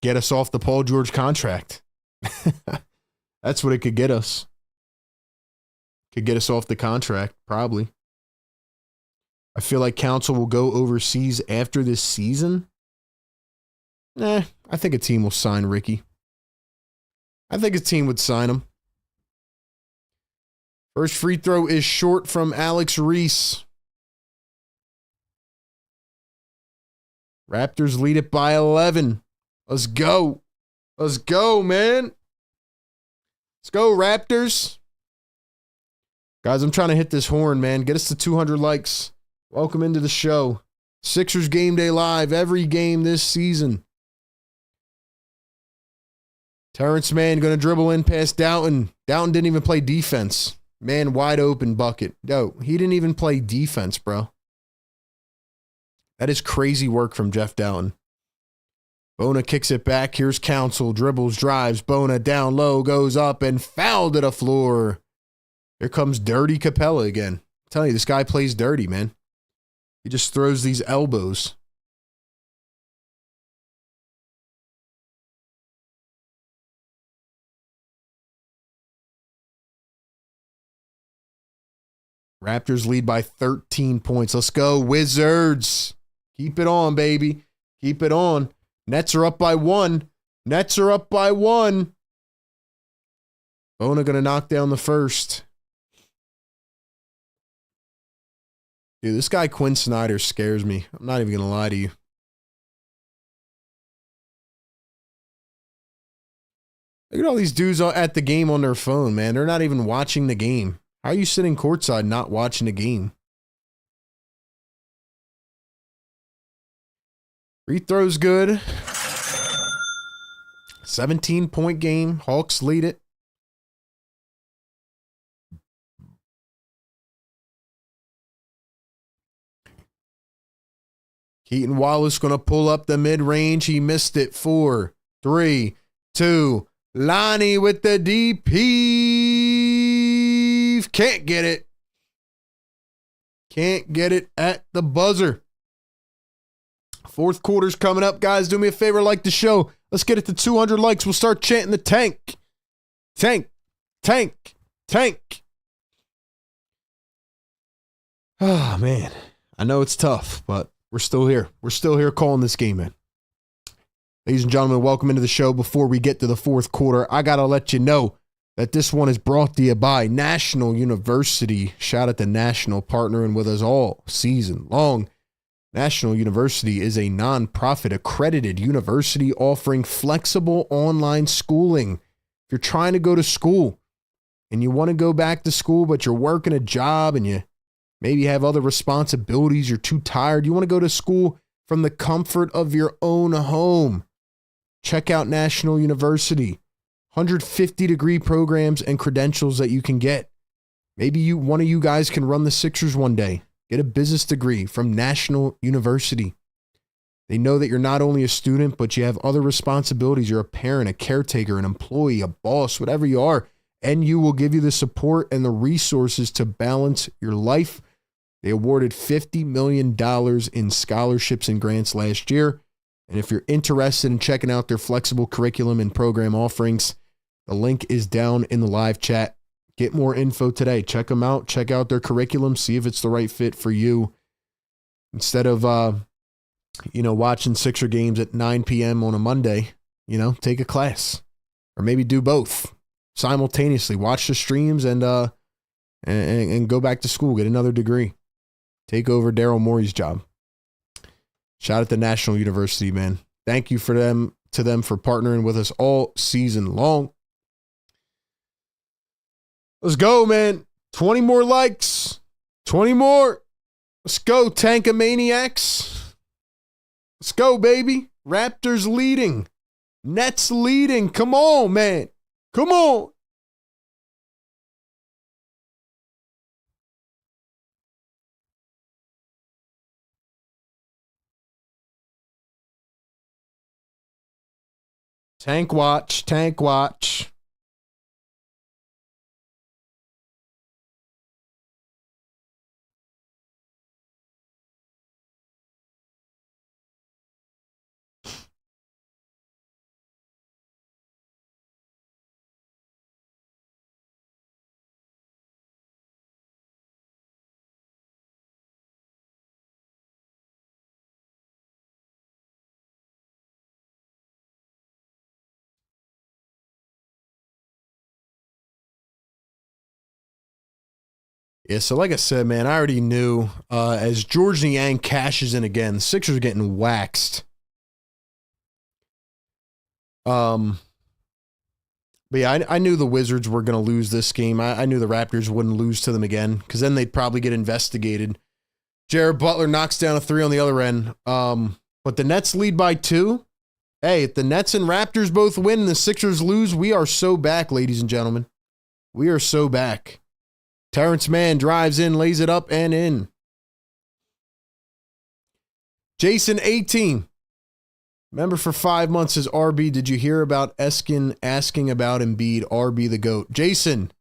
Get us off the Paul George contract. That's what it could get us. Could get us off the contract, probably. I feel like Council will go overseas after this season. I think a team will sign Ricky. I think a team would sign him. First free throw is short from Alex Reese. Raptors lead it by 11. Let's go. Let's go, man. Let's go, Raptors. Guys, I'm trying to hit this horn, man. Get us to 200 likes. Welcome into the show. Sixers Game Day Live, every game this season. Terrence Mann going to dribble in past Doughton. Doughton didn't even play defense. Man, wide open bucket. No, he didn't even play defense, bro. That is crazy work from Jeff Doughton. Bona kicks it back. Here's Council. Dribbles, drives. Bona down low, goes up and fouled to the floor. Here comes Dirty Capella again. I'm telling you, this guy plays dirty, man. He just throws these elbows. Raptors lead by 13 points. Let's go, Wizards. Keep it on, baby. Keep it on. Nets are up by 1. Nets are up by 1. Bona going to knock down the first. Dude, this guy Quinn Snyder scares me. I'm not even going to lie to you. Look at all these dudes at the game on their phone, man. They're not even watching the game. How are you sitting courtside not watching the game? Free throw's good. 17-point game. Hawks lead it. Keaton Wallace going to pull up the mid-range. He missed it. 4, 3, 2. Lonnie with the deep heave. Can't get it. Can't get it at the buzzer. Fourth quarter's coming up. Guys, do me a favor, like the show. Let's get it to 200 likes. We'll start chanting the tank. Tank. Tank. Tank. Oh, man. I know it's tough, but we're still here. We're still here calling this game, man. Ladies and gentlemen, welcome into the show. Before we get to the fourth quarter, I got to let you know that this one is brought to you by National University. Shout out to National, partnering with us all season long. National University is a nonprofit accredited university offering flexible online schooling. If you're trying to go to school and you want to go back to school, but you're working a job and you maybe have other responsibilities, you're too tired, you want to go to school from the comfort of your own home, check out National University. 150-degree programs and credentials that you can get. Maybe one of you guys can run the Sixers one day. Get a business degree from National University. They know that you're not only a student, but you have other responsibilities. You're a parent, a caretaker, an employee, a boss, whatever you are. NU will give you the support and the resources to balance your life. They awarded $50 million in scholarships and grants last year. And if you're interested in checking out their flexible curriculum and program offerings, the link is down in the live chat. Get more info today. Check them out. Check out their curriculum. See if it's the right fit for you. Instead of, watching Sixer games at 9 p.m. on a Monday, take a class. Or maybe do both simultaneously. Watch the streams and go back to school. Get another degree. Take over Daryl Morey's job. Shout out to National University, man. Thank you to them for partnering with us all season long. Let's go, man. 20 more likes. 20 more. Let's go, Tankamaniacs. Let's go, baby. Raptors leading. Nets leading. Come on, man. Come on. Tank watch. Tank watch. Yeah, so like I said, man, I already knew as George Niang cashes in again, the Sixers are getting waxed. But yeah, I knew the Wizards were going to lose this game. I knew the Raptors wouldn't lose to them again because then they'd probably get investigated. Jared Butler knocks down a 3 on the other end. But the Nets lead by 2. Hey, if the Nets and Raptors both win and the Sixers lose, we are so back, ladies and gentlemen. We are so back. Terrence Mann drives in, lays it up, and in. Jason 18. Member for 5 months says, RB, did you hear about Eskin asking about Embiid, RB the GOAT? Jason,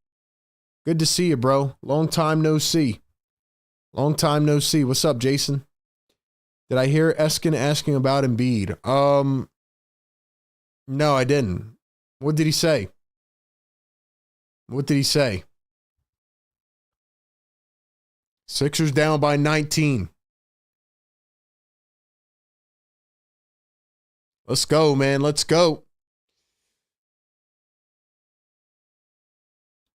good to see you, bro. Long time no see. Long time no see. What's up, Jason? Did I hear Eskin asking about Embiid? No, I didn't. What did he say? What did he say? Sixers down by 19. Let's go, man. Let's go.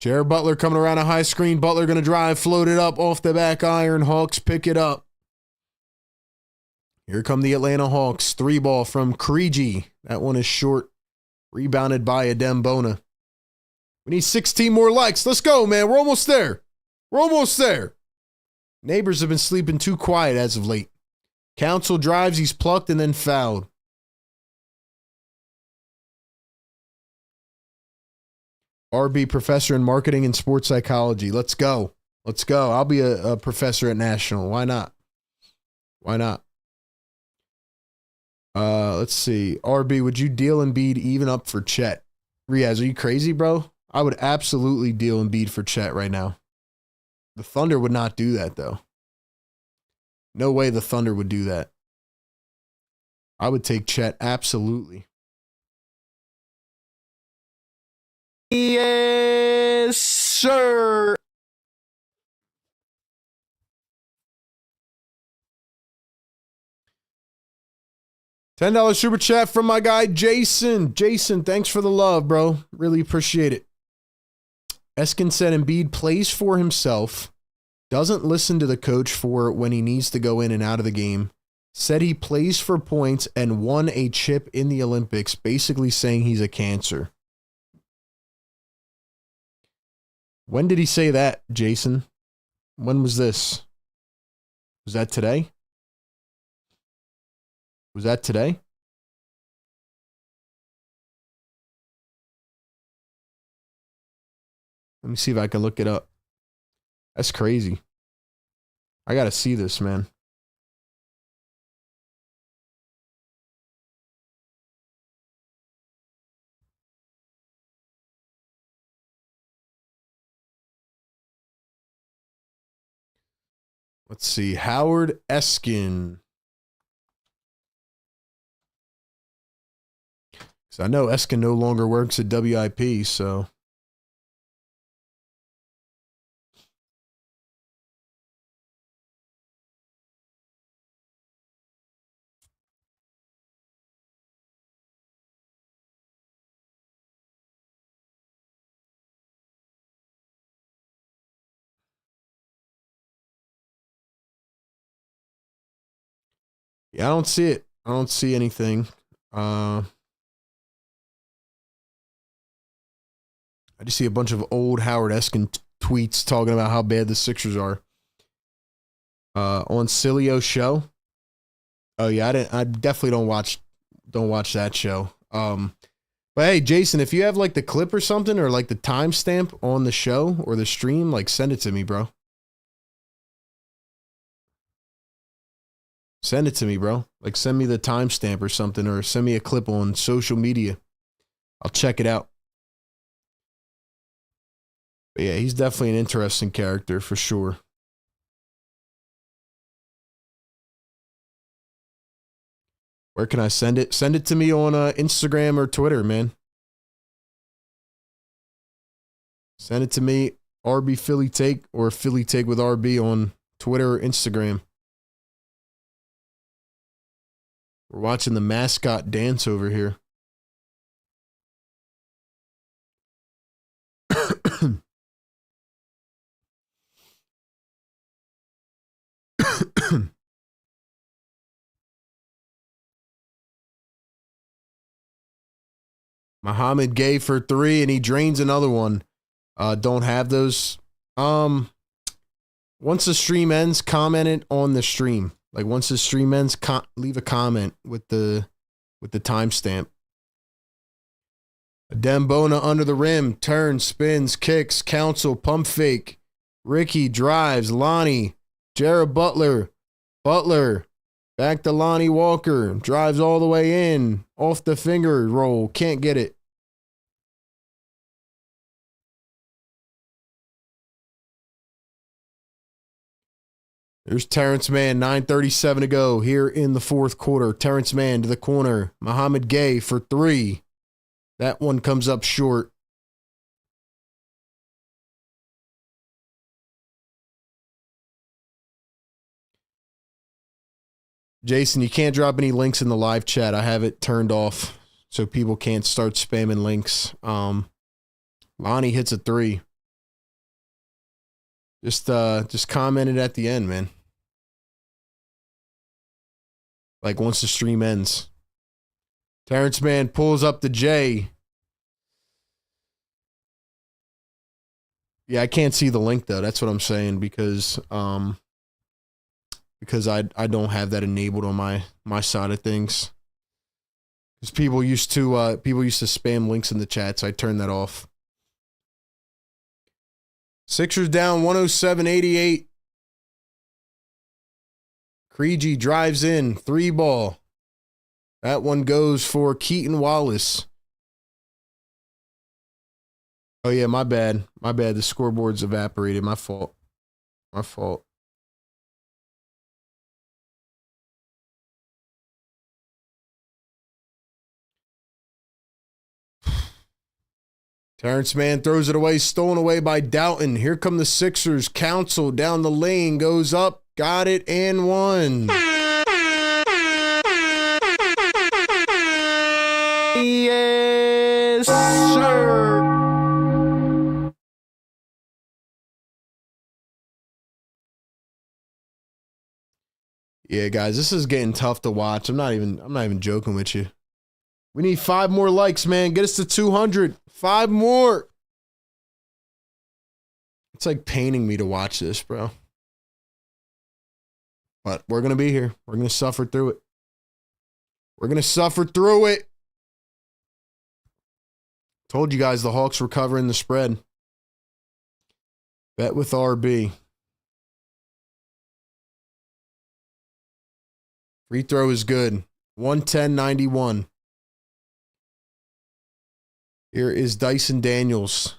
Jared Butler coming around a high screen. Butler going to drive, float it up off the back iron. Hawks pick it up. Here come the Atlanta Hawks. 3-ball from Krejci. That one is short. Rebounded by Adem Bona. We need 16 more likes. Let's go, man. We're almost there. We're almost there. Neighbors have been sleeping too quiet as of late. Council drives, he's plucked and then fouled. RB professor in marketing and sports psychology. Let's go. Let's go. I'll be a professor at National. Why not? Why not? Let's see. RB, would you deal Embiid even up for Chet? Riaz, are you crazy, bro? I would absolutely deal Embiid for Chet right now. The Thunder would not do that, though. No way the Thunder would do that. I would take Chet, absolutely. Yes, sir. $10 super chat from my guy, Jason. Jason, thanks for the love, bro. Really appreciate it. Eskin said Embiid plays for himself, doesn't listen to the coach for when he needs to go in and out of the game, said he plays for points and won a chip in the Olympics, basically saying he's a cancer. When did he say that, Jason? When was this? Was that today? Was that today? Let me see if I can look it up. That's crazy. I got to see this, man. Let's see. Howard Eskin. Because I know Eskin no longer works at WIP, so. Yeah, I don't see it. I don't see anything. I just see a bunch of old Howard Eskin tweets talking about how bad the Sixers are. On Cilio's show. Oh yeah, I definitely don't watch that show. But hey, Jason, if you have like the clip or something, or like the timestamp on the show or the stream, like send it to me, bro. Send it to me, bro. Like send me the timestamp or something, or send me a clip on social media. I'll check it out. But yeah, he's definitely an interesting character for sure. Where can I send it? Send it to me on Instagram or Twitter, man. Send it to me, RB Philly Take, or Philly Take with RB on Twitter or Instagram. We're watching the mascot dance over here. Muhammad Gay for 3, and he drains another one. Don't have those. Once the stream ends, comment it on the stream. Like once the stream ends, leave a comment with the timestamp. Dembona under the rim, turns, spins, kicks, counsel, pump fake. Ricky drives, Lonnie, Jared Butler, back to Lonnie Walker, drives all the way in, off the finger roll, can't get it. There's Terrence Mann, 9:37 to go here in the fourth quarter. Terrence Mann to the corner. Muhammad Gay for 3. That one comes up short. Jason, you can't drop any links in the live chat. I have it turned off so people can't start spamming links. Lonnie hits a 3. Just comment it at the end, man. Like once the stream ends. Terrence Mann pulls up the J. Yeah, I can't see the link though. That's what I'm saying, because I don't have that enabled on my side of things. Because people used to spam links in the chat, so I turned that off. Sixers down 107-88. Krejci drives in, 3 ball. That one goes for Keaton Wallace. Oh yeah, my bad. My bad. The scoreboard's evaporated. My fault. My fault. Terrence Mann throws it away, stolen away by Doughton. Here come the Sixers. Counsel down the lane, goes up, got it, and one. Yes, sir. Yeah, guys, this is getting tough to watch. I'm not even joking with you. We need 5 more likes, man. Get us to 200. 5 more. It's like paining me to watch this, bro. But we're going to be here. We're going to suffer through it. We're going to suffer through it. Told you guys the Hawks were covering the spread. Bet with RB. Free throw is good. 110-91. Here is Dyson Daniels.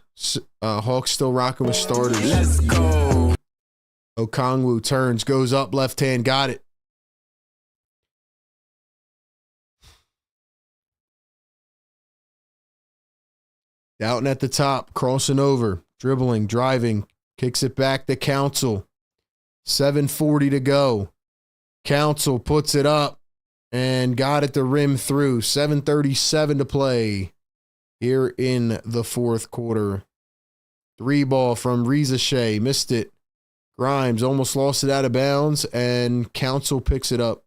Hawks still rocking with starters. Let's go. Okongwu turns, goes up, left hand, got it. Doughton at the top, crossing over, dribbling, driving, kicks it back to Counsel. 7:40 to go. Counsel puts it up and got it to rim through. 7:37 to play here in the fourth quarter. 3 ball from Reza Shea. Missed it. Grimes almost lost it out of bounds, and Counsel picks it up.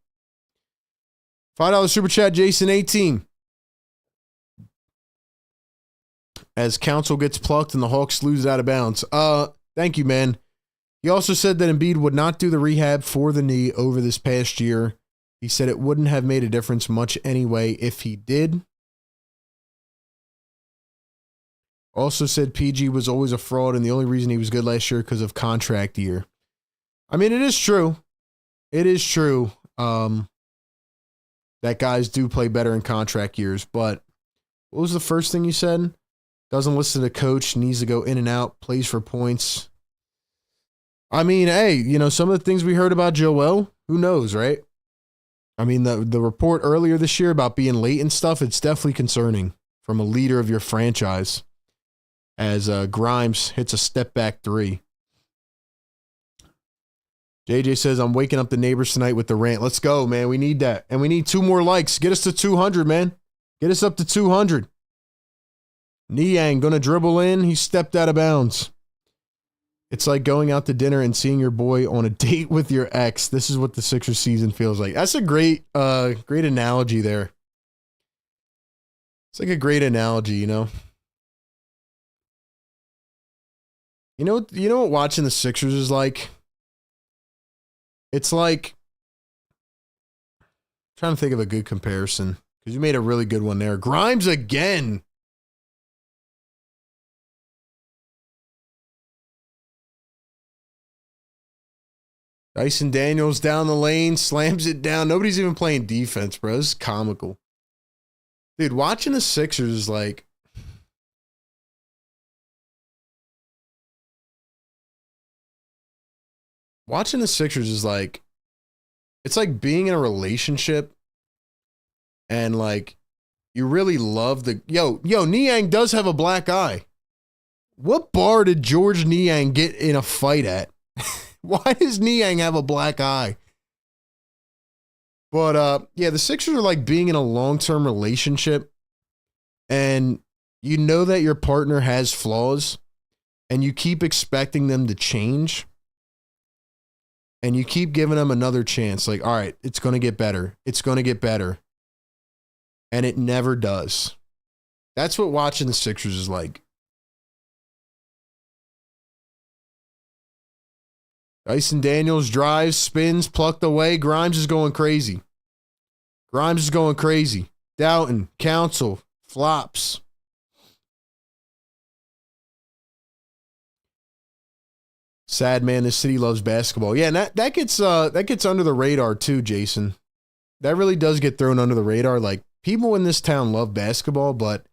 $5 super chat, Jason 18. As Counsel gets plucked and the Hawks lose it out of bounds. Thank you, man. He also said that Embiid would not do the rehab for the knee over this past year. He said it wouldn't have made a difference much anyway if he did. Also said PG was always a fraud, and the only reason he was good last year because of contract year. I mean, it is true. It is true that guys do play better in contract years. But what was the first thing you said? Doesn't listen to coach, needs to go in and out, plays for points. I mean, hey, you know, some of the things we heard about Joel, who knows, right? I mean, the report earlier this year about being late and stuff, it's definitely concerning from a leader of your franchise as Grimes hits a step back three. JJ says, I'm waking up the neighbors tonight with the rant. Let's go, man. We need that. And we need 2 more likes. Get us to 200, man. Get us up to 200. Niang going to dribble in. He stepped out of bounds. It's like going out to dinner and seeing your boy on a date with your ex. This is what the Sixers season feels like. That's a great analogy there. It's like a great analogy, you know? You know what watching the Sixers is like? It's like, I'm trying to think of a good comparison because you made a really good one there. Grimes again. Dyson Daniels down the lane, slams it down. Nobody's even playing defense, bro. This is comical. Dude, watching the Sixers is like, watching the Sixers is like, it's like being in a relationship and like, you really love the, yo, Niang does have a black eye. What bar did George Niang get in a fight at? Why does Niang have a black eye? But yeah, the Sixers are like being in a long-term relationship and you know that your partner has flaws and you keep expecting them to change and you keep giving them another chance. Like, all right, it's going to get better. It's going to get better. And it never does. That's what watching the Sixers is like. Dyson Daniels drives, spins, plucked away. Grimes is going crazy. Grimes is going crazy. Doughton, Council, flops. Sad man, this city loves basketball. Yeah, and that gets under the radar too, Jason. That really does get thrown under the radar. Like, people in this town love basketball, but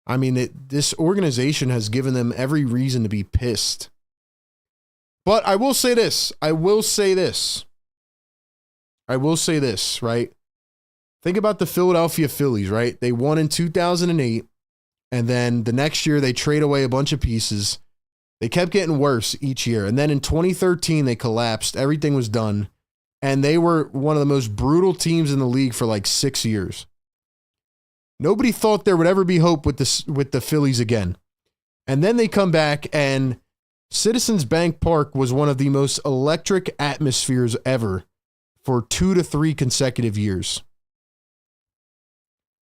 I mean, this organization has given them every reason to be pissed. But I will say this, right? Think about the Philadelphia Phillies, right? They won in 2008, and then the next year they trade away a bunch of pieces. They kept getting worse each year. And then in 2013, they collapsed. Everything was done. And they were one of the most brutal teams in the league for like 6 years. Nobody thought there would ever be hope with the Phillies again. And then they come back, and Citizens Bank Park was one of the most electric atmospheres ever for 2 to 3 consecutive years.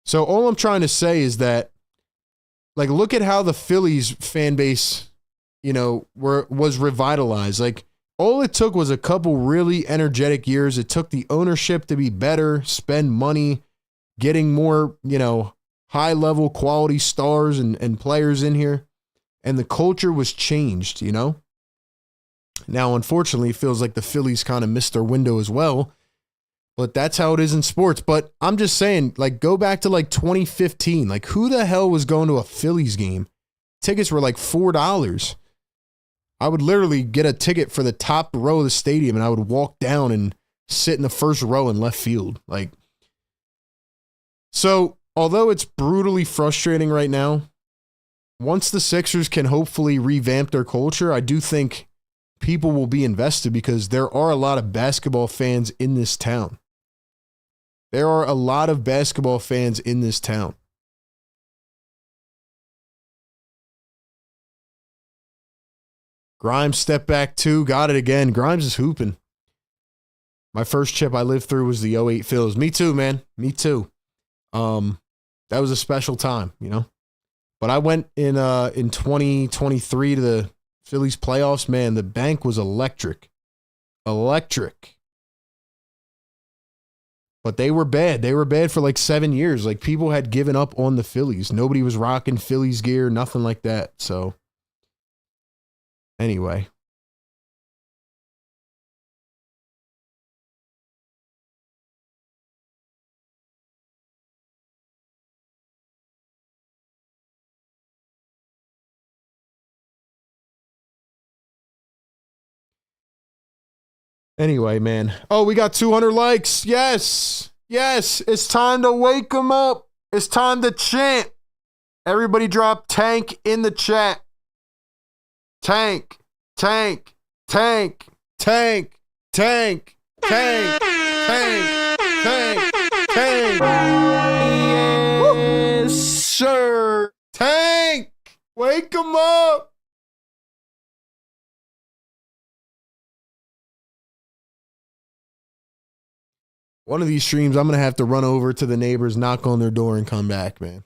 So all I'm trying to say is that, like, look at how the Phillies fan base, you know, was revitalized. Like, all it took was a couple really energetic years. It took the ownership to be better, spend money, getting more, you know, high-level quality stars and players in here. And the culture was changed, you know? Now, unfortunately, it feels like the Phillies kind of missed their window as well. But that's how it is in sports. But I'm just saying, like, go back to like 2015. Like, who the hell was going to a Phillies game? Tickets were like $4. I would literally get a ticket for the top row of the stadium and I would walk down and sit in the first row in left field. Like, so although it's brutally frustrating right now, once the Sixers can hopefully revamp their culture, I do think people will be invested because there are a lot of basketball fans in this town. There are a lot of basketball fans in this town. Grimes step back 2, got it again. Grimes is hooping. My first chip I lived through was the 08 Phils. Me too, man. Me too. That was a special time, you know. But I went in 2023 to the Phillies playoffs. Man, the bank was electric. Electric. But they were bad. They were bad for like 7 years. Like, people had given up on the Phillies. Nobody was rocking Phillies gear, nothing like that. So, anyway. Anyway, man. Oh, we got 200 likes. Yes. Yes. It's time to wake them up. It's time to chant. Everybody drop tank in the chat. Tank, tank, tank, tank, tank, tank, tank, tank, tank. Yes, sir. Tank. Wake them up. One of these streams, I'm going to have to run over to the neighbors, knock on their door, and come back, man.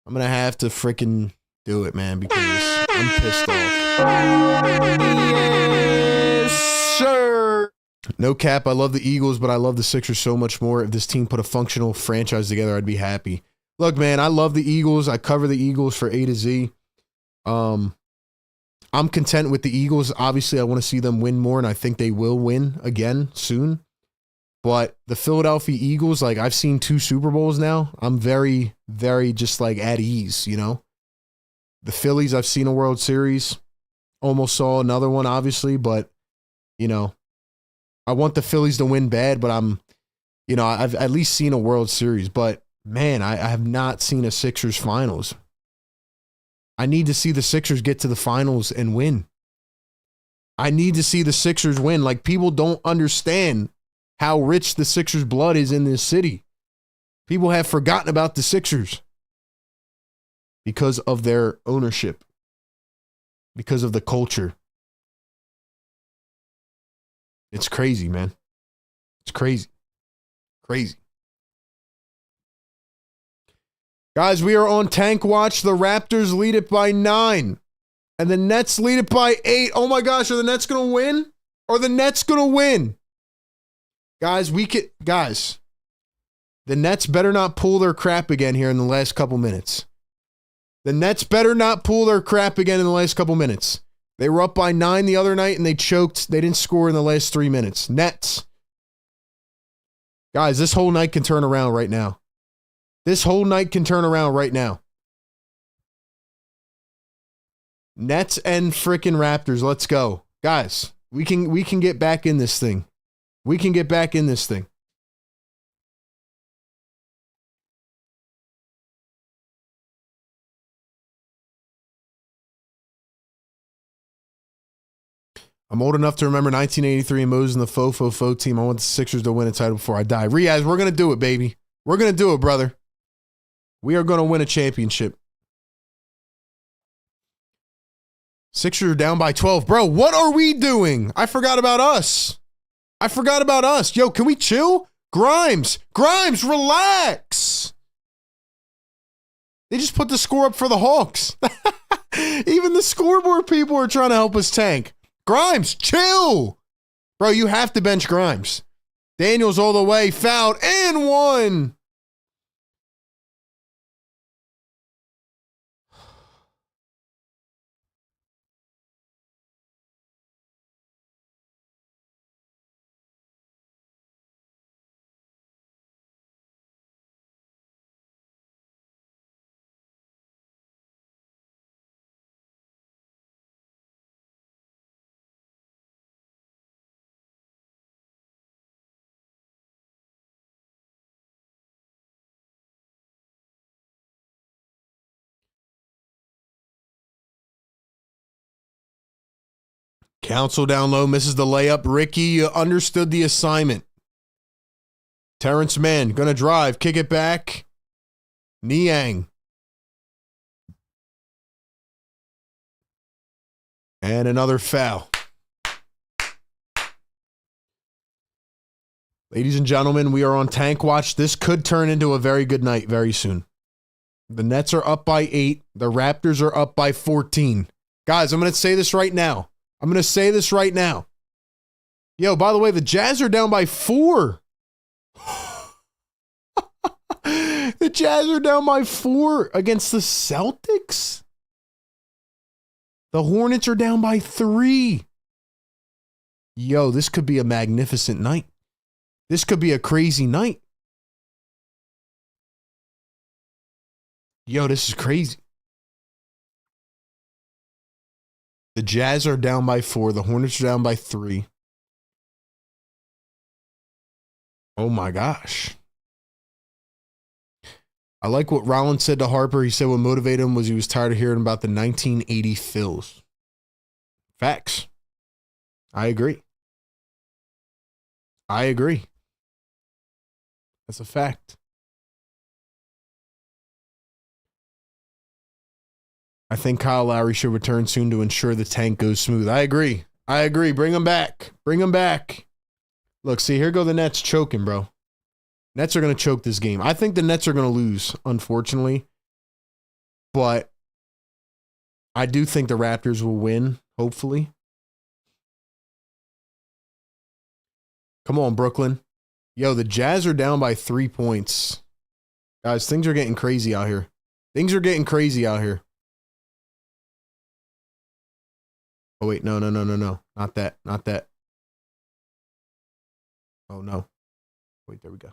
I'm going to have to freaking do it, man, because I'm pissed off. Yes, sir. No cap, I love the Eagles, but I love the Sixers so much more. If this team put a functional franchise together, I'd be happy. Look, man, I love the Eagles. I cover the Eagles for A to Z. I'm content with the Eagles. Obviously, I want to see them win more, and I think they will win again soon. But the Philadelphia Eagles, like, I've seen 2 Super Bowls now. I'm very, very just like at ease, you know? The Phillies, I've seen a World Series. Almost saw another one, obviously, but, you know, I want the Phillies to win bad, but I've at least seen a World Series. But, man, I have not seen a Sixers finals. I need to see the Sixers get to the finals and win. I need to see the Sixers win. Like, people don't understand how rich the Sixers' blood is in this city. People have forgotten about the Sixers because of their ownership, because of the culture. It's crazy, man. It's crazy. Crazy. Guys, we are on Tank Watch. The Raptors lead it by 9. And the Nets lead it by 8. Oh my gosh, are the Nets going to win? Are the Nets going to win? Guys, the Nets better not pull their crap again here in the last couple minutes. The Nets better not pull their crap again in the last couple minutes. They were up by 9 the other night and they choked. They didn't score in the last 3 minutes. Nets. Guys, this whole night can turn around right now. This whole night can turn around right now. Nets and frickin' Raptors. Let's go. Guys, we can get back in this thing. We can get back in this thing. I'm old enough to remember 1983 and Moses and the Fofo team. I want the Sixers to win a title before I die. Riaz, we're going to do it, baby. We're going to do it, brother. We are going to win a championship. Sixers are down by 12. Bro, what are we doing? I forgot about us. Yo, can we chill? Grimes, relax. They just put the score up for the Hawks. Even the scoreboard people are trying to help us tank. Grimes, chill. Bro, you have to bench Grimes. Daniels all the way, fouled, and 1. Council down low, misses the layup. Ricky, you understood the assignment. Terrence Mann, gonna drive, kick it back. Niang. And another foul. Ladies and gentlemen, we are on Tank Watch. This could turn into a very good night very soon. The Nets are up by 8. The Raptors are up by 14. Guys, I'm going to say this right now. Yo, by the way, the Jazz are down by 4. The Jazz are down by 4 against the Celtics. The Hornets are down by 3. Yo, this could be a magnificent night. This could be a crazy night. Yo, this is crazy. The Jazz are down by 4. The Hornets are down by 3. Oh my gosh. I like what Rollins said to Harper. He said what motivated him was he was tired of hearing about the 1980 Phils. Facts. I agree. I agree. That's a fact. I think Kyle Lowry should return soon to ensure the tank goes smooth. I agree. I agree. Bring him back. Bring him back. Look, see, here go the Nets choking, bro. Nets are going to choke this game. I think the Nets are going to lose, unfortunately. But I do think the Raptors will win, hopefully. Come on, Brooklyn. Yo, the Jazz are down by 3 points. Guys, things are getting crazy out here. Things are getting crazy out here. Oh, wait. No. Not that. Not that. Oh, no. Wait, there we go.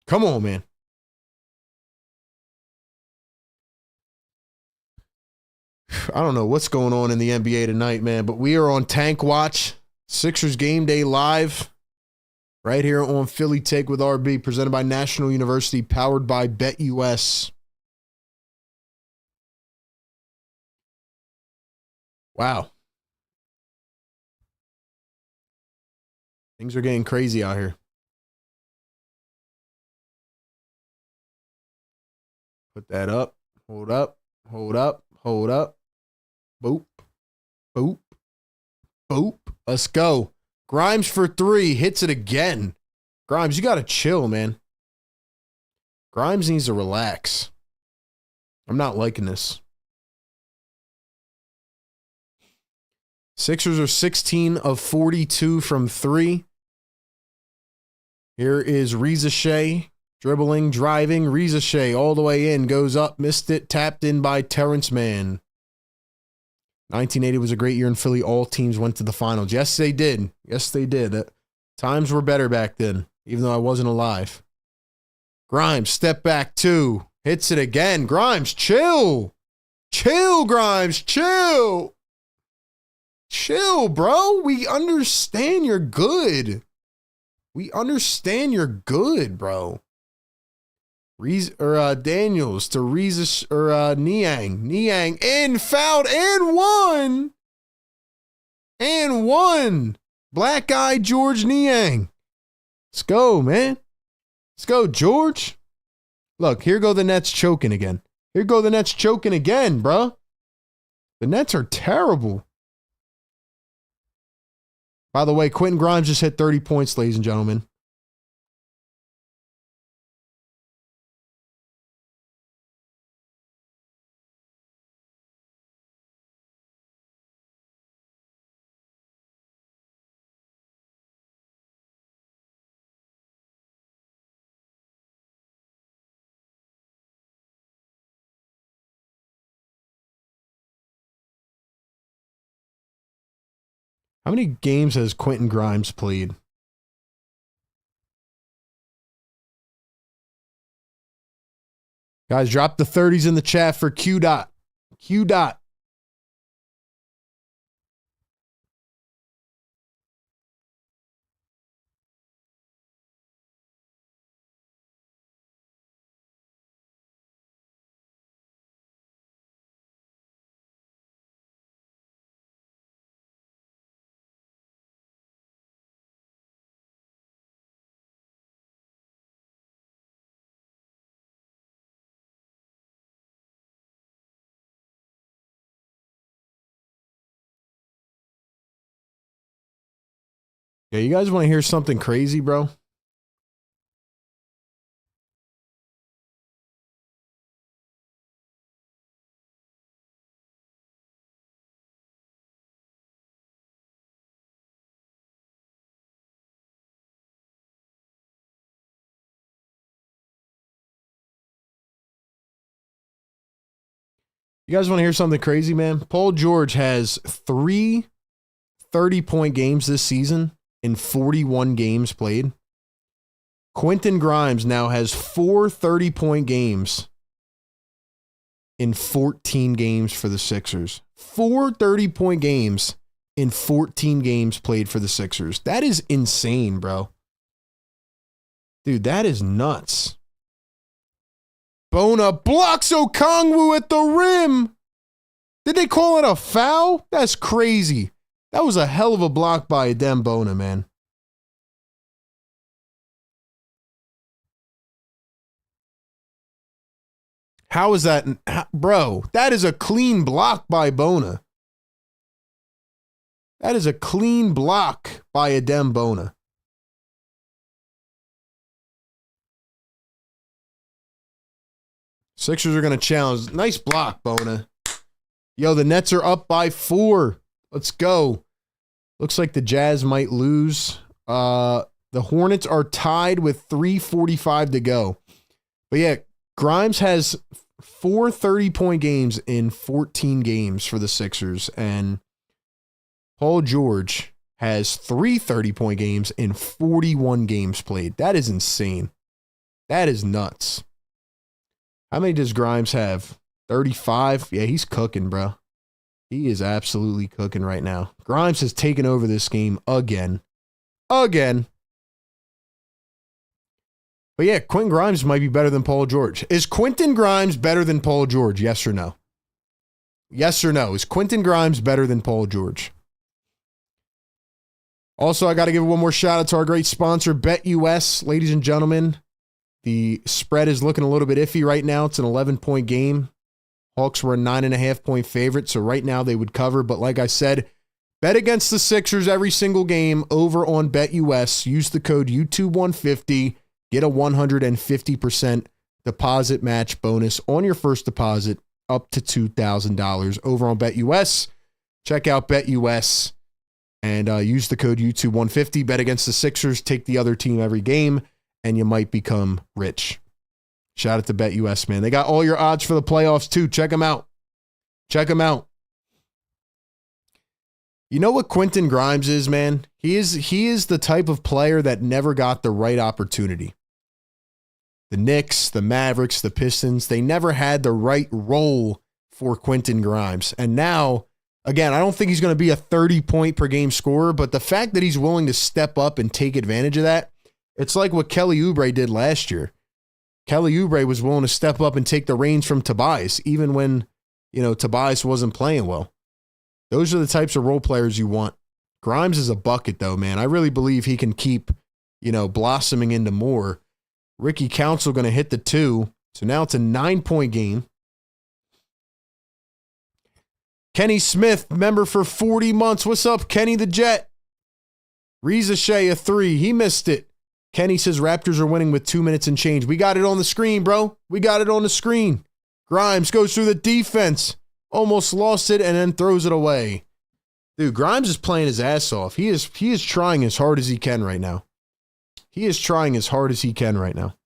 Come on, man. I don't know what's going on in the NBA tonight, man, but we are on Tank Watch. Sixers Game Day Live. Right here on Philly Take with RB, presented by National University, powered by BetUS. Wow. Things are getting crazy out here. Put that up. Hold up. Hold up. Hold up. Boop. Boop. Boop. Let's go. Grimes for 3. Hits it again. Grimes, you got to chill, man. Grimes needs to relax. I'm not liking this. Sixers are 16 of 42 from 3. Here is Reza Shea. Dribbling, driving. Reza Shea all the way in. Goes up, missed it. Tapped in by Terrence Mann. 1980 was a great year in Philly. All teams went to the finals. Yes, they did. Yes, they did. Times were better back then, even though I wasn't alive. Grimes, step back 2. Hits it again. Grimes, chill. Chill, Grimes, chill. Chill, bro. We understand you're good. We understand you're good, bro. Daniels to Reza Niang. Niang in, fouled, and one. And one. Black guy George Niang. Let's go, man. Let's go, George. Look, here go the Nets choking again. Here go the Nets choking again, bro. The Nets are terrible. By the way, Quentin Grimes just hit 30 points, ladies and gentlemen. How many games has Quentin Grimes played? Guys, drop the 30s in the chat for Q Dot. Q Dot. Yeah, you guys want to hear something crazy, bro? You guys want to hear something crazy, man? Paul George has 3 30-point games this season in 41 games played. Quentin Grimes now has 4 30-point games in 14 games for the Sixers. 4 30-point games in 14 games played for the Sixers. That is insane, bro. Dude, that is nuts. Bona blocks Okongwu at the rim. Did they call it a foul? That's crazy. That was a hell of a block by Adem Bona, man. How is that? Bro, that is a clean block by Bona. That is a clean block by Adem Bona. Sixers are going to challenge. Nice block, Bona. Yo, the Nets are up by 4. Let's go. Looks like the Jazz might lose. The Hornets are tied with 3:45 to go. But yeah, Grimes has 4 30-point games in 14 games for the Sixers. And Paul George has 3 30-point games in 41 games played. That is insane. That is nuts. How many does Grimes have? 35? Yeah, he's cooking, bro. He is absolutely cooking right now. Grimes has taken over this game again. Again. But yeah, Quentin Grimes might be better than Paul George. Is Quentin Grimes better than Paul George? Yes or no? Yes or no? Is Quentin Grimes better than Paul George? Also, I got to give one more shout out to our great sponsor, BetUS. Ladies and gentlemen, the spread is looking a little bit iffy right now. It's an 11-point game. Hawks were a 9.5-point favorite, so right now they would cover. But like I said, bet against the Sixers every single game over on BetUS. Use the code YouTube150. Get a 150% deposit match bonus on your first deposit up to $2,000 over on BetUS. Check out BetUS and use the code YouTube150. Bet against the Sixers. Take the other team every game, and you might become rich. Shout out to BetUS, man. They got all your odds for the playoffs, too. Check them out. Check them out. You know what Quentin Grimes is, man? He is the type of player that never got the right opportunity. The Knicks, the Mavericks, the Pistons, they never had the right role for Quentin Grimes. And now, again, I don't think he's going to be a 30-point per game scorer, but the fact that he's willing to step up and take advantage of that, it's like what Kelly Oubre did last year. Kelly Oubre was willing to step up and take the reins from Tobias, even when, Tobias wasn't playing well. Those are the types of role players you want. Grimes is a bucket, though, man. I really believe he can keep, blossoming into more. Ricky Council going to hit the 2. So now it's a 9-point game. Kenny Smith, member for 40 months. What's up, Kenny the Jet? Reza Shea, a 3. He missed it. Kenny says Raptors are winning with 2 minutes and change. We got it on the screen, bro. We got it on the screen. Grimes goes through the defense. Almost lost it and then throws it away. Dude, Grimes is playing his ass off. He is trying as hard as he can right now. He is trying as hard as he can right now.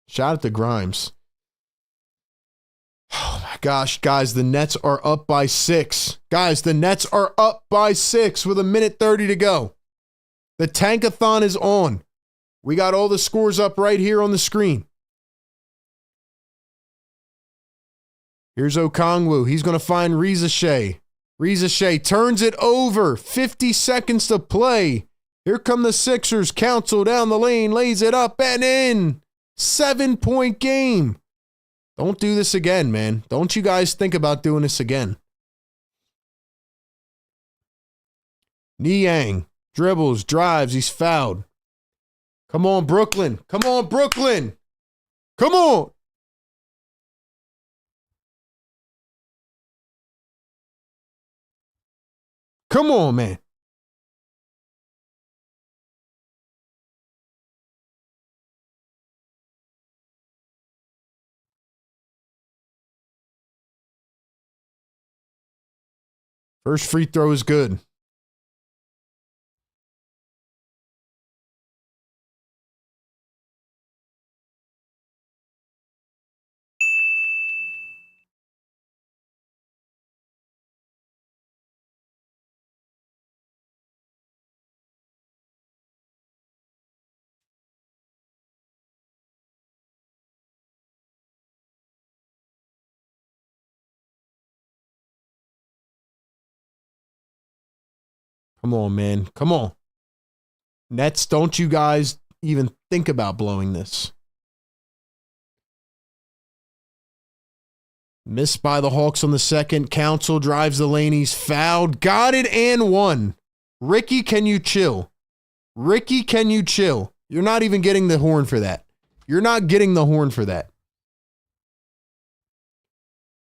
Shout out to Grimes. Oh my gosh, guys, the Nets are up by 6. Guys, the Nets are up by 6 with 1:30 to go. The tankathon is on. We got all the scores up right here on the screen. Here's Okongwu. He's going to find Reza Shea. Reza Shea turns it over. 50 seconds to play. Here come the Sixers. Council down the lane. Lays it up and in. 7-point game. Don't do this again, man. Don't you guys think about doing this again. Niang dribbles, drives. He's fouled. Come on, Brooklyn. Come on, Brooklyn. Come on. Come on, man. First free throw is good. Come on, man. Come on. Nets, don't you guys even think about blowing this. Missed by the Hawks on the second. Council drives the lane. He's fouled. Got it and one. Ricky, can you chill? Ricky, can you chill? You're not even getting the horn for that. You're not getting the horn for that.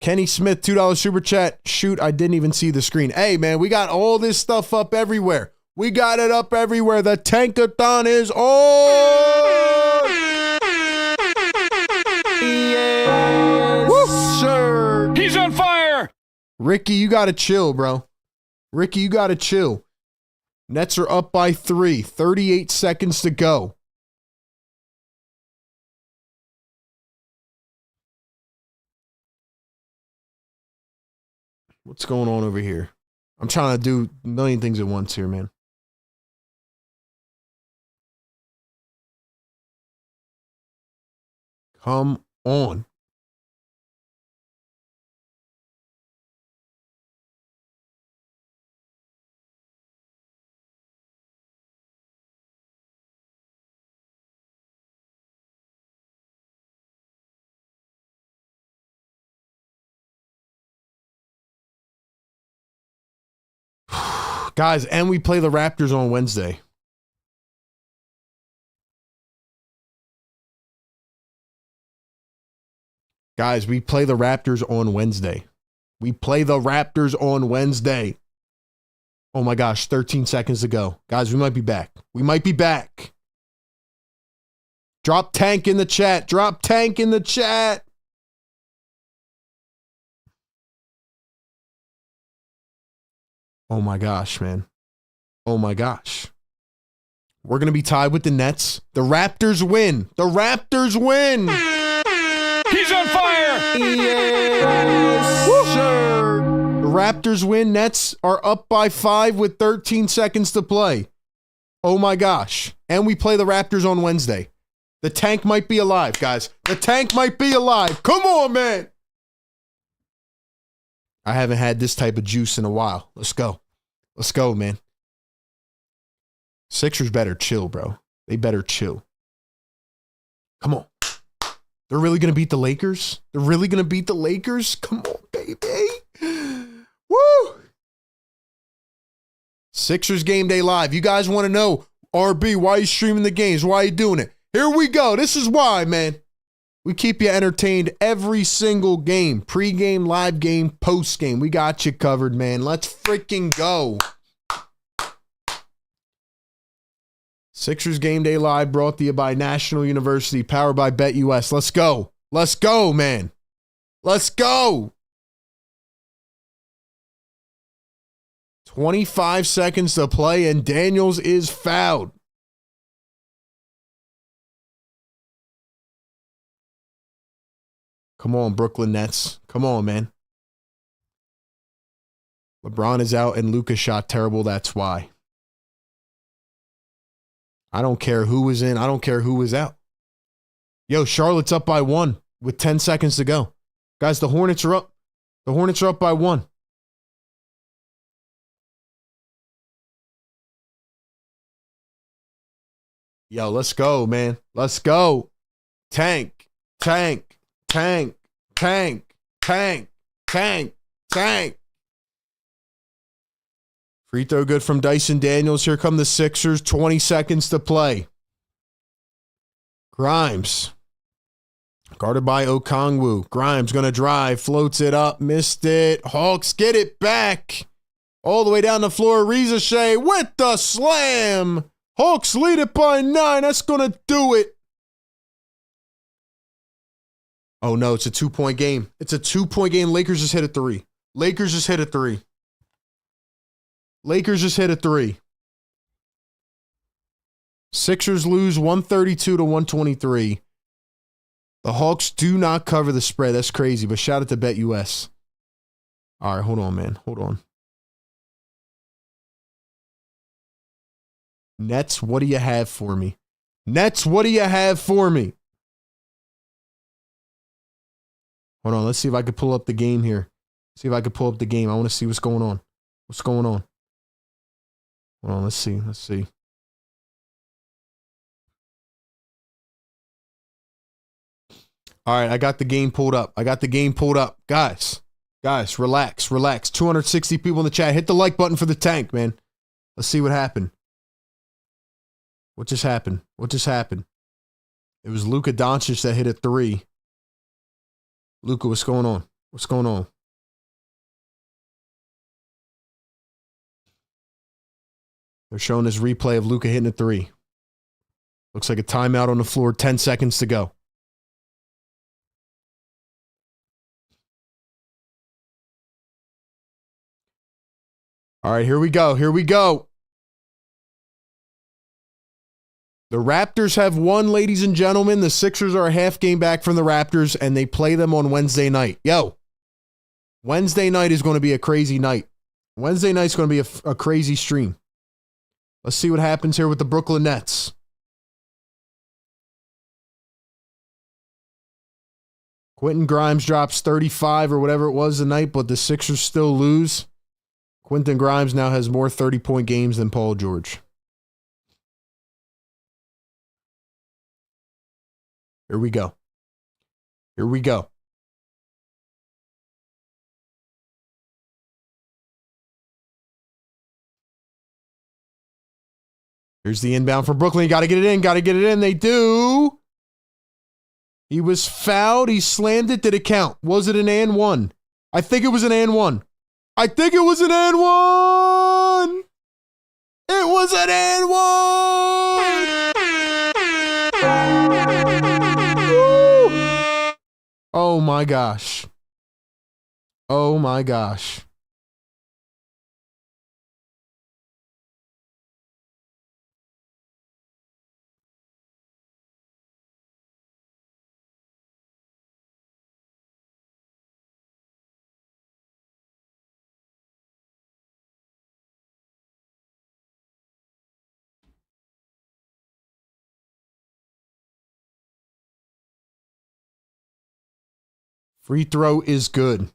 Kenny Smith, $2 super chat. Shoot, I didn't even see the screen. Hey, man, we got all this stuff up everywhere. We got it up everywhere. The Tankathon is on! Yes, woo, sir. He's on fire! Ricky, you got to chill, bro. Ricky, you got to chill. Nets are up by 3. 38 seconds to go. What's going on over here? I'm trying to do a million things at once here, man. Come on. Guys, and we play the Raptors on Wednesday. Guys, we play the Raptors on Wednesday. We play the Raptors on Wednesday. Oh my gosh, 13 seconds to go. Guys, we might be back. We might be back. Drop tank in the chat. Drop tank in the chat. Oh my gosh, man. Oh my gosh. We're going to be tied with the Nets. The Raptors win. The Raptors win. He's on fire! Yes, sir. The Raptors win. Nets are up by 5 with 13 seconds to play. Oh my gosh. And we play the Raptors on Wednesday. The tank might be alive, guys. The tank might be alive. Come on, man. I haven't had this type of juice in a while. Let's go. Let's go, man. Sixers better chill, bro. They better chill. Come on. They're really going to beat the Lakers? They're really going to beat the Lakers? Come on, baby. Woo! Sixers Game Day Live. You guys want to know, RB, why are you streaming the games? Why are you doing it? Here we go. This is why, man. We keep you entertained every single game. Pre-game, live game, post-game. We got you covered, man. Let's freaking go. Sixers Game Day Live brought to you by National University, powered by BetUS. Let's go. Let's go, man. Let's go. 25 seconds to play, and Daniels is fouled. Come on, Brooklyn Nets. Come on, man. LeBron is out and Luka shot terrible. That's why. I don't care who was in. I don't care who was out. Yo, Charlotte's up by 1 with 10 seconds to go. Guys, the Hornets are up. The Hornets are up by 1. Yo, let's go, man. Let's go. Tank, tank, tank, tank, tank, tank, tank. Free throw good from Dyson Daniels. Here come the Sixers. 20 seconds to play. Grimes. Guarded by Okongwu. Grimes going to drive. Floats it up. Missed it. Hawks get it back. All the way down the floor. Rizachet with the slam. Hawks lead it by 9. That's going to do it. Oh, no. It's a 2-point game. It's a 2-point game. Lakers just hit a 3. Lakers just hit a 3. Lakers just hit a 3. Sixers lose 132 to 123. The Hawks do not cover the spread. That's crazy, but shout out to BetUS. All right, hold on, man. Hold on. Nets, what do you have for me? Nets, what do you have for me? Hold on, let's see if I can pull up the game here. See if I can pull up the game. I want to see what's going on. What's going on? Hold on, let's see. Let's see. All right, I got the game pulled up. Guys, relax. 260 people in the chat. Hit the like button for the tank, man. Let's see what happened. What just happened? It was Luka Doncic that hit a 3. Luka, what's going on? They're showing this replay of Luka hitting a 3. Looks like a timeout on the floor. 10 seconds to go. All right, here we go. The Raptors have won, ladies and gentlemen. The Sixers are a half game back from the Raptors, and they play them on Wednesday night. Wednesday night is going to be a crazy night. Wednesday night's going to be a crazy stream. Let's see what happens here with the Brooklyn Nets. Quentin Grimes drops 35 or whatever it was tonight, but the Sixers still lose. Quentin Grimes now has more 30-point games than Paul George. Here we go. Here's the inbound for Brooklyn. You got to get it in. They do. He was fouled. He slammed it. Did it count? Was it an and one? I think it was an and one. It was an and one. Woo. Oh my gosh. Free throw is good.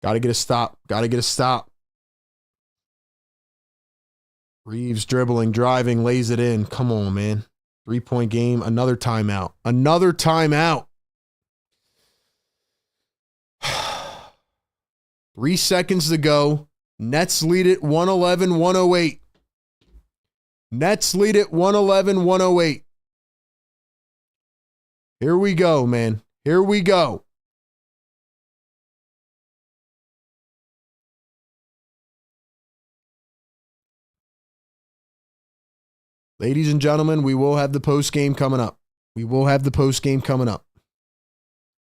Got to get a stop. Reeves dribbling, driving, lays it in. Come on, man. 3-point game. Another timeout. 3 seconds to go. Nets lead it 111-108. Here we go, man. Ladies and gentlemen, we will have the post game coming up.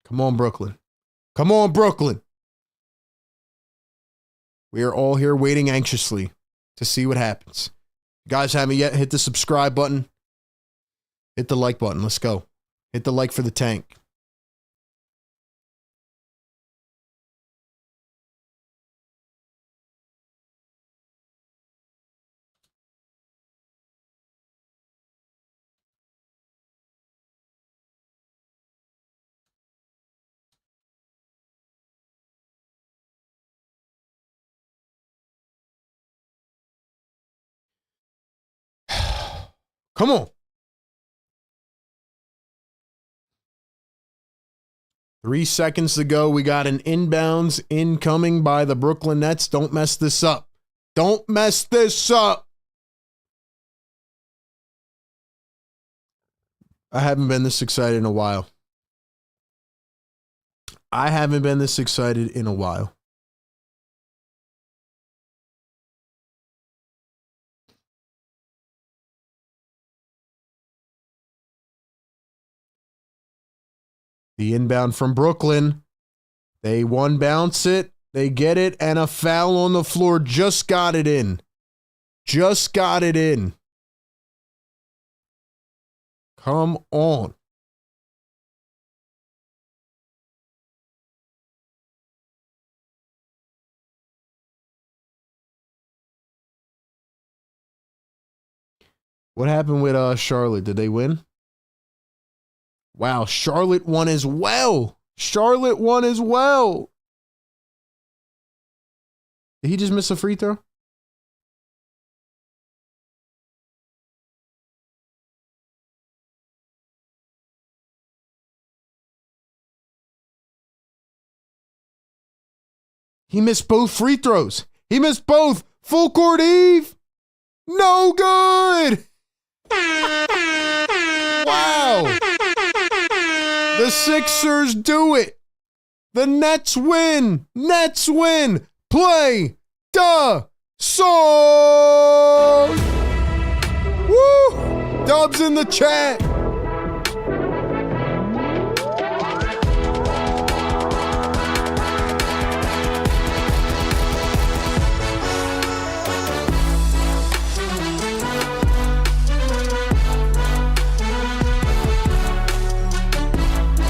Come on, Brooklyn. We are all here waiting anxiously to see what happens. You guys haven't yet, hit the subscribe button. Hit the like button. Let's go. Hit the like for the tank. Come on. 3 seconds to go. We got an inbounds incoming by the Brooklyn Nets. Don't mess this up. I haven't been this excited in a while. The inbound from Brooklyn. They one bounce it. They get it. And a foul on the floor. Just got it in. Come on. What happened with Charlotte? Did they win? Wow, Charlotte won as well. Did he just miss a free throw? He missed both free throws. He missed both. Full court Eve. No good. Wow. The Sixers do it. The Nets win. Nets win. Play the song. Woo. Dubs in the chat.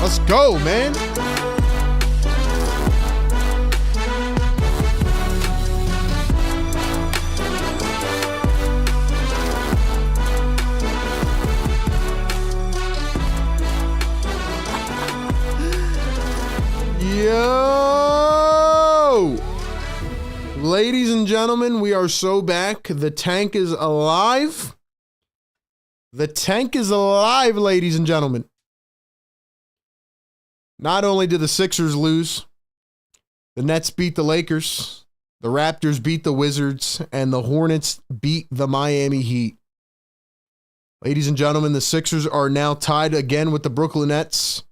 Let's go, man. Yo! Ladies and gentlemen, we are so back. The tank is alive. The tank is alive, ladies and gentlemen. Not only did the Sixers lose, the Nets beat the Lakers, the Raptors beat the Wizards, and the Hornets beat the Miami Heat. Ladies and gentlemen, the Sixers are now tied again with the Brooklyn Nets.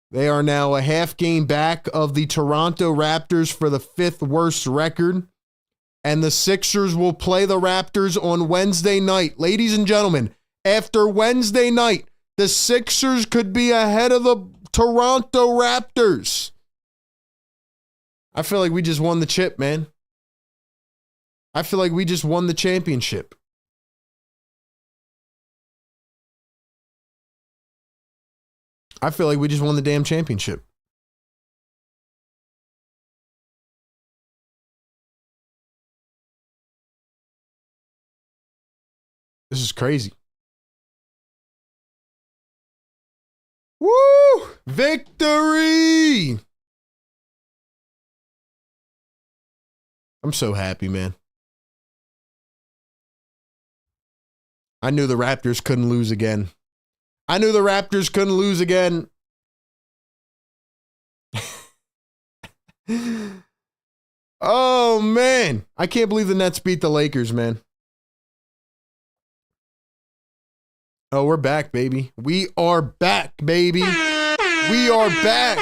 They are now a half game back of the Toronto Raptors for the 5th worst record. And the Sixers will play the Raptors on Wednesday night. Ladies and gentlemen, after Wednesday night, the Sixers could be ahead of the Toronto Raptors. I feel like we just won the chip, man. I feel like we just won the championship. I feel like we just won the damn championship. This is crazy. Woo! Victory! I'm so happy, man. I knew the Raptors couldn't lose again. I knew the Raptors couldn't lose again. Oh, man. I can't believe the Nets beat the Lakers, man. Oh, we're back, baby. We are back, baby. We are back.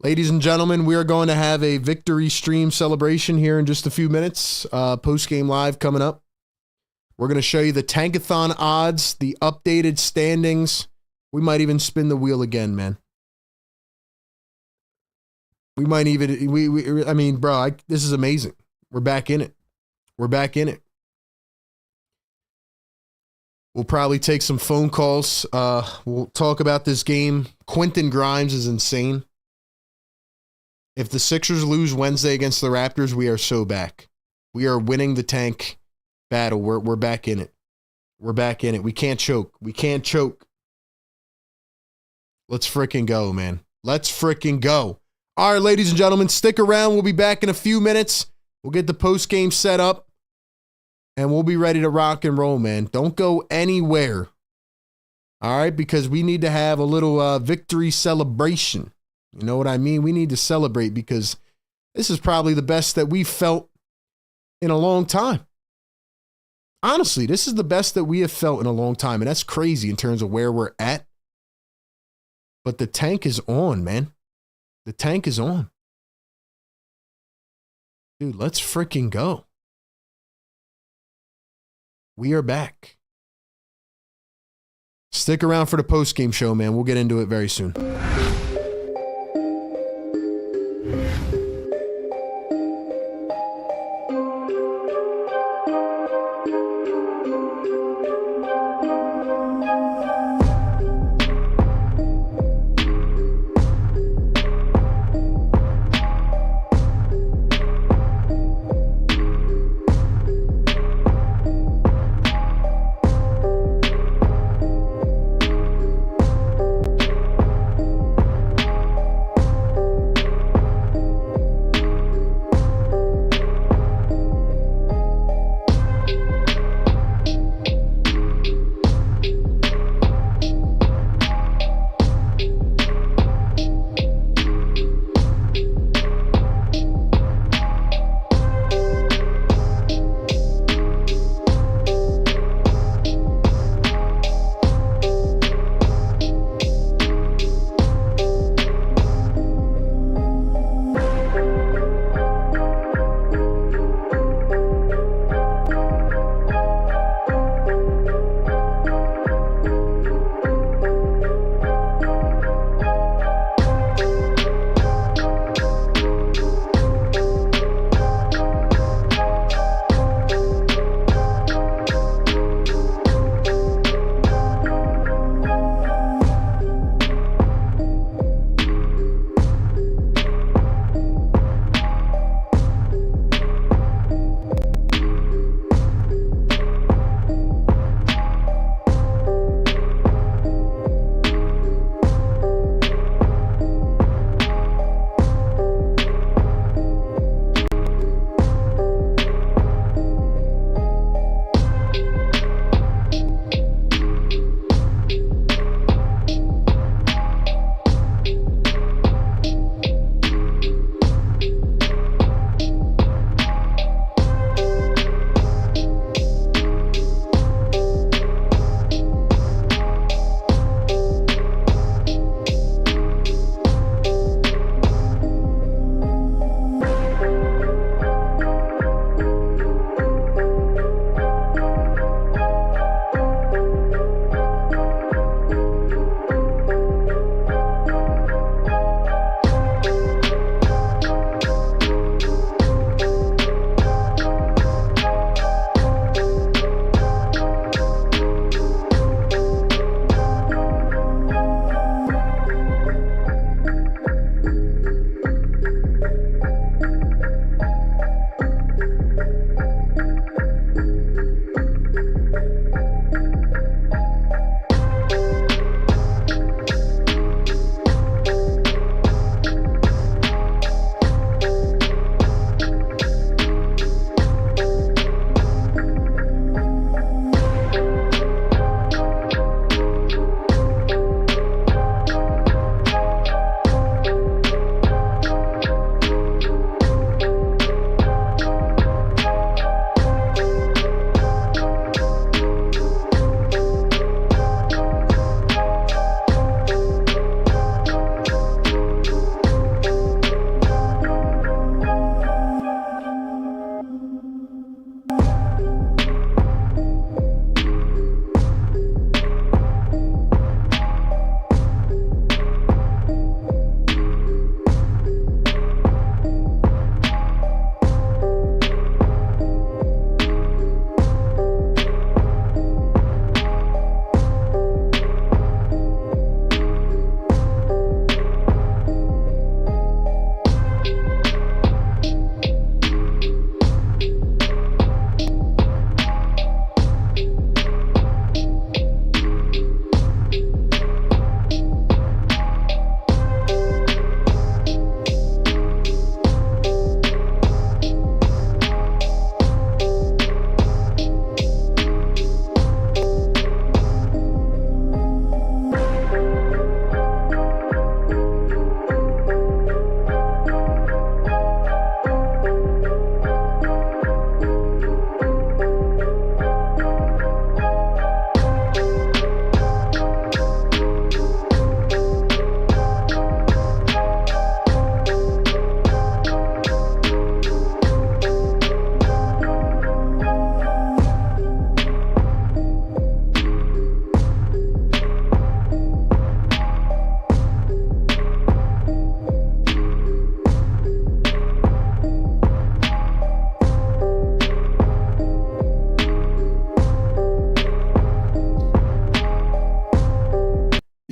Ladies and gentlemen, we are going to have a victory stream celebration here in just a few minutes. Postgame Live coming up. We're going to show you the Tankathon odds, the updated standings. We might even spin the wheel again, man. We might even, I mean, bro, this is amazing. We're back in it. We're back in it. We'll probably take some phone calls. We'll talk about this game. Quentin Grimes is insane. If the Sixers lose Wednesday against the Raptors, we are so back. We are winning the tank battle. We're back in it. We're back in it. We can't choke. We can't choke. Let's freaking go, man. Let's freaking go. All right, ladies and gentlemen, stick around. We'll be back in a few minutes. We'll get the post game set up. And we'll be ready to rock and roll, man. Don't go anywhere. All right? Because we need to have a little victory celebration. You know what I mean? We need to celebrate because this is probably the best that we've felt in a long time. Honestly, this is the best that we have felt in a long time. And that's crazy in terms of where we're at. But the tank is on, man. The tank is on. Dude, let's freaking go. We are back. Stick around for the post-game show, man. We'll get into it very soon.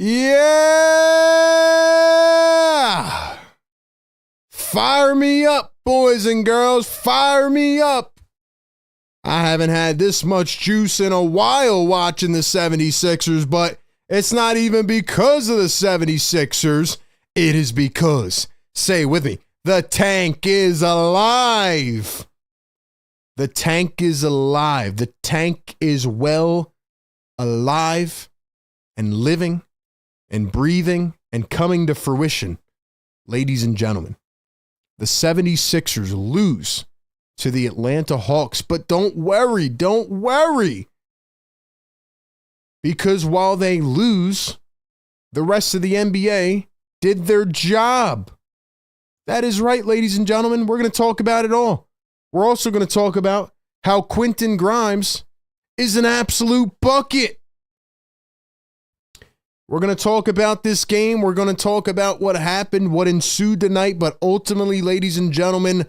Yeah! Fire me up, boys and girls. Fire me up. I haven't had this much juice in a while watching the 76ers, but it's not even because of the 76ers. It is because, say it with me, the tank is alive. The tank is alive. The tank is well alive and living and breathing and coming to fruition. Ladies and gentlemen, the 76ers lose to the Atlanta Hawks, but don't worry. Because while they lose, the rest of the NBA did their job. That is right, ladies and gentlemen. We're going to talk about it all. We're also going to talk about how Quentin Grimes is an absolute bucket. We're going to talk about this game. We're going to talk about what happened, what ensued tonight, but ultimately, ladies and gentlemen,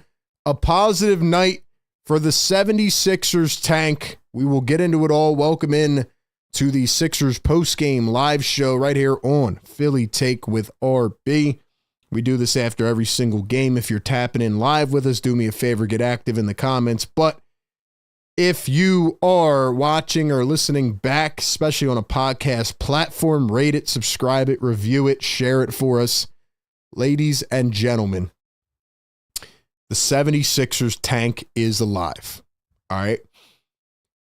a positive night for the 76ers tank. We will get into it all. Welcome in to the Sixers postgame live show right here on Philly Take with RB. We do this after every single game. If you're tapping in live with us, do me a favor, get active in the comments. But if you are watching or listening back, especially on a podcast platform, rate it, subscribe it, review it, share it for us. Ladies and gentlemen, the 76ers tank is alive. All right.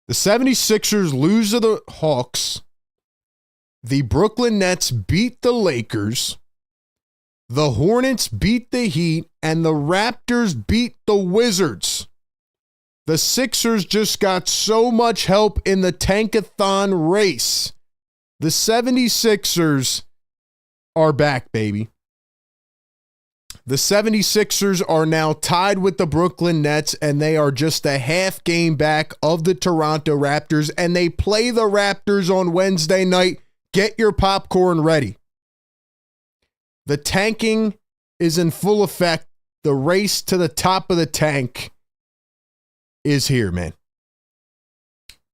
The 76ers lose to the Hawks. The Brooklyn Nets beat the Lakers. The Hornets beat the Heat. And the Raptors beat the Wizards. The Sixers just got so much help in the tankathon race. The 76ers are back, baby. The 76ers are now tied with the Brooklyn Nets, and they are just a half game back of the Toronto Raptors, and they play the Raptors on Wednesday night. Get your popcorn ready. The tanking is in full effect. The race to the top of the tank is here, man.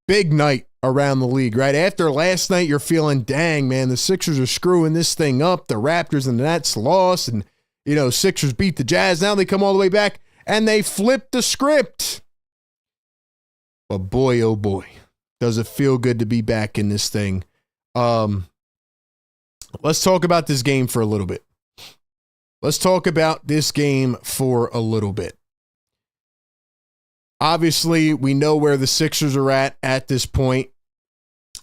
Big night around the league, right? After last night, you're feeling, dang, man, the Sixers are screwing this thing up. The Raptors and the Nets lost, and Sixers beat the Jazz. Now they come all the way back, and they flip the script. But boy, oh boy, does it feel good to be back in this thing. Let's talk about this game for a little bit. Obviously, we know where the Sixers are at this point.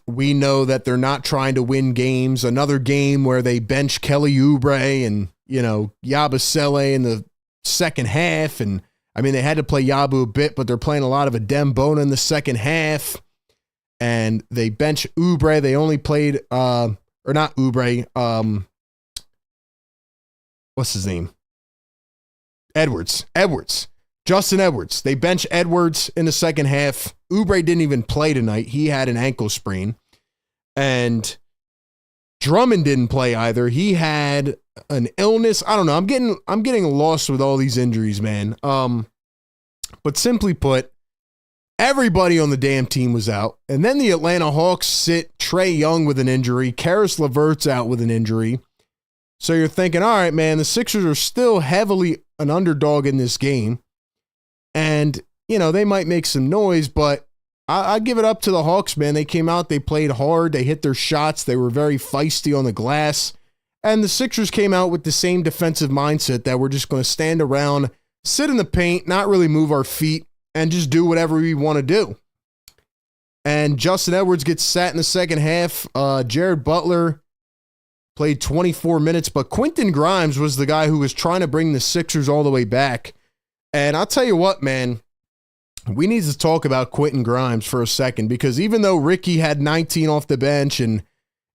We know that they're not trying to win games. Another game where they bench Kelly Oubre and Yabusele in the second half. And I mean, they had to play Yabu a bit, but they're playing a lot of Adem Bona in the second half. And they bench Oubre. They only played, or not Oubre. What's his name? Edwards. Justin Edwards. They bench Edwards in the second half. Oubre didn't even play tonight. He had an ankle sprain. And Drummond didn't play either. He had an illness. I don't know. I'm getting lost with all these injuries, man. But simply put, everybody on the damn team was out. And then the Atlanta Hawks sit Trae Young with an injury. Karis LeVert's out with an injury. So you're thinking, all right, man, the Sixers are still heavily an underdog in this game. And, they might make some noise, but I give it up to the Hawks, man. They came out, they played hard, they hit their shots, they were very feisty on the glass. And the Sixers came out with the same defensive mindset that we're just going to stand around, sit in the paint, not really move our feet, and just do whatever we want to do. And Justin Edwards gets sat in the second half. Jared Butler played 24 minutes, but Quentin Grimes was the guy who was trying to bring the Sixers all the way back. And I'll tell you what, man, we need to talk about Quentin Grimes for a second, because even though Ricky had 19 off the bench and,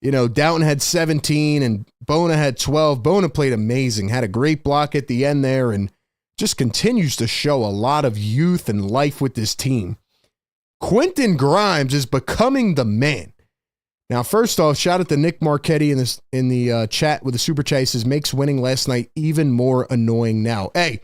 Doughton had 17 and Bona had 12, Bona played amazing, had a great block at the end there, and just continues to show a lot of youth and life with this team. Quentin Grimes is becoming the man. Now, first off, shout out to Nick Marchetti in the chat with the super chat. He says, makes winning last night even more annoying now. Hey,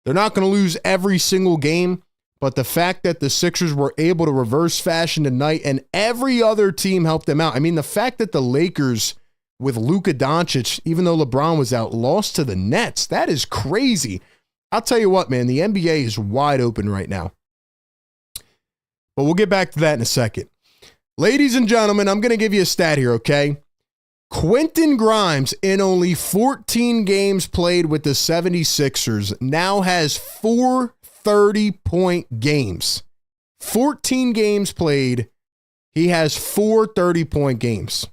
they're not going to lose every single game, but the fact that the Sixers were able to reverse fashion tonight and every other team helped them out. I mean, the fact that the Lakers with Luka Doncic, even though LeBron was out, lost to the Nets. That is crazy. I'll tell you what, man, the NBA is wide open right now. But we'll get back to that in a second. Ladies and gentlemen, I'm going to give you a stat here, okay? Quentin Grimes, in only 14 games played with the 76ers, now has 4 30-point games. 14 games played, he has 4 30-point games.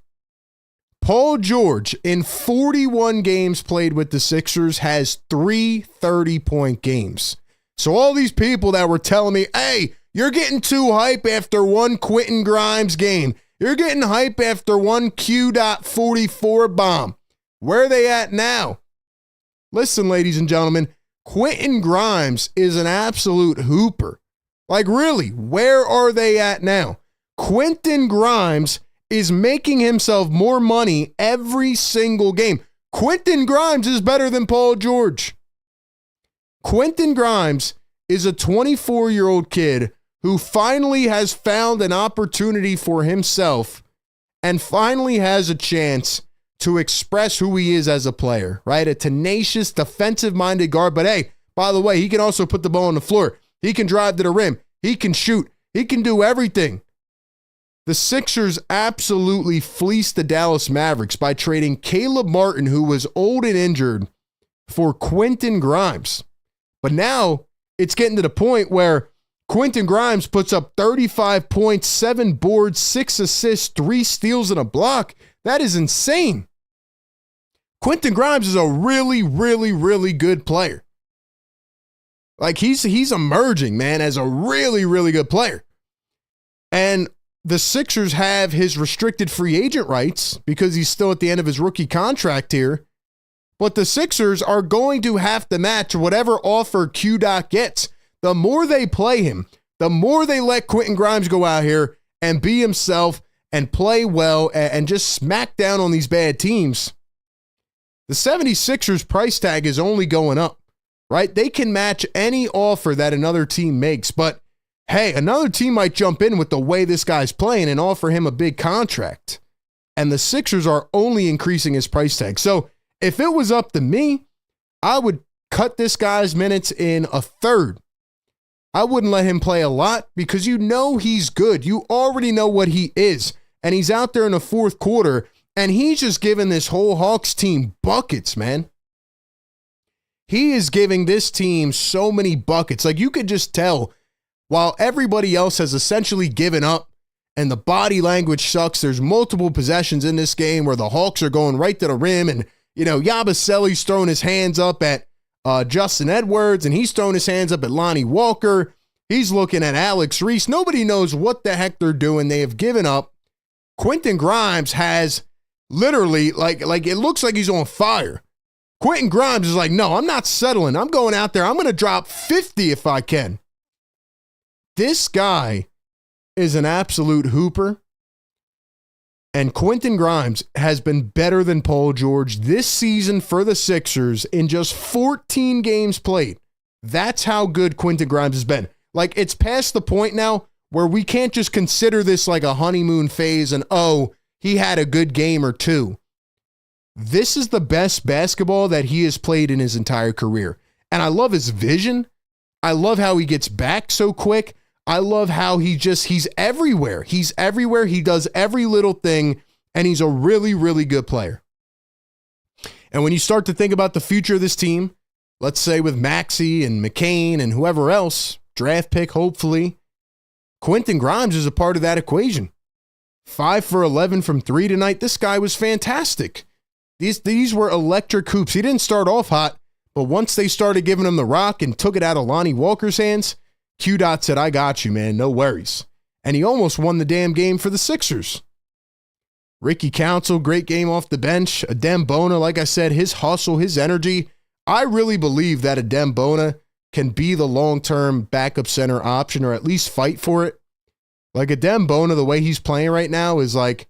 Paul George, in 41 games played with the Sixers, has 3 30-point games. So all these people that were telling me, hey, you're getting too hype after one Quentin Grimes game. You're getting hype after one Q.44 bomb. Where are they at now? Listen, ladies and gentlemen, Quentin Grimes is an absolute hooper. Like, really, where are they at now? Quentin Grimes is making himself more money every single game. Quentin Grimes is better than Paul George. Quentin Grimes is a 24-year-old kid who finally has found an opportunity for himself and finally has a chance to express who he is as a player, right? A tenacious, defensive-minded guard. But hey, by the way, he can also put the ball on the floor. He can drive to the rim. He can shoot. He can do everything. The Sixers absolutely fleeced the Dallas Mavericks by trading Caleb Martin, who was old and injured, for Quentin Grimes. But now it's getting to the point where Quentin Grimes puts up 35 points, 7 boards, 6 assists, 3 steals, and a block. That is insane. Quentin Grimes is a really, really, really good player. Like, he's emerging, man, as a really, really good player. And the Sixers have his restricted free agent rights because he's still at the end of his rookie contract here. But the Sixers are going to have to match whatever offer Q-Dot gets. The more they play him, the more they let Quentin Grimes go out here and be himself and play well and just smack down on these bad teams. The 76ers price tag is only going up, right? They can match any offer that another team makes, but hey, another team might jump in with the way this guy's playing and offer him a big contract. And the Sixers are only increasing his price tag. So if it was up to me, I would cut this guy's minutes in a third. I wouldn't let him play a lot because you know he's good. You already know what he is. And he's out there in the fourth quarter, and he's just giving this whole Hawks team buckets, man. He is giving this team so many buckets. Like, you could just tell, while everybody else has essentially given up and the body language sucks, there's multiple possessions in this game where the Hawks are going right to the rim, and, you know, Yabusele's throwing his hands up at Justin Edwards, and he's throwing his hands up at Lonnie Walker. He's looking at Alex Reese. Nobody knows what the heck they're doing. They have given up. Quentin Grimes has literally, like it looks like he's on fire. Quentin Grimes is like, no, I'm not settling. I'm going out there. I'm going to drop 50 if I can. This guy is an absolute hooper. And Quentin Grimes has been better than Paul George this season for the Sixers in just 14 games played. That's how good Quentin Grimes has been. Like, it's past the point now where we can't just consider this like a honeymoon phase and, oh, he had a good game or two. This is the best basketball that he has played in his entire career. And I love his vision. I love how he gets back so quick. I love how he's everywhere. He's everywhere. He does every little thing, and he's a really, really good player. And when you start to think about the future of this team, let's say with Maxey and McCain and whoever else, draft pick, hopefully, Quentin Grimes is a part of that equation. 5 for 11 from 3 tonight. This guy was fantastic. These were electric hoops. He didn't start off hot, but once they started giving him the rock and took it out of Lonnie Walker's hands, Q-Dot said, I got you, man. No worries. And he almost won the damn game for the Sixers. Ricky Council, great game off the bench. Adem Bona, like I said, his hustle, his energy. I really believe that Adem Bona can be the long-term backup center option or at least fight for it. Like Adem Bona, the way he's playing right now is like,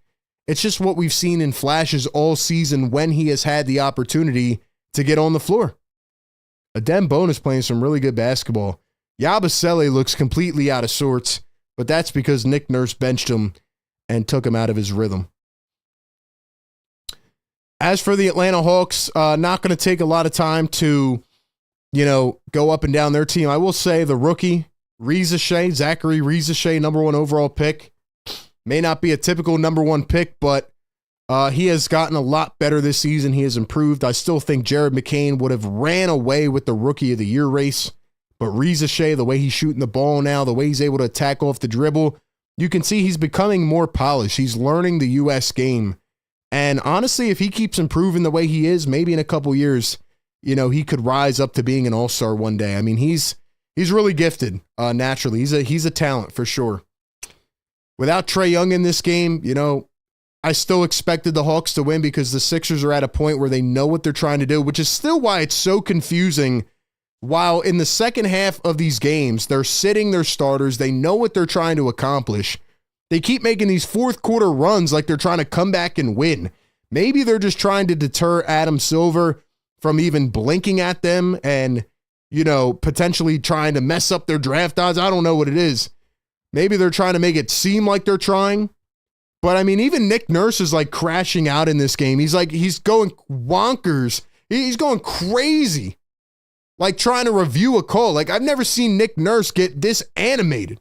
it's just what we've seen in flashes all season when he has had the opportunity to get on the floor. Adem Bona is playing some really good basketball. Yabusele looks completely out of sorts, but that's because Nick Nurse benched him and took him out of his rhythm. As for the Atlanta Hawks, not going to take a lot of time to, go up and down their team. I will say the rookie, Zachary Rizachet, number 1 overall pick, may not be a typical number 1 pick, but he has gotten a lot better this season. He has improved. I still think Jared McCain would have ran away with the Rookie of the Year race, but Rizachet, the way he's shooting the ball now, the way he's able to attack off the dribble, you can see he's becoming more polished. He's learning the U.S. game. And honestly, if he keeps improving the way he is, maybe in a couple years, he could rise up to being an all-star one day. I mean, he's really gifted naturally. He's a talent for sure. Without Trae Young in this game, I still expected the Hawks to win because the Sixers are at a point where they know what they're trying to do, which is still why it's so confusing. While in the second half of these games, they're sitting their starters. They know what they're trying to accomplish. They keep making these fourth quarter runs like they're trying to come back and win. Maybe they're just trying to deter Adam Silver from even blinking at them and, potentially trying to mess up their draft odds. I don't know what it is. Maybe they're trying to make it seem like they're trying. But I mean, even Nick Nurse is like crashing out in this game. He's going wonkers. He's going crazy. Like trying to review a call. Like I've never seen Nick Nurse get this animated.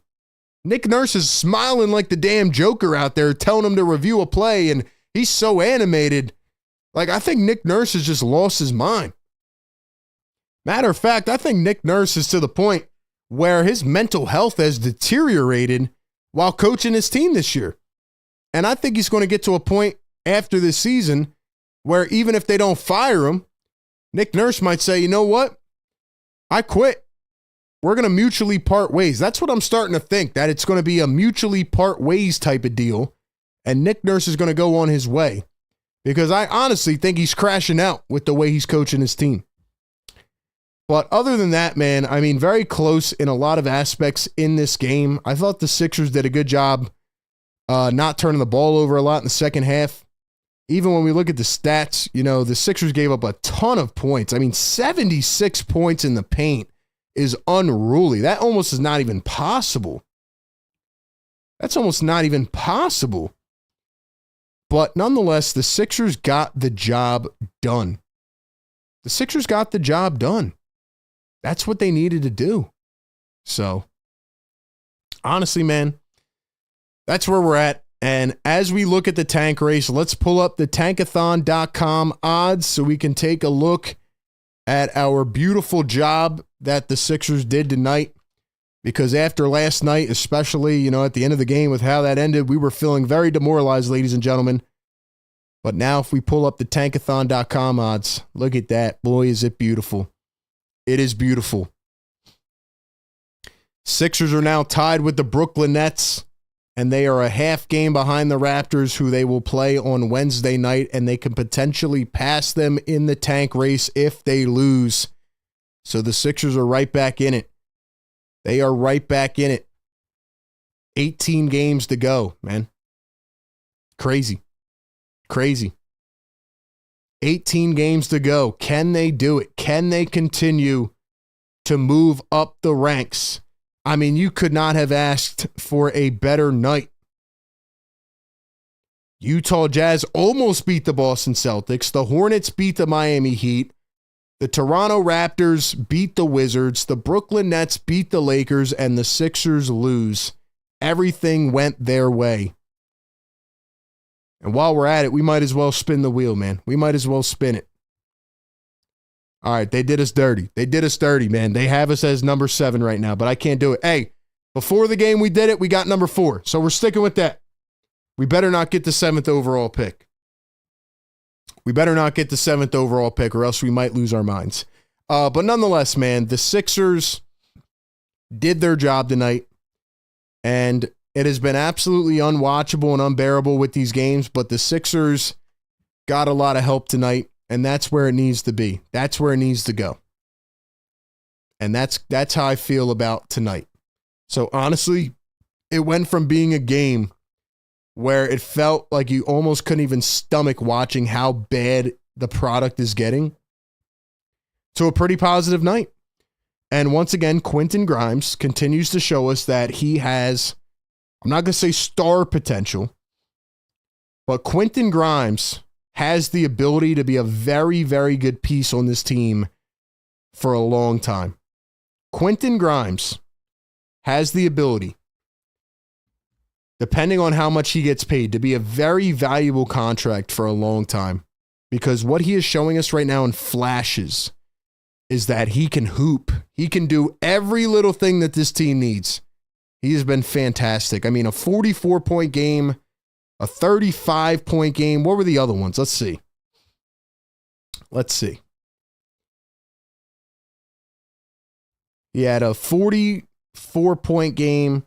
Nick Nurse is smiling like the damn Joker out there telling him to review a play, and he's so animated. Like I think Nick Nurse has just lost his mind. Matter of fact, I think Nick Nurse is to the point where his mental health has deteriorated while coaching his team this year. And I think he's going to get to a point after this season where even if they don't fire him, Nick Nurse might say, you know what? I quit. We're going to mutually part ways. That's what I'm starting to think, that it's going to be a mutually part ways type of deal. And Nick Nurse is going to go on his way because I honestly think he's crashing out with the way he's coaching his team. But other than that, man, I mean, very close in a lot of aspects in this game. I thought the Sixers did a good job not turning the ball over a lot in the second half. Even when we look at the stats, the Sixers gave up a ton of points. I mean, 76 points in the paint is unruly. That almost is not even possible. That's almost not even possible. But nonetheless, the Sixers got the job done. The Sixers got the job done. That's what they needed to do. So, honestly, man, that's where we're at. And as we look at the tank race, let's pull up the tankathon.com odds so we can take a look at our beautiful job that the Sixers did tonight. Because after last night, especially, at the end of the game with how that ended, we were feeling very demoralized, ladies and gentlemen. But now if we pull up the tankathon.com odds, look at that. Boy, is it beautiful. It is beautiful. Sixers are now tied with the Brooklyn Nets, and they are a half game behind the Raptors, who they will play on Wednesday night, and they can potentially pass them in the tank race if they lose. So the Sixers are right back in it. They are right back in it. 18 games to go, man. Crazy. 18 games to go. Can they do it? Can they continue to move up the ranks? I mean, you could not have asked for a better night. Utah Jazz almost beat the Boston Celtics. The Hornets beat the Miami Heat. The Toronto Raptors beat the Wizards. The Brooklyn Nets beat the Lakers, and the Sixers lose. Everything went their way. And while we're at it, we might as well spin the wheel, man. We might as well spin it. All right, they did us dirty. They did us dirty, man. They have us as number 7 right now, but I can't do it. Hey, before the game we did it, we got number 4. So we're sticking with that. We better not get the 7th overall pick. We better not get the 7th overall pick, or else we might lose our minds. But nonetheless, man, the Sixers did their job tonight, and it has been absolutely unwatchable and unbearable with these games, but the Sixers got a lot of help tonight, and that's where it needs to be. That's where it needs to go. And that's how I feel about tonight. So honestly, it went from being a game where it felt like you almost couldn't even stomach watching how bad the product is getting, to a pretty positive night. And once again, Quentin Grimes continues to show us that he has, I'm not going to say star potential, but Quentin Grimes has the ability to be a very, very good piece on this team for a long time. Quentin Grimes has the ability, depending on how much he gets paid, to be a very valuable contract for a long time. Because what he is showing us right now in flashes is that he can hoop. He can do every little thing that this team needs. He has been fantastic. I mean, a 44-point game, a 35-point game. What were the other ones? Let's see. He had a 44-point game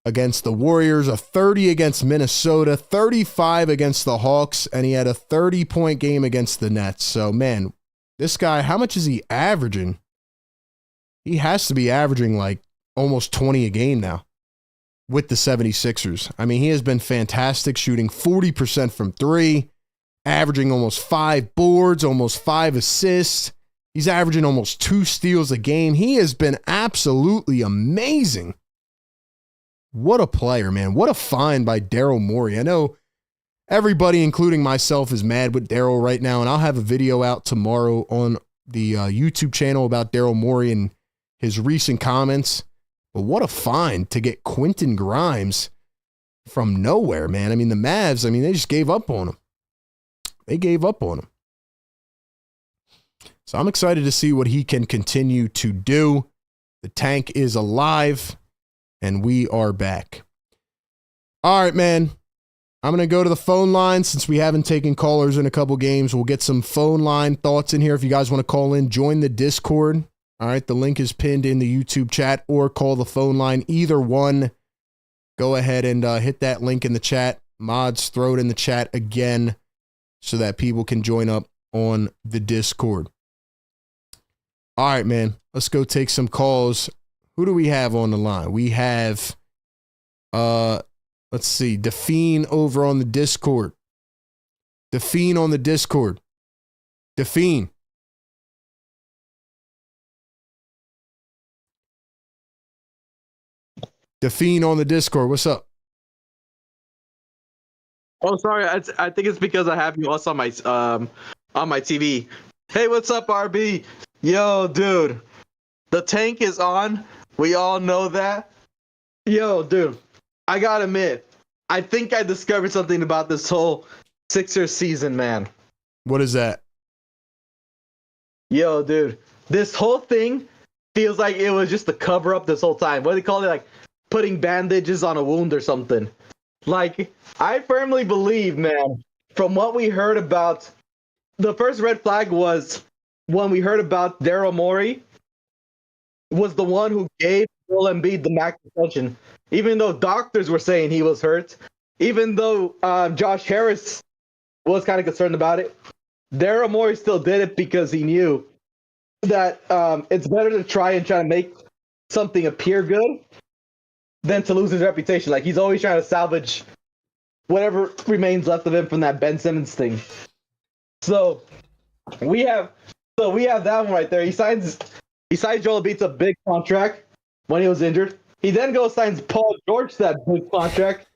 against the Warriors, a 30 against Minnesota, 35 against the Hawks, and he had a 30-point game against the Nets. So, man, this guy, how much is he averaging? He has to be averaging like almost 20 a game now with the 76ers. I mean, he has been fantastic, shooting 40% from three, averaging almost 5 boards, almost 5 assists. He's averaging almost 2 steals a game. He has been absolutely amazing. What a player, man. What a find by Daryl Morey. I know everybody, including myself, is mad with Daryl right now, and I'll have a video out tomorrow on the YouTube channel about Daryl Morey and his recent comments. But what a find to get Quentin Grimes from nowhere, man. I mean, the Mavs, they just gave up on him. They gave up on him. So I'm excited to see what he can continue to do. The tank is alive, and we are back. All right, man. I'm going to go to the phone line since we haven't taken callers in a couple games. We'll get some phone line thoughts in here. If you guys want to call in, join the Discord. All right, the link is pinned in the YouTube chat, or call the phone line. Either one, go ahead and hit that link in the chat. Mods, throw it in the chat again so that people can join up on the Discord. All right, man, let's go take some calls. Who do we have on the line? We have, let's see, Define over on the Discord. Define on the Discord. Define. Define on the Discord. What's up? Oh, sorry. I think it's because I have you also on my TV. Hey, what's up, RB? Yo, dude. The tank is on. We all know that. Yo, dude. I gotta admit, I think I discovered something about this whole Sixers season, man. What is that? Yo, dude. This whole thing feels like it was just a cover up this whole time. What do they call it? Like putting bandages on a wound or something. Like, I firmly believe, man, from what we heard about, the first red flag was when we heard about Daryl Morey was the one who gave Joel Embiid the max extension, even though doctors were saying he was hurt, even though Josh Harris was kind of concerned about it. Daryl Morey still did it because he knew that it's better to try to make something appear good than to lose his reputation. Like, he's always trying to salvage whatever remains left of him from that Ben Simmons thing. So we have that one right there. He signs Joel Embiid a big contract when he was injured. He then goes signs Paul George that big contract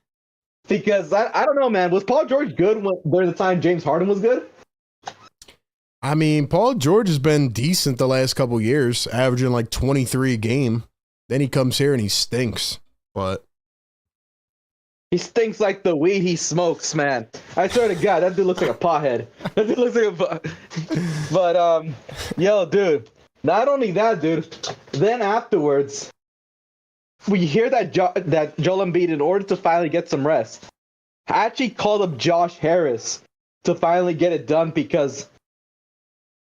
because I don't know, man. Was Paul George good during the time James Harden was good? I mean, Paul George has been decent the last couple years, averaging like 23 a game. Then he comes here and he stinks. But he stinks like the weed he smokes, man. I swear to God, that dude looks like a pothead. That dude looks like a But, yo, dude, not only that, dude, then afterwards, we hear that that Joel Embiid, in order to finally get some rest, actually called up Josh Harris to finally get it done because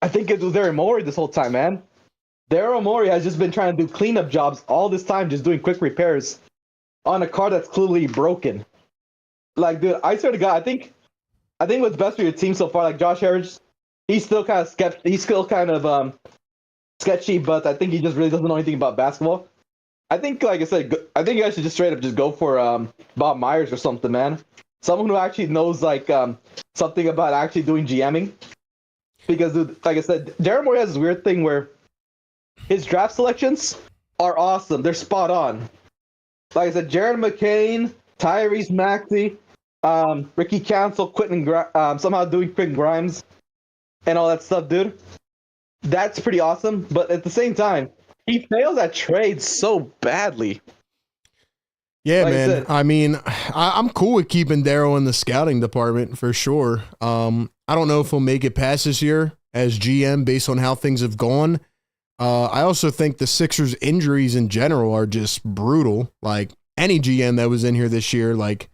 I think it was Daryl Morey this whole time, man. Daryl Morey has just been trying to do cleanup jobs all this time, just doing quick repairs on a car that's clearly broken. Like, dude, I swear to God, I think what's best for your team so far, like Josh Harris, he's still kind of sketchy, but I think he just really doesn't know anything about basketball. I think, like I said, I think you guys should just straight up just go for Bob Myers or something, man. Someone who actually knows like something about actually doing GMing. Because, dude, like I said, Daryl Morey has this weird thing where his draft selections are awesome. They're spot on. Like I said, Jared McCain, Tyrese Maxey, Ricky Council quitting, somehow doing Quentin Grimes and all that stuff, dude. That's pretty awesome. But at the same time, he fails at trades so badly. Yeah, like man. I mean, I'm cool with keeping Daryl in the scouting department for sure. I don't know if he'll make it past this year as GM based on how things have gone. I also think the Sixers' injuries in general are just brutal. Like any GM that was in here this year, like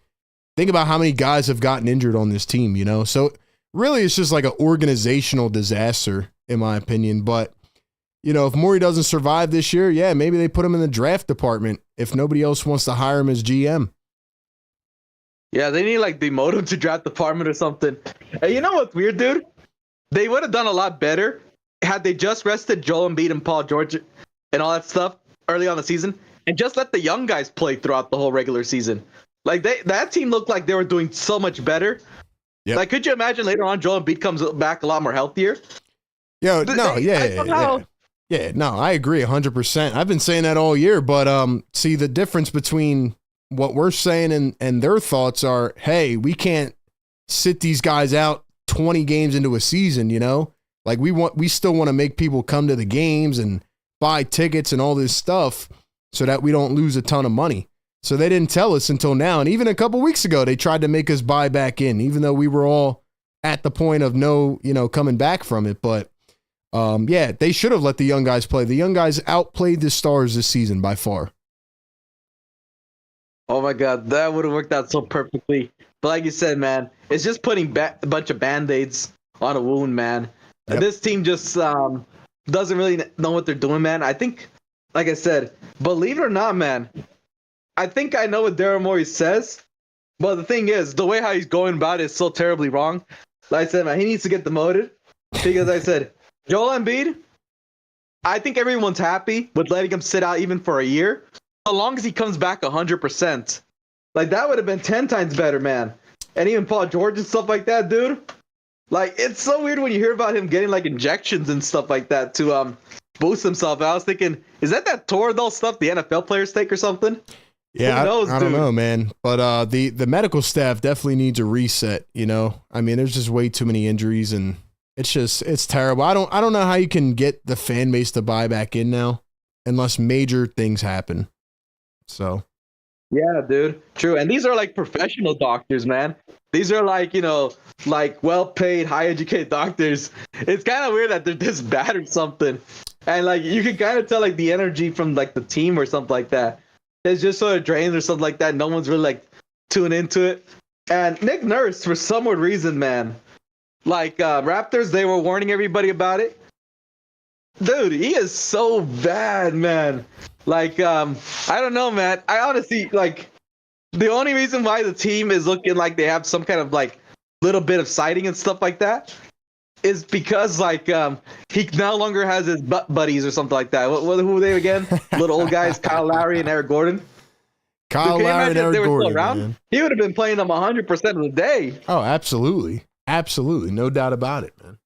think about how many guys have gotten injured on this team, you know? So really it's just like an organizational disaster in my opinion. But, you know, if Morey doesn't survive this year, yeah, maybe they put him in the draft department if nobody else wants to hire him as GM. Yeah, they need like demote him to draft department or something. Hey, you know what's weird, dude? They would have done a lot better had they just rested Joel Embiid and Paul George and all that stuff early on the season and just let the young guys play throughout the whole regular season. Like that team looked like they were doing so much better. Yep. Like, could you imagine later on Joel Embiid comes back a lot more healthier? No, I agree 100%. I've been saying that all year, but see the difference between what we're saying and their thoughts are, hey, we can't sit these guys out 20 games into a season, you know? Like we still want to make people come to the games and buy tickets and all this stuff so that we don't lose a ton of money. So they didn't tell us until now. And even a couple weeks ago, they tried to make us buy back in, even though we were all at the point of coming back from it. But yeah, they should have let the young guys play. The young guys outplayed the stars this season by far. Oh my God, that would have worked out so perfectly. But like you said, man, it's just putting a bunch of Band-Aids on a wound, man. Yep. This team just doesn't really know what they're doing, man. I think, like I said, believe it or not, man, I think I know what Daryl Morey says, but the thing is, the way how he's going about it is so terribly wrong. Like I said, man, he needs to get demoted because I said, Joel Embiid, I think everyone's happy with letting him sit out even for a year, as long as he comes back 100%. Like, that would have been 10 times better, man. And even Paul George and stuff like that, dude. Like, it's so weird when you hear about him getting, like, injections and stuff like that to boost himself. I was thinking, is that Toradol stuff the NFL players take or something? Yeah, I don't know, man. But the medical staff definitely needs a reset, you know? I mean, there's just way too many injuries, and it's terrible. I don't know how you can get the fan base to buy back in now unless major things happen. So... yeah, dude. True. And these are like professional doctors, man. These are like, like well-paid, high-educated doctors. It's kind of weird that they're this bad or something. And like, you can kind of tell like the energy from like the team or something like that. It's just sort of drained or something like that. No one's really like tuning into it. And Nick Nurse, for some weird reason, man, like Raptors, they were warning everybody about it. Dude, he is so bad, man. Like, I don't know, man. I honestly, like, the only reason why the team is looking like they have some kind of, like, little bit of siding and stuff like that is because, like, he no longer has his buddies or something like that. Who are they again? Little old guys, Kyle Lowry and Eric Gordon. Kyle Lowry and Eric Gordon, man. He would have been playing them 100% of the day. Oh, absolutely. Absolutely. No doubt about it, man.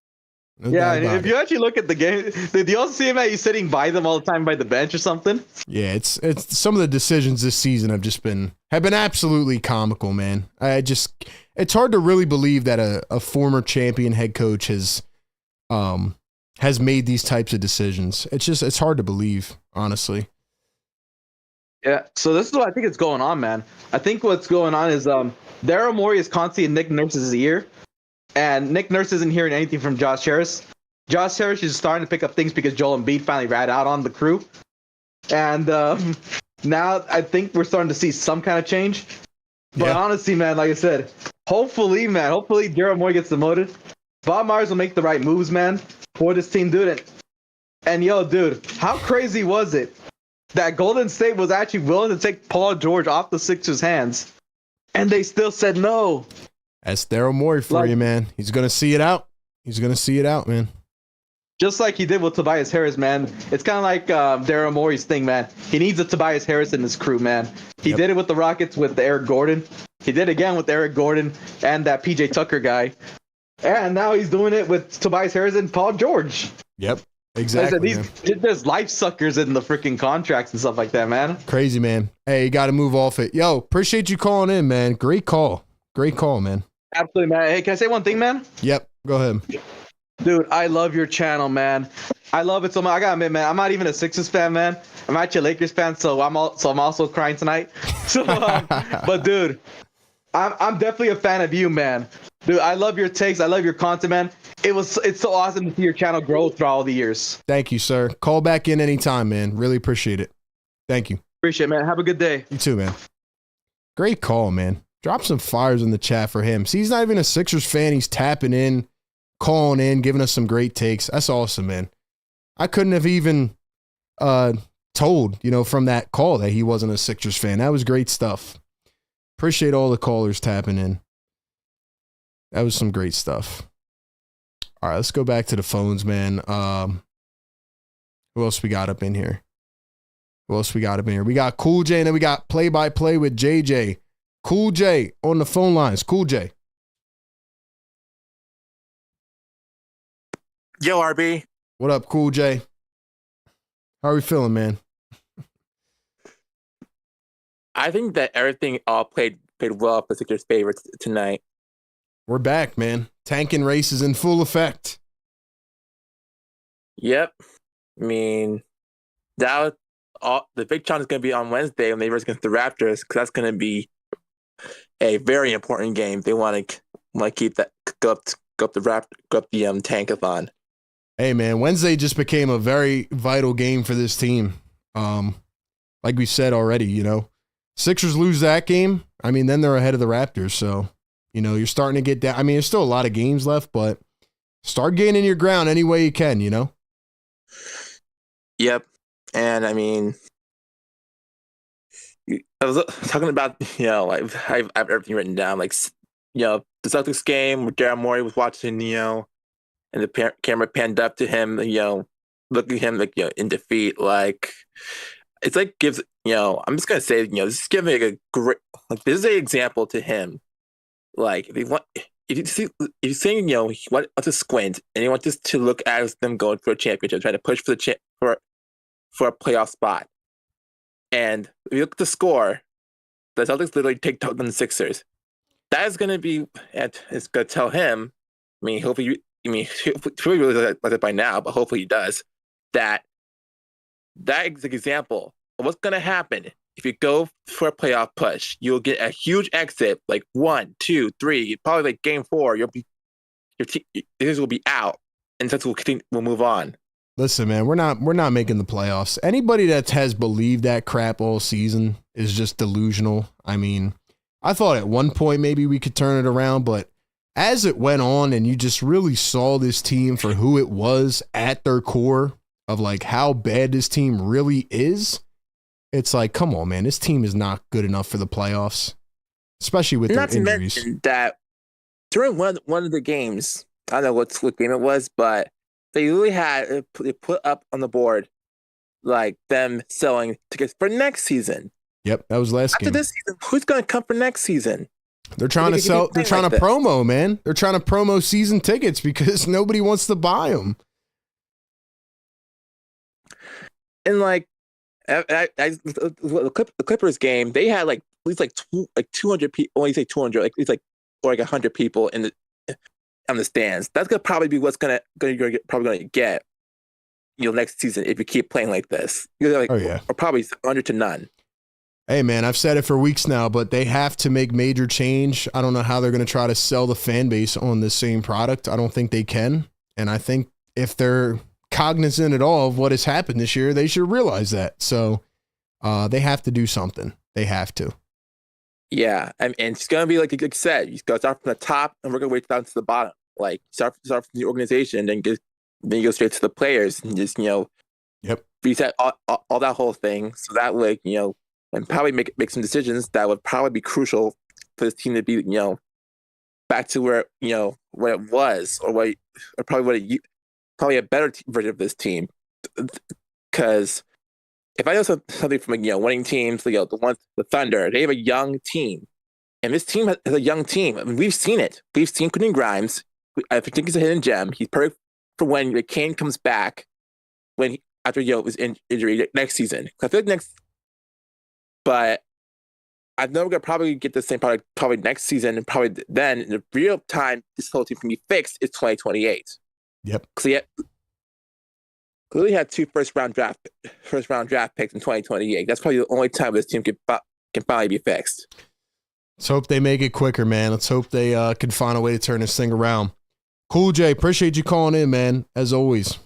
Yeah, and if you actually look at the game, did you also see him he's sitting by them all the time by the bench or something? Yeah, it's some of the decisions this season have been absolutely comical, man. It's hard to really believe that a former champion head coach has made these types of decisions. It's hard to believe, honestly. Yeah, so this is what I think is going on, man. I think what's going on is Daryl Morey is constantly in Nick Nurse's ear. And Nick Nurse isn't hearing anything from Josh Harris. Josh Harris is starting to pick up things because Joel Embiid finally rat out on the crew. And now I think we're starting to see some kind of change. But honestly, man, like I said, hopefully Daryl Morey gets demoted. Bob Myers will make the right moves, man, for this team, dude. And yo, dude, how crazy was it that Golden State was actually willing to take Paul George off the Sixers' hands, and they still said no? That's Daryl Morey for you, man. He's going to see it out. He's going to see it out, man. Just like he did with Tobias Harris, man. It's kind of like Daryl Morey's thing, man. He needs a Tobias Harris in his crew, man. He did it with the Rockets with Eric Gordon. He did it again with Eric Gordon and that PJ Tucker guy. And now he's doing it with Tobias Harris and Paul George. Yep, exactly. There's life suckers in the freaking contracts and stuff like that, man. Crazy, man. Hey, you got to move off it. Yo, appreciate you calling in, man. Great call. Great call, man. Absolutely, man. Hey, can I say one thing, man? Yep. Go ahead. Dude, I love your channel, man. I love it so much. I gotta admit, man, I'm not even a Sixers fan, man. I'm actually a Lakers fan, so I'm also crying tonight. So, but dude, I'm definitely a fan of you, man. Dude, I love your takes. I love your content, man. It's so awesome to see your channel grow throughout all the years. Thank you, sir. Call back in anytime, man. Really appreciate it. Thank you. Appreciate it, man. Have a good day. You too, man. Great call, man. Drop some fires in the chat for him. See, he's not even a Sixers fan. He's tapping in, calling in, giving us some great takes. That's awesome, man. I couldn't have even told, from that call that he wasn't a Sixers fan. That was great stuff. Appreciate all the callers tapping in. That was some great stuff. All right, let's go back to the phones, man. Who else we got up in here? We got Cool J, and then we got Play-by-Play with JJ. Cool J on the phone lines. Cool J. Yo, RB. What up, Cool J? How are we feeling, man? I think that everything all played well for Sixers' favorites tonight. We're back, man. Tanking race is in full effect. Yep. I mean, that the big challenge is going to be on Wednesday when they verse against the Raptors, because that's going to be a very important game. They want to keep that go up the tankathon. Hey, man, Wednesday just became a very vital game for this team. Like we said already, Sixers lose that game, I mean, then they're ahead of the Raptors. So, you're starting to get down. I mean, there's still a lot of games left, but start gaining your ground any way you can, Yep. And I mean, I was talking about, I have everything written down. Like, the Celtics game where Daryl Morey was watching, and the camera panned up to him, looking at him in defeat. Like, it's like gives, I'm just gonna say, this is giving a great, this is an example to him. Like, if you saying, he wants to squint and he wants just to look at them going for a championship, trying to push for for a playoff spot. And if you look at the score, the Celtics literally take out the Sixers. That is going to be, it's going to tell him, hopefully he realizes it by now, but hopefully he does, that is an example of what's going to happen. If you go for a playoff push, you'll get a huge exit, like 1, 2, 3, probably like game 4, your teams will be out, and Celtics will move on. Listen, man, we're not making the playoffs. Anybody that has believed that crap all season is just delusional. I mean, I thought at one point maybe we could turn it around, but as it went on and you just really saw this team for who it was at their core of like how bad this team really is, it's like, come on, man, this team is not good enough for the playoffs, especially with their injuries. Not to mention that during one of the games, I don't know what game it was, but they really they put up on the board like them selling tickets for next season. Yep, that was last game. After this season, who's going to come for next season? They're trying to sell. They're trying to promo, man. They're trying to promo season tickets because nobody wants to buy them. And like, the Clippers game, they had like at least like 200 people. When you say 200, like it's like or like 100 people on the stands. That's gonna probably be what's gonna get next season if you keep playing like this. Like, oh yeah, or probably 100 to none. Hey man, I've said it for weeks now, but they have to make major change. I don't know how they're going to try to sell the fan base on the same product. I don't think they can. And I think if they're cognizant at all of what has happened this year, they should realize that. So they have to do something. They have to. Yeah. And it's going to be like you said, you got to start from the top and we're going to wait down to the bottom. Like start from the organization and then you go straight to the players and just, yep, reset all that whole thing. So that way, and probably make some decisions that would probably be crucial for this team to be, back to where it was, or probably a better version of this team. Because if I know something from winning teams, the Thunder, they have a young team, and this team has a young team. I mean, we've seen it. We've seen Quentin Grimes. I think he's a hidden gem. He's perfect for when Kane comes back, after his injury next season. I feel like but I know we're gonna probably get the same product probably next season, and probably then in the real time this whole team can be fixed is 2028. Yep. Because he clearly had 2 first round draft picks in 2028. That's probably the only time this team can finally be fixed. Let's hope they make it quicker, man. Let's hope they can find a way to turn this thing around. Cool J, appreciate you calling in, man. As always. Of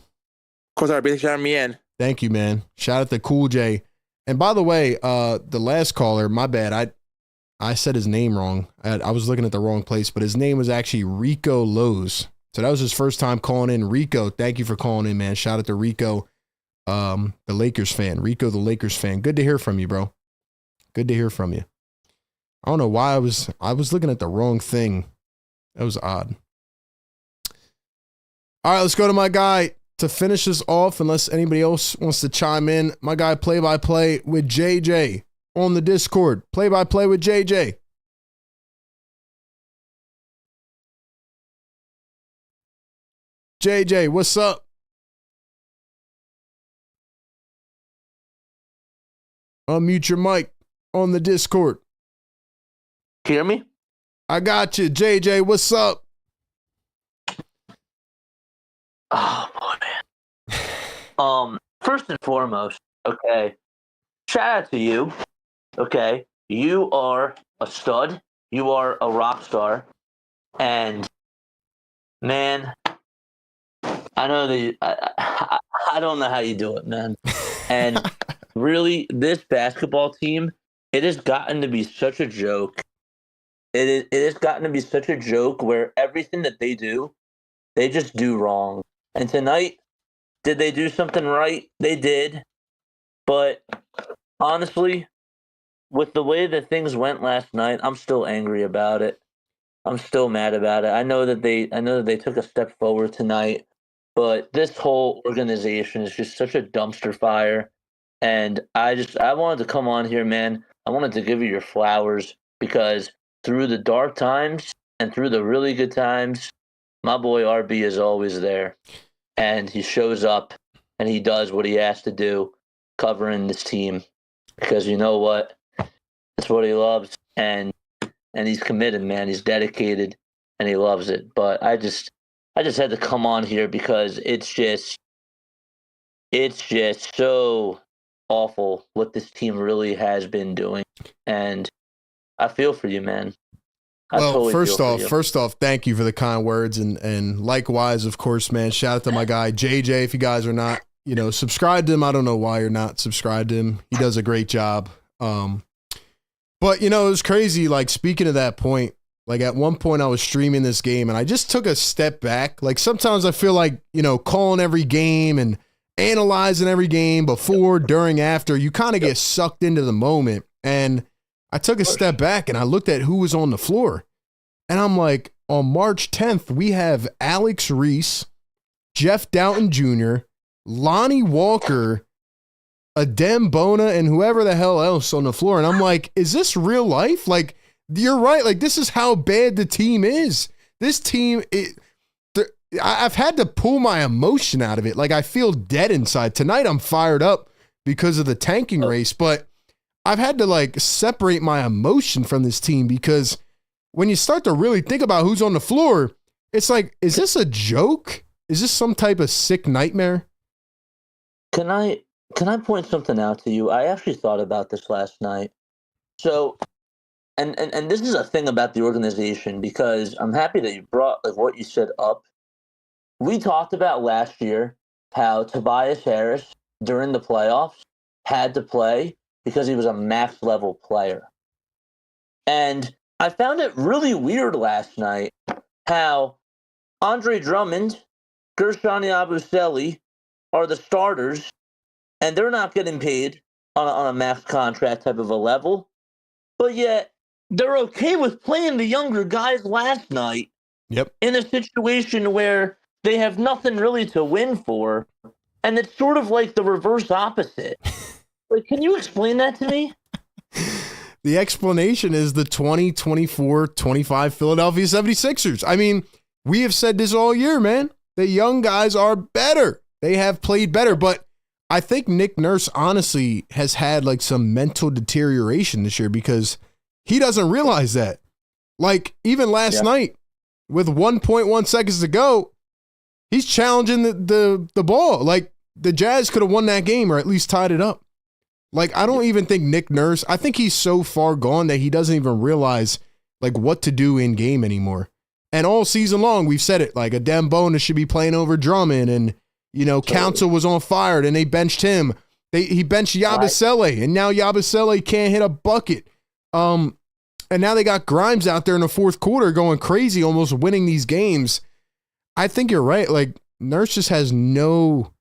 course, our big shouting me in. Thank you, man. Shout out to Cool J. And by the way, the last caller, my bad. I said his name wrong. I was looking at the wrong place, but his name was actually Rico Lowe's. So that was his first time calling in. Rico, thank you for calling in, man. Shout out to Rico, the Lakers fan. Rico, the Lakers fan. Good to hear from you, bro. Good to hear from you. I don't know why I was looking at the wrong thing. That was odd. All right, let's go to my guy to finish this off, unless anybody else wants to chime in. My guy, play-by-play with JJ on the Discord. Play-by-play with JJ. JJ, what's up? Unmute your mic on the Discord. Can you hear me? I got you. JJ, what's up? Oh boy, man. First and foremost, okay. Shout out to you. Okay. You are a stud. You are a rock star. And man, I know that I don't know how you do it, man. And really, this basketball team, it has gotten to be such a joke. It has gotten to be such a joke where everything that they do, they just do wrong. And tonight, did they do something right? They did. But honestly, with the way that things went last night, I'm still angry about it. I'm still mad about it. I know that they took a step forward tonight, but this whole organization is just such a dumpster fire. And I wanted to come on here, man. I wanted to give you your flowers because through the dark times and through the really good times, my boy RB is always there. And he shows up and he does what he has to do, covering this team. Because you know what? That's what he loves. And he's committed, man. He's dedicated and he loves it. But I just had to come on here because it's just so awful what this team really has been doing. And I feel for you, man. Well, first off, thank you for the kind words, and likewise, of course, man. Shout out to my guy JJ. If you guys are not, subscribed to him, I don't know why you're not subscribed to him. He does a great job. But it was crazy. Like, speaking of that point, like at one point I was streaming this game and I just took a step back. Like sometimes I feel like calling every game and analyzing every game before, during, after. You kind of get sucked into the moment, and I took a step back and I looked at who was on the floor, and I'm like, on March 10th, we have Alex Reese, Jeff Doughton Jr., Lonnie Walker, Adem Bona, and whoever the hell else on the floor. And I'm like, is this real life? Like, you're right. Like, this is how bad the team is. This team, I've had to pull my emotion out of it. Like, I feel dead inside. Tonight, I'm fired up because of the tanking race, but I've had to separate my emotion from this team, because when you start to really think about who's on the floor, it's like, is this a joke? Is this some type of sick nightmare? Can I point something out to you? I actually thought about this last night. So, and this is a thing about the organization, because I'm happy that you brought what you said up. We talked about last year how Tobias Harris during the playoffs had to play because he was a max level player. And I found it really weird last night how Andre Drummond, Gershon Yabusele are the starters, and they're not getting paid on a max contract type of a level, but yet they're okay with playing the younger guys last night. Yep. In a situation where they have nothing really to win for, and it's sort of like the reverse opposite. Can you explain that to me? The explanation is the 2024-25 Philadelphia 76ers. I mean, we have said this all year, man. The young guys are better. They have played better, but I think Nick Nurse honestly has had some mental deterioration this year, because he doesn't realize that. Like, even last night, with 1.1 seconds to go, he's challenging the ball. Like, the Jazz could have won that game or at least tied it up. Like, I don't even think Nick Nurse, I think he's so far gone that he doesn't even realize, like, what to do in game anymore. And all season long, we've said it, like, Adem Bona should be playing over Drummond, and, you know, Council was on fire, and they benched him. He benched Yabusele, and now Yabusele can't hit a bucket. And now they got Grimes out there in the fourth quarter going crazy, almost winning these games. I think you're right. Like, Nurse just has no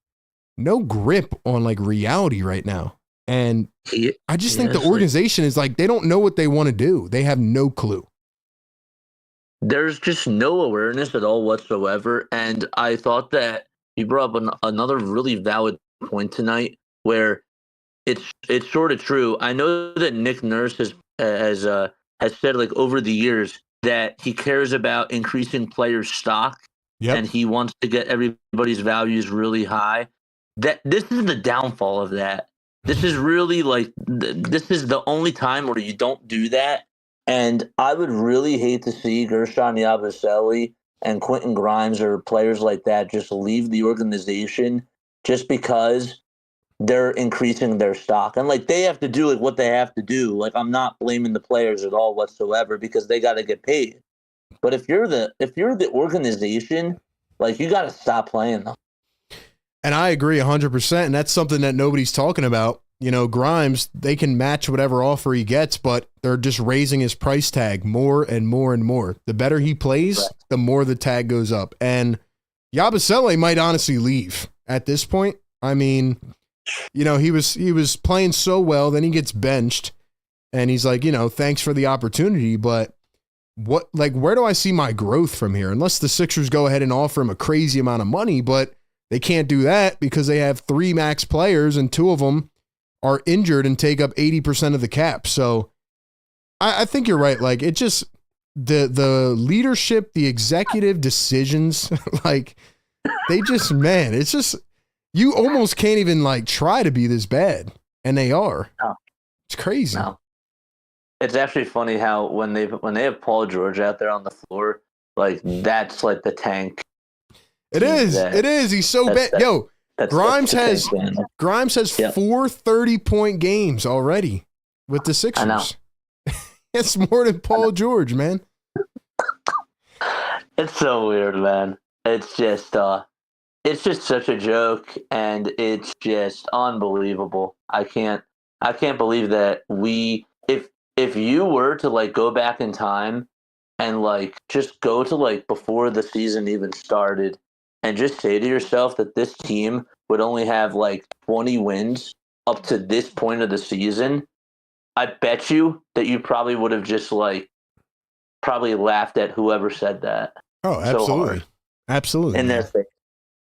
grip on, like, reality right now. And I just think the organization is like, they don't know what they want to do. They have no clue. There's just no awareness at all whatsoever. And I thought that you brought up another really valid point tonight where it's sort of true. I know that Nick Nurse has said, like, over the years that he cares about increasing players' stock and he wants to get everybody's values really high. That this is the downfall of that. This is really like, this is the only time where you don't do that. And I would really hate to see Gershon Yabusele and Quentin Grimes or players like that just leave the organization just because they're increasing their stock. And, like, they have to do, like, what they have to do. Like, I'm not blaming the players at all whatsoever because they got to get paid. But if you're the organization, like, you got to stop playing them. And I agree 100%. And that's something that nobody's talking about. You know, Grimes, they can match whatever offer he gets, but they're just raising his price tag more and more and more. The better he plays, the more the tag goes up. And Yabusele might honestly leave at this point. I mean, you know, he was playing so well, then he gets benched, and he's like, you know, thanks for the opportunity, but where do I see my growth from here? Unless the Sixers go ahead and offer him a crazy amount of money, but they can't do that because they have 3 max players and 2 of them are injured and take up 80% of the cap. So I think you're right. Like, it just, the leadership, the executive decisions, like, they just, man, it's just, you almost can't even, like, try to be this bad. And they are. No. It's crazy. No. It's actually funny how when they have Paul George out there on the floor, like, that's like the tank. It is. It is. He's so bad. Yo, Grimes has 4 30-point games already with the Sixers. I know. It's more than Paul George, man. It's so weird, man. It's just such a joke, and it's just unbelievable. I can't believe that if you were to, like, go back in time and, like, just go to, like, before the season even started and just say to yourself that this team would only have, like, 20 wins up to this point of the season, I bet you that you probably would have just, like, probably laughed at whoever said that. Oh, absolutely. Absolutely. In their face.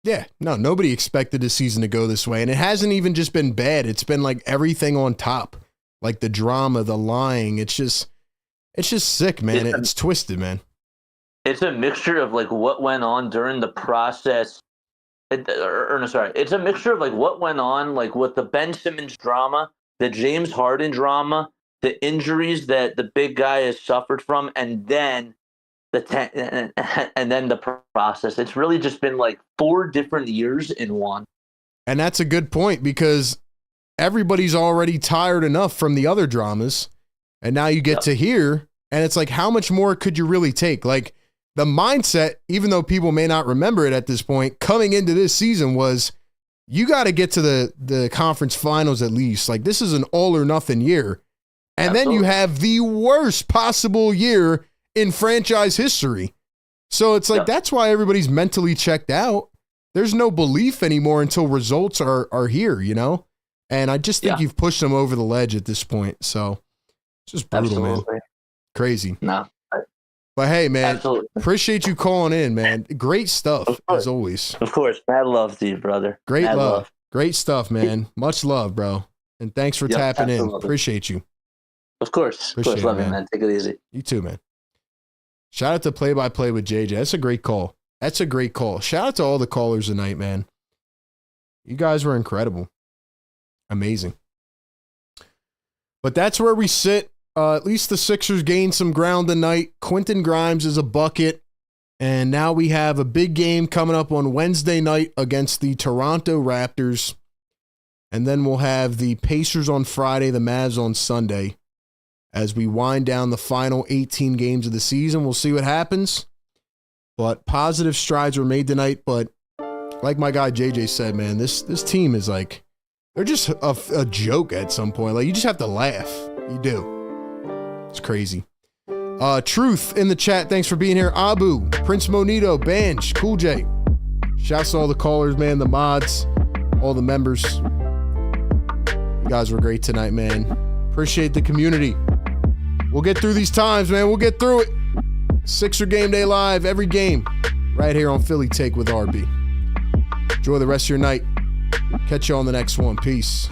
Yeah. No, nobody expected the season to go this way. And it hasn't even just been bad. It's been, like, everything on top. Like, the drama, the lying. It's just sick, man. It's twisted, man. It's a mixture of, like, what went on during the process. It's a mixture of, like, what went on, like, with the Ben Simmons drama, the James Harden drama, the injuries that the big guy has suffered from, and then the process. It's really just been, like, 4 different years in one. And that's a good point because everybody's already tired enough from the other dramas, and now you get to here, and it's like, how much more could you really take? Like, the mindset, even though people may not remember it at this point, coming into this season was, you got to get to the conference finals at least. Like, this is an all or nothing year. And Absolutely. Then you have the worst possible year in franchise history. So it's like, that's why everybody's mentally checked out. There's no belief anymore until results are here, you know? And I just think you've pushed them over the ledge at this point. So it's just brutal, man. Crazy. No. But hey, man, appreciate you calling in, man. Great stuff, as always. Of course. Mad love to you, brother. Great love. Great stuff, man. Much love, bro. And thanks for tapping in. Appreciate you. Of course. Appreciate love you, man. Take it easy. You too, man. Shout out to Play-by-Play with JJ. That's a great call. Shout out to all the callers tonight, man. You guys were incredible. Amazing. But that's where we sit At least the Sixers gained some ground tonight. Quentin Grimes is a bucket. And now we have a big game coming up on Wednesday night against the Toronto Raptors. And then we'll have the Pacers on Friday, the Mavs on Sunday. As we wind down the final 18 games of the season, we'll see what happens. But positive strides were made tonight. But like my guy JJ said, man, this team is like, they're just a joke at some point. Like, you just have to laugh. You do. It's crazy. Truth in the chat. Thanks for being here. Abu, Prince Monito, Banj, Cool J. Shouts to all the callers, man, the mods, all the members. You guys were great tonight, man. Appreciate the community. We'll get through these times, man. We'll get through it. Sixer Game Day Live, every game, right here on Philly Take with RB. Enjoy the rest of your night. Catch you on the next one. Peace.